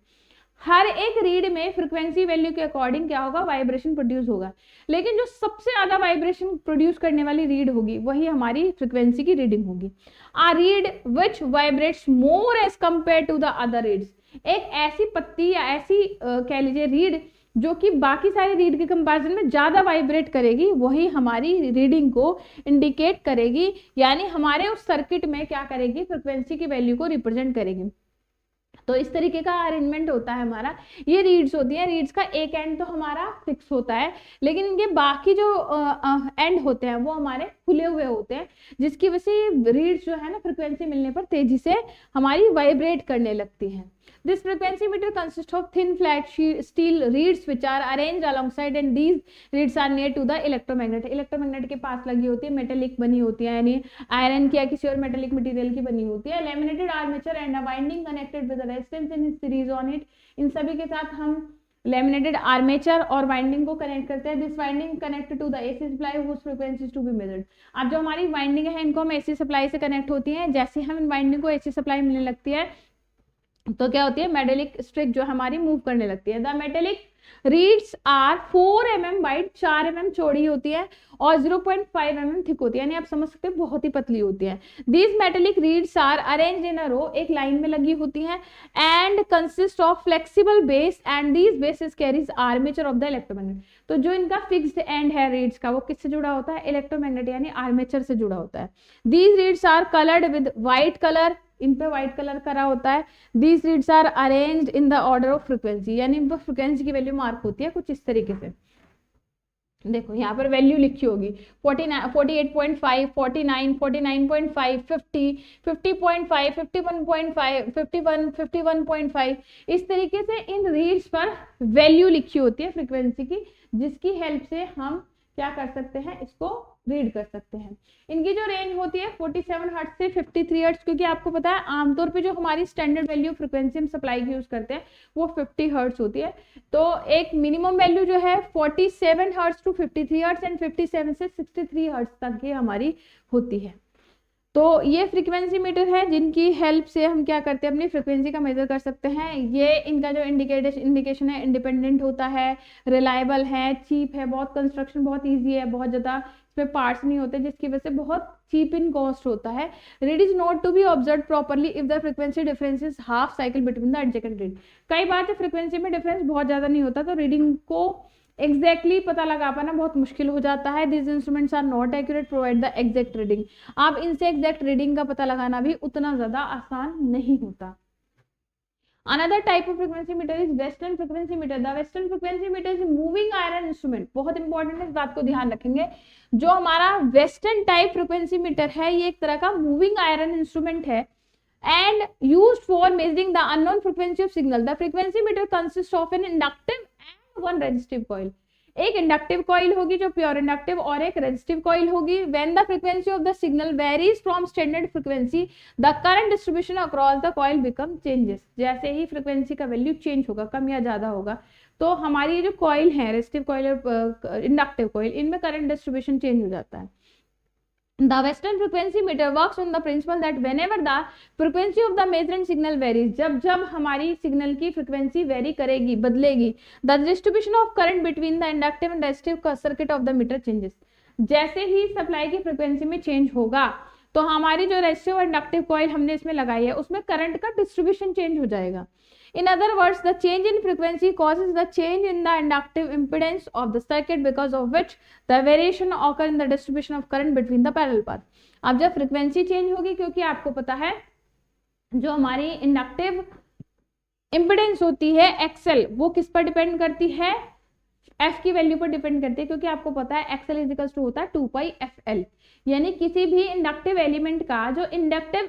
हर एक रीड में फ्रीक्वेंसी वैल्यू के अकॉर्डिंग क्या होगा, वाइब्रेशन प्रोड्यूस होगा। लेकिन जो सबसे ज्यादा वाइब्रेशन प्रोड्यूस करने वाली रीड होगी वही हमारी फ्रीक्वेंसी की रीडिंग होगी। A reed which vibrates more as compare to the other reeds. एक ऐसी पत्ती या ऐसी कह लीजिए रीड जो कि बाकी सारी रीड के कंपैरिजन में ज्यादा वाइब्रेट करेगी, वही हमारी रीडिंग को इंडिकेट करेगी, यानी हमारे उस सर्किट में क्या करेगी, फ्रीक्वेंसी की वैल्यू को रिप्रेजेंट करेगी। तो इस तरीके का अरेंजमेंट होता है हमारा। ये रीड्स होती हैं, रीड्स का एक एंड तो हमारा फिक्स होता है लेकिन इनके बाकी जो एंड होते हैं वो हमारे खुले हुए होते हैं, जिसकी वजह से रीड्स जो है ना फ्रीक्वेंसी मिलने पर तेजी से हमारी वाइब्रेट करने लगती हैं। This frequency meter consists of thin flat steel reeds which are arranged alongside and these reeds are near to the electromagnet. Electromagnet के पास लगी होती है, मेटेलिक बनी होती है, यानी आयरन की या किसी और मेटेलिक मटेरियल की बनी होती है। Laminated armature and a winding connected with resistance in series on it. इन सभी के साथ हम लैमिनेटेड आर्मेचर और वाइंडिंग को कनेक्ट करते हैं। This winding connected to the AC supply whose frequencies to be measured. अब जो हमारी वाइंडिंग है इनको हम एसी सप्लाई से कनेक्ट होती हैं। जैसे हम इन वाइंडिंग को एसी सप्लाई मिलने लगती है तो क्या होती है, मेटेलिक स्ट्रिप जो हमारी मूव करने लगती है। The metallic reeds are 4 mm wide, 4 mm चौड़ी होती है और 0.5 mm थिक होती है, यानी आप समझ सकते हैं बहुत ही पतली होती है। These metallic reeds are arrange in a row, एक लाइन में लगी होती हैं, and consist of flexible base and these basis carries armature of the electromagnet. तो जो इनका फिक्स्ड एंड है रीड्स का, वो किससे जुड़ा होता है? इलेक्ट्रोमैग्नेट यानी आर्मेचर से जुड़ा होता है। These reeds are coloured with white colour, इन पे व्हाइट कलर करा होता है। These reeds are arranged in the order of frequency, यानी इन पर फ्रीक्वेंसी की वैल्यू मार्क होती है कुछ इस तरीके से। देखो यहाँ पर वैल्यू लिखी होगी 49, 48.5, 49, 49.5, 50, 50.5, 51.5, 51, 51.5, इस तरीके से इन रीड्स पर वैल्यू लिखी होती है फ्रीक्वेंसी की, जिसकी हेल्प से हम क्या कर सकते हैं? इसको रीड कर सकते हैं। इनकी जो रेंज होती है 47 हर्ट्ज से 53 हर्ट्ज, क्योंकि आपको पता है आमतौर पे जो हमारी स्टैंडर्ड वैल्यू फ्रीक्वेंसी हम सप्लाई की यूज करते हैं वो 50 हर्ट्ज होती है। तो एक मिनिमम वैल्यू जो है 47 हर्ट्ज टू 53 हर्ट्ज एंड 57 से 63 हर्ट्ज तक ये हमारी होती है। तो ये फ्रीक्वेंसी मीटर है जिनकी हेल्प से हम क्या करते हैं? अपनी फ्रीक्वेंसी का मेजर कर सकते हैं। ये इनका जो इंडिकेशन है इंडिपेंडेंट होता है, रिलायबल है, चीप है, बहुत कंस्ट्रक्शन बहुत इजी है, बहुत ज़्यादा इसमें पार्ट्स नहीं होते, जिसकी वजह से बहुत चीप इन कॉस्ट होता है। Reed is not to be observe properly if the frequency difference is half cycle between the adjacent reed. कई बार जो फ्रीक्वेंसी में डिफरेंस बहुत ज़्यादा नहीं होता तो रीडिंग को एग्जैक्टली पता लगा पाना बहुत मुश्किल हो जाता है। This instruments are not accurate provide the exact reading. आप इनसे एग्जैक्ट रीडिंग का पता लगाना भी उतना ज्यादा आसान नहीं होता। Another type of frequency meter is western frequency meter. The western frequency meter is moving iron instrument. बहुत इंपॉर्टेंट है, इस बात को ध्यान रखेंगे। जो हमारा वेस्टर्न टाइप फ्रीक्वेंसी मीटर है ये एक तरह का मूविंग आयरन इंस्ट्रूमेंट है and used for measuring the unknown frequency of signal. The frequency meter consists of an inductive and one resistive coil. एक इंडक्टिव कॉइल होगी जो प्योर इंडक्टिव, और एक रेजिस्टिव कॉइल होगी। When the frequency of the signal varies from standard frequency the current distribution across the coil become changes. जैसे ही frequency का value change होगा, कम या ज्यादा होगा, तो हमारी ये जो कॉइल है रेजिस्टिव कॉइल और इंडक्टिव कॉइल, इनमें करंट डिस्ट्रीब्यूशन चेंज हो जाता है। The Western frequency meter works on the principle that whenever the frequency of the measured signal varies, जब हमारी सिग्नल की फ्रीक्वेंसी वेरी करेगी, बदलेगी, the distribution of current between the inductive and resistive circuit of the meter changes. जैसे ही supply की frequency में change होगा तो हमारी जो रेजिस्टिव और इंडक्टिव कॉइल हमने इसमें लगाई है उसमें करंट का डिस्ट्रीब्यूशन चेंज हो जाएगा। In other words, the change in frequency causes the change in the inductive impedance of the circuit, because of which the variation occur in the distribution of current between the parallel path. अब जब frequency change होगी, क्योंकि आपको पता है जो हमारी inductive impedance होती है एक्सएल, वो किस पर डिपेंड करती है? एफ की वैल्यू पर डिपेंड करती है, क्योंकि आपको पता है एक्सएल इज इक्वल टू होता है 2πfl। यानी किसी भी इंडक्टिव एलिमेंट का जो इंडक्टिव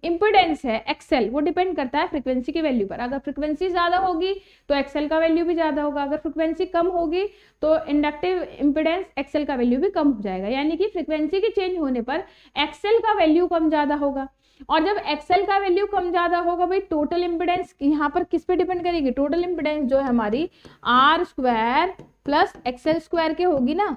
इम्पिडेंस है एक्सएल, वो डिपेंड करता है फ्रीक्वेंसी की वैल्यू पर। अगर फ्रीक्वेंसी ज्यादा होगी तो एक्सएल का वैल्यू भी ज्यादा होगा, अगर फ्रीक्वेंसी कम होगी तो इंडक्टिव इम्पिडेंस एक्सएल का वैल्यू भी कम हो जाएगा। यानी कि फ्रीक्वेंसी के चेंज होने पर एक्सएल का वैल्यू कम ज्यादा होगा, और जब एक्सएल का वैल्यू कम ज्यादा होगा भाई, टोटल इंपिडेंस यहाँ पर किस पे डिपेंड करेगी? टोटल इंपिडेंस जो है हमारी R square plus XL square के होगी ना,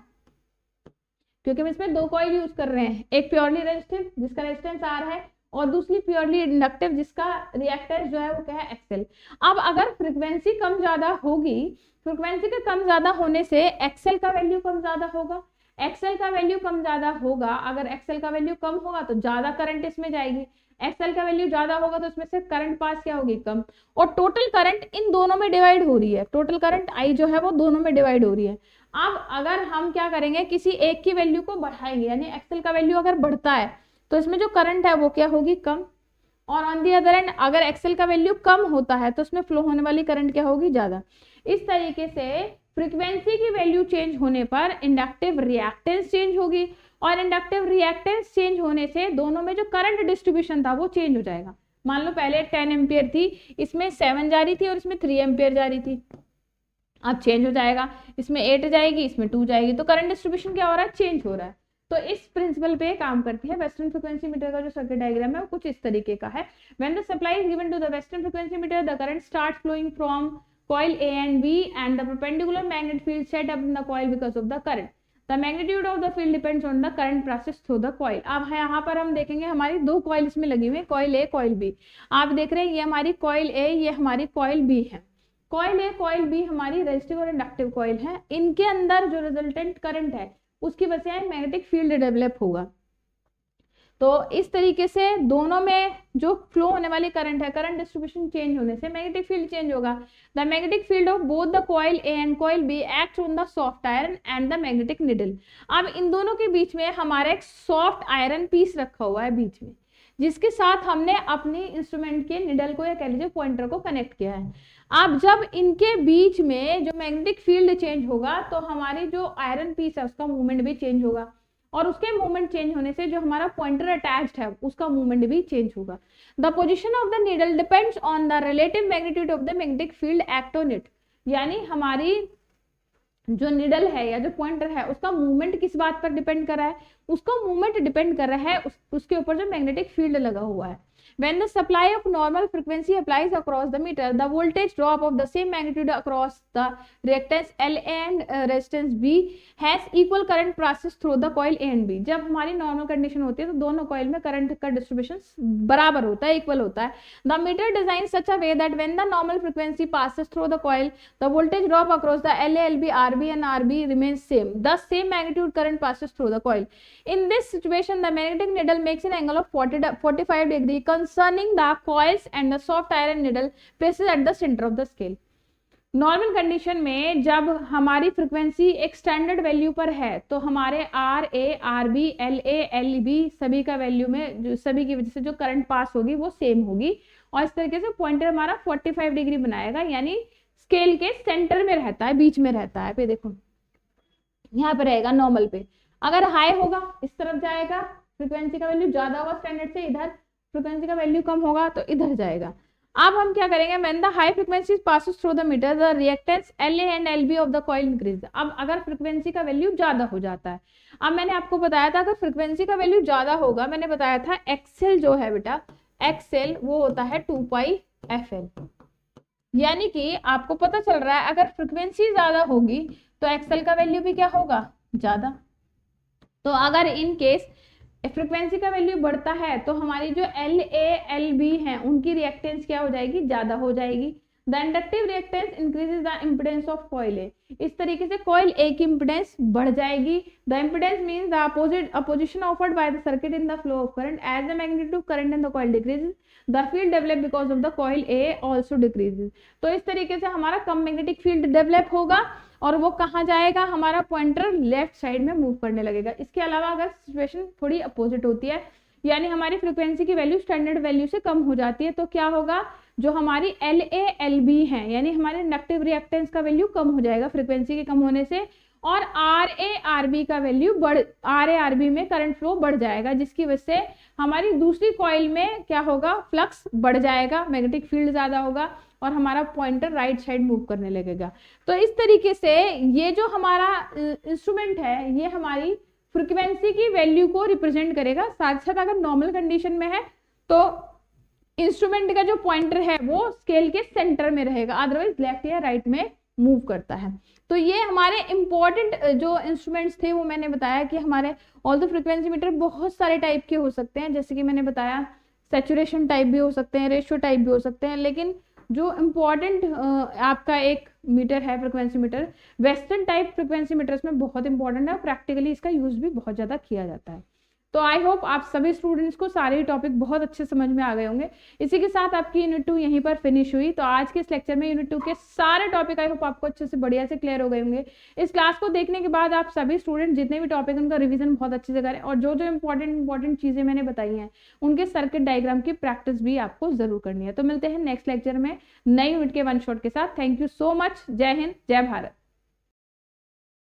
क्योंकि हम इसमें दो कॉइल यूज कर रहे हैं, एक प्योरली रेजिस्टिव जिसका रेजिस्टेंस आर है और दूसरी प्योरली इंडक्टिव जिसका रिएक्टेंस जो है वो क्या है? एक्सएल। अब अगर फ्रीक्वेंसी कम ज्यादा होगी, फ्रीक्वेंसी के कम ज्यादा होने से एक्सएल का वैल्यू कम ज्यादा होगा, एक्सएल का वैल्यू कम ज्यादा होगा। अगर एक्सएल का वैल्यू कम होगा तो ज्यादा करंट इसमें जाएगी, एक्सएल का वैल्यू ज्यादा होगा तो इसमें से करंट पास क्या होगी? कम। और टोटल करंट इन दोनों में डिवाइड हो रही है, टोटल करंट आई जो है वो दोनों में डिवाइड हो रही है। अब अगर हम क्या करेंगे, किसी एक की वैल्यू को बढ़ाएंगे, यानी एक्सएल का वैल्यू अगर बढ़ता है तो इसमें जो करंट है वो क्या होगी? कम। और ऑन दी अदर एंड अगर एक्सएल का वैल्यू कम होता है तो इसमें फ्लो होने वाली करंट क्या होगी? ज्यादा। इस तरीके से फ्रीक्वेंसी की वैल्यू चेंज होने पर इंडक्टिव रिएक्टेंस चेंज होगी, और इंडक्टिव रिएक्टेंस चेंज होने से दोनों में जो करंट डिस्ट्रीब्यूशन था वो चेंज हो जाएगा। मान लो पहले 10 एम्पियर थी, इसमें 7 जा रही थी और इसमें 3 एम्पियर जा रही थी, अब चेंज हो जाएगा, इसमें 8 जाएगी, इसमें 2 जाएगी, तो करंट डिस्ट्रीब्यूशन क्या हो रहा है? चेंज हो रहा है। तो इस प्रिंसिपल पे काम करती है। वेस्टर्न फ्रीक्वेंसी मीटर का जो सर्किट डायग्राम है वो कुछ इस तरीके का है। When the supply is given to the western frequency meter, the current starts flowing from coil A and B and the perpendicular magnet field set up in the coil because of the current. The magnitude of the field depends on the current process through the coil. अब यहाँ पर हम देखेंगे हमारी दो coil इसमें लगी हुई है, कॉइल A कॉइल B। आप देख रहे हैं ये हमारी कॉइल A, ये हमारी कॉइल B है। कॉइल ए कॉइल बी हमारी रेजिस्टिव और इंडक्टिव कॉइल है, इनके अंदर जो रिजल्टेंट करंट है उसकी वजह से मैग्नेटिक फील्ड डेवलप होगा। तो इस तरीके से दोनों में जो फ्लो होने वाली करंट है, करंट डिस्ट्रीब्यूशन चेंज होने से मैग्नेटिक फील्ड चेंज होगा। The magnetic field of both the coil A and coil B act on the soft iron and the magnetic needle. अब इन दोनों के बीच में हमारा एक सॉफ्ट आयरन पीस रखा हुआ है बीच में, जिसके साथ हमने अपनी इंस्ट्रूमेंट के निडल को या कह लीजिए पॉइंटर को कनेक्ट किया है। अब जब इनके बीच में जो मैग्नेटिक फील्ड चेंज होगा तो हमारी जो आयरन पीस है उसका मूवमेंट भी चेंज होगा, और उसके मूवमेंट चेंज होने से जो हमारा पॉइंटर अटैच्ड है उसका मूवमेंट भी चेंज होगा। The position of the needle depends on the relative magnitude of the magnetic field act on it. यानी हमारी जो निडल है या जो पॉइंटर है उसका मूवमेंट किस बात पर डिपेंड कर रहा है, उसका मूवमेंट डिपेंड कर रहा है उसके ऊपर जो मैग्नेटिक फील्ड लगा हुआ है। When the supply of normal frequency applies across the meter, the voltage drop of the same magnitude across the reactance L and resistance B has equal current passes through the coil A and B। जब हमारी normal condition होती है तो दोनों coil में current का distribution बराबर होता है, इक्वल होता है। The meter designed such a way that when the normal frequency passes through the coil, the voltage drop across the LA, LB, RB and RB remains same. Thus, same magnitude current passes through the coil. In this situation, the magnetic needle makes an angle of 45 degree concerning the coils and the soft iron needle places at the center of the scale। Normal condition में जब हमारी frequency एक standard value पर है तो हमारे R A, R B, L A, L B सभी का वैल्यू में सभी की वजह से जो करंट पास होगी वो सेम होगी, और इस तरीके से पॉइंटर हमारा 45 डिग्री बनाएगा, यानी स्केल के सेंटर में रहता है, बीच में रहता है। पे देखो यहाँ पे रहेगा नॉर्मल पे, अगर हाई होगा इस तरफ जाएगा, फ्रीक्वेंसी का वैल्यू ज्यादा होगा स्टैंडर्ड से, इधर फ्रीक्वेंसी का वैल्यू कम होगा तो इधर जाएगा। अब हम क्या करेंगे, when the high frequency passes through the meter the reactance L A and L B of the coil increase. अब अगर फ्रीक्वेंसी का वैल्यू ज्यादा हो जाता है, अब मैंने आपको बताया था अगर फ्रीक्वेंसी का वैल्यू ज्यादा होगा, मैंने बताया था एक्सएल जो है बेटा, एक्सएल वो होता है 2 पाई एफ एल, यानी कि आपको पता चल रहा है अगर फ्रीक्वेंसी ज्यादा होगी तो एक्सएल का वैल्यू भी क्या होगा, ज्यादा। तो अगर इन केस फ्रीक्वेंसी का वैल्यू बढ़ता है तो हमारी जो एल ए एल बी है उनकी रिएक्टेंस क्या हो जाएगी, ज्यादा हो जाएगी। The inductive reactance increases the impedance of coil A. इस तरीके से कॉइल ए की इम्पिडेंस बढ़ जाएगी। The impedance means the opposition offered by the circuit in the flow of current as the magnitude of current in the coil decreases the field develop because of the coil A also decreases. तो इस तरीके से हमारा कम magnetic field develop होगा और वो कहाँ जाएगा, हमारा पॉइंटर लेफ्ट साइड में मूव करने लगेगा। इसके अलावा अगर सिचुएशन थोड़ी अपोजिट होती है, यानी हमारी फ्रीक्वेंसी की वैल्यू स्टैंडर्ड वैल्यू से कम हो जाती है, तो क्या होगा, जो हमारी एल ए एल बी है यानी हमारे इंडक्टिव रिएक्टेंस का वैल्यू कम हो जाएगा फ्रीक्वेंसी के कम होने से, और आर ए आर बी का value R A R B में करंट फ्लो बढ़ जाएगा, जिसकी वजह से हमारी दूसरी कॉइल में क्या होगा, फ्लक्स बढ़ जाएगा, मैग्नेटिक फील्ड ज्यादा होगा और हमारा पॉइंटर राइट साइड मूव करने लगेगा। तो इस तरीके से ये जो हमारा इंस्ट्रूमेंट है ये हमारी फ्रीक्वेंसी की वैल्यू को रिप्रेजेंट करेगा। साथ साथ अगर नॉर्मल कंडीशन में है तो इंस्ट्रूमेंट का जो पॉइंटर है वो स्केल के सेंटर में रहेगा, अदरवाइज लेफ्ट या राइट में मूव करता है। तो ये हमारे इंपॉर्टेंट जो इंस्ट्रूमेंट्स थे वो मैंने बताया कि हमारे ऑल द फ्रीक्वेंसी मीटर बहुत सारे टाइप के हो सकते हैं, जैसे कि मैंने बताया सैचुरेशन टाइप भी हो सकते हैं, रेशियो टाइप भी हो सकते हैं, लेकिन जो इम्पॉर्टेंट आपका एक मीटर है frequency meter, western type frequency meters में बहुत इंपॉर्टेंट है, प्रैक्टिकली इसका यूज भी बहुत ज़्यादा किया जाता है। तो आई होप आप सभी स्टूडेंट्स को सारे टॉपिक बहुत अच्छे समझ में आ गए होंगे। इसी के साथ आपकी यूनिट 2 यहीं पर फिनिश हुई। तो आज के इस लेक्चर में यूनिट 2 के सारे टॉपिक आई होप आपको अच्छे से बढ़िया से क्लियर हो गए होंगे। इस क्लास को देखने के बाद आप सभी स्टूडेंट जितने भी टॉपिक उनका रिवीजन बहुत अच्छे से करें, और जो जो इंपॉर्टेंट चीजें मैंने बताई हैं उनके सर्किट डायग्राम की प्रैक्टिस भी आपको जरूर करनी है। तो मिलते हैं नेक्स्ट लेक्चर में नई यूनिट के 1 शॉट के साथ। Thank you so much. जय हिंद, जय भारत।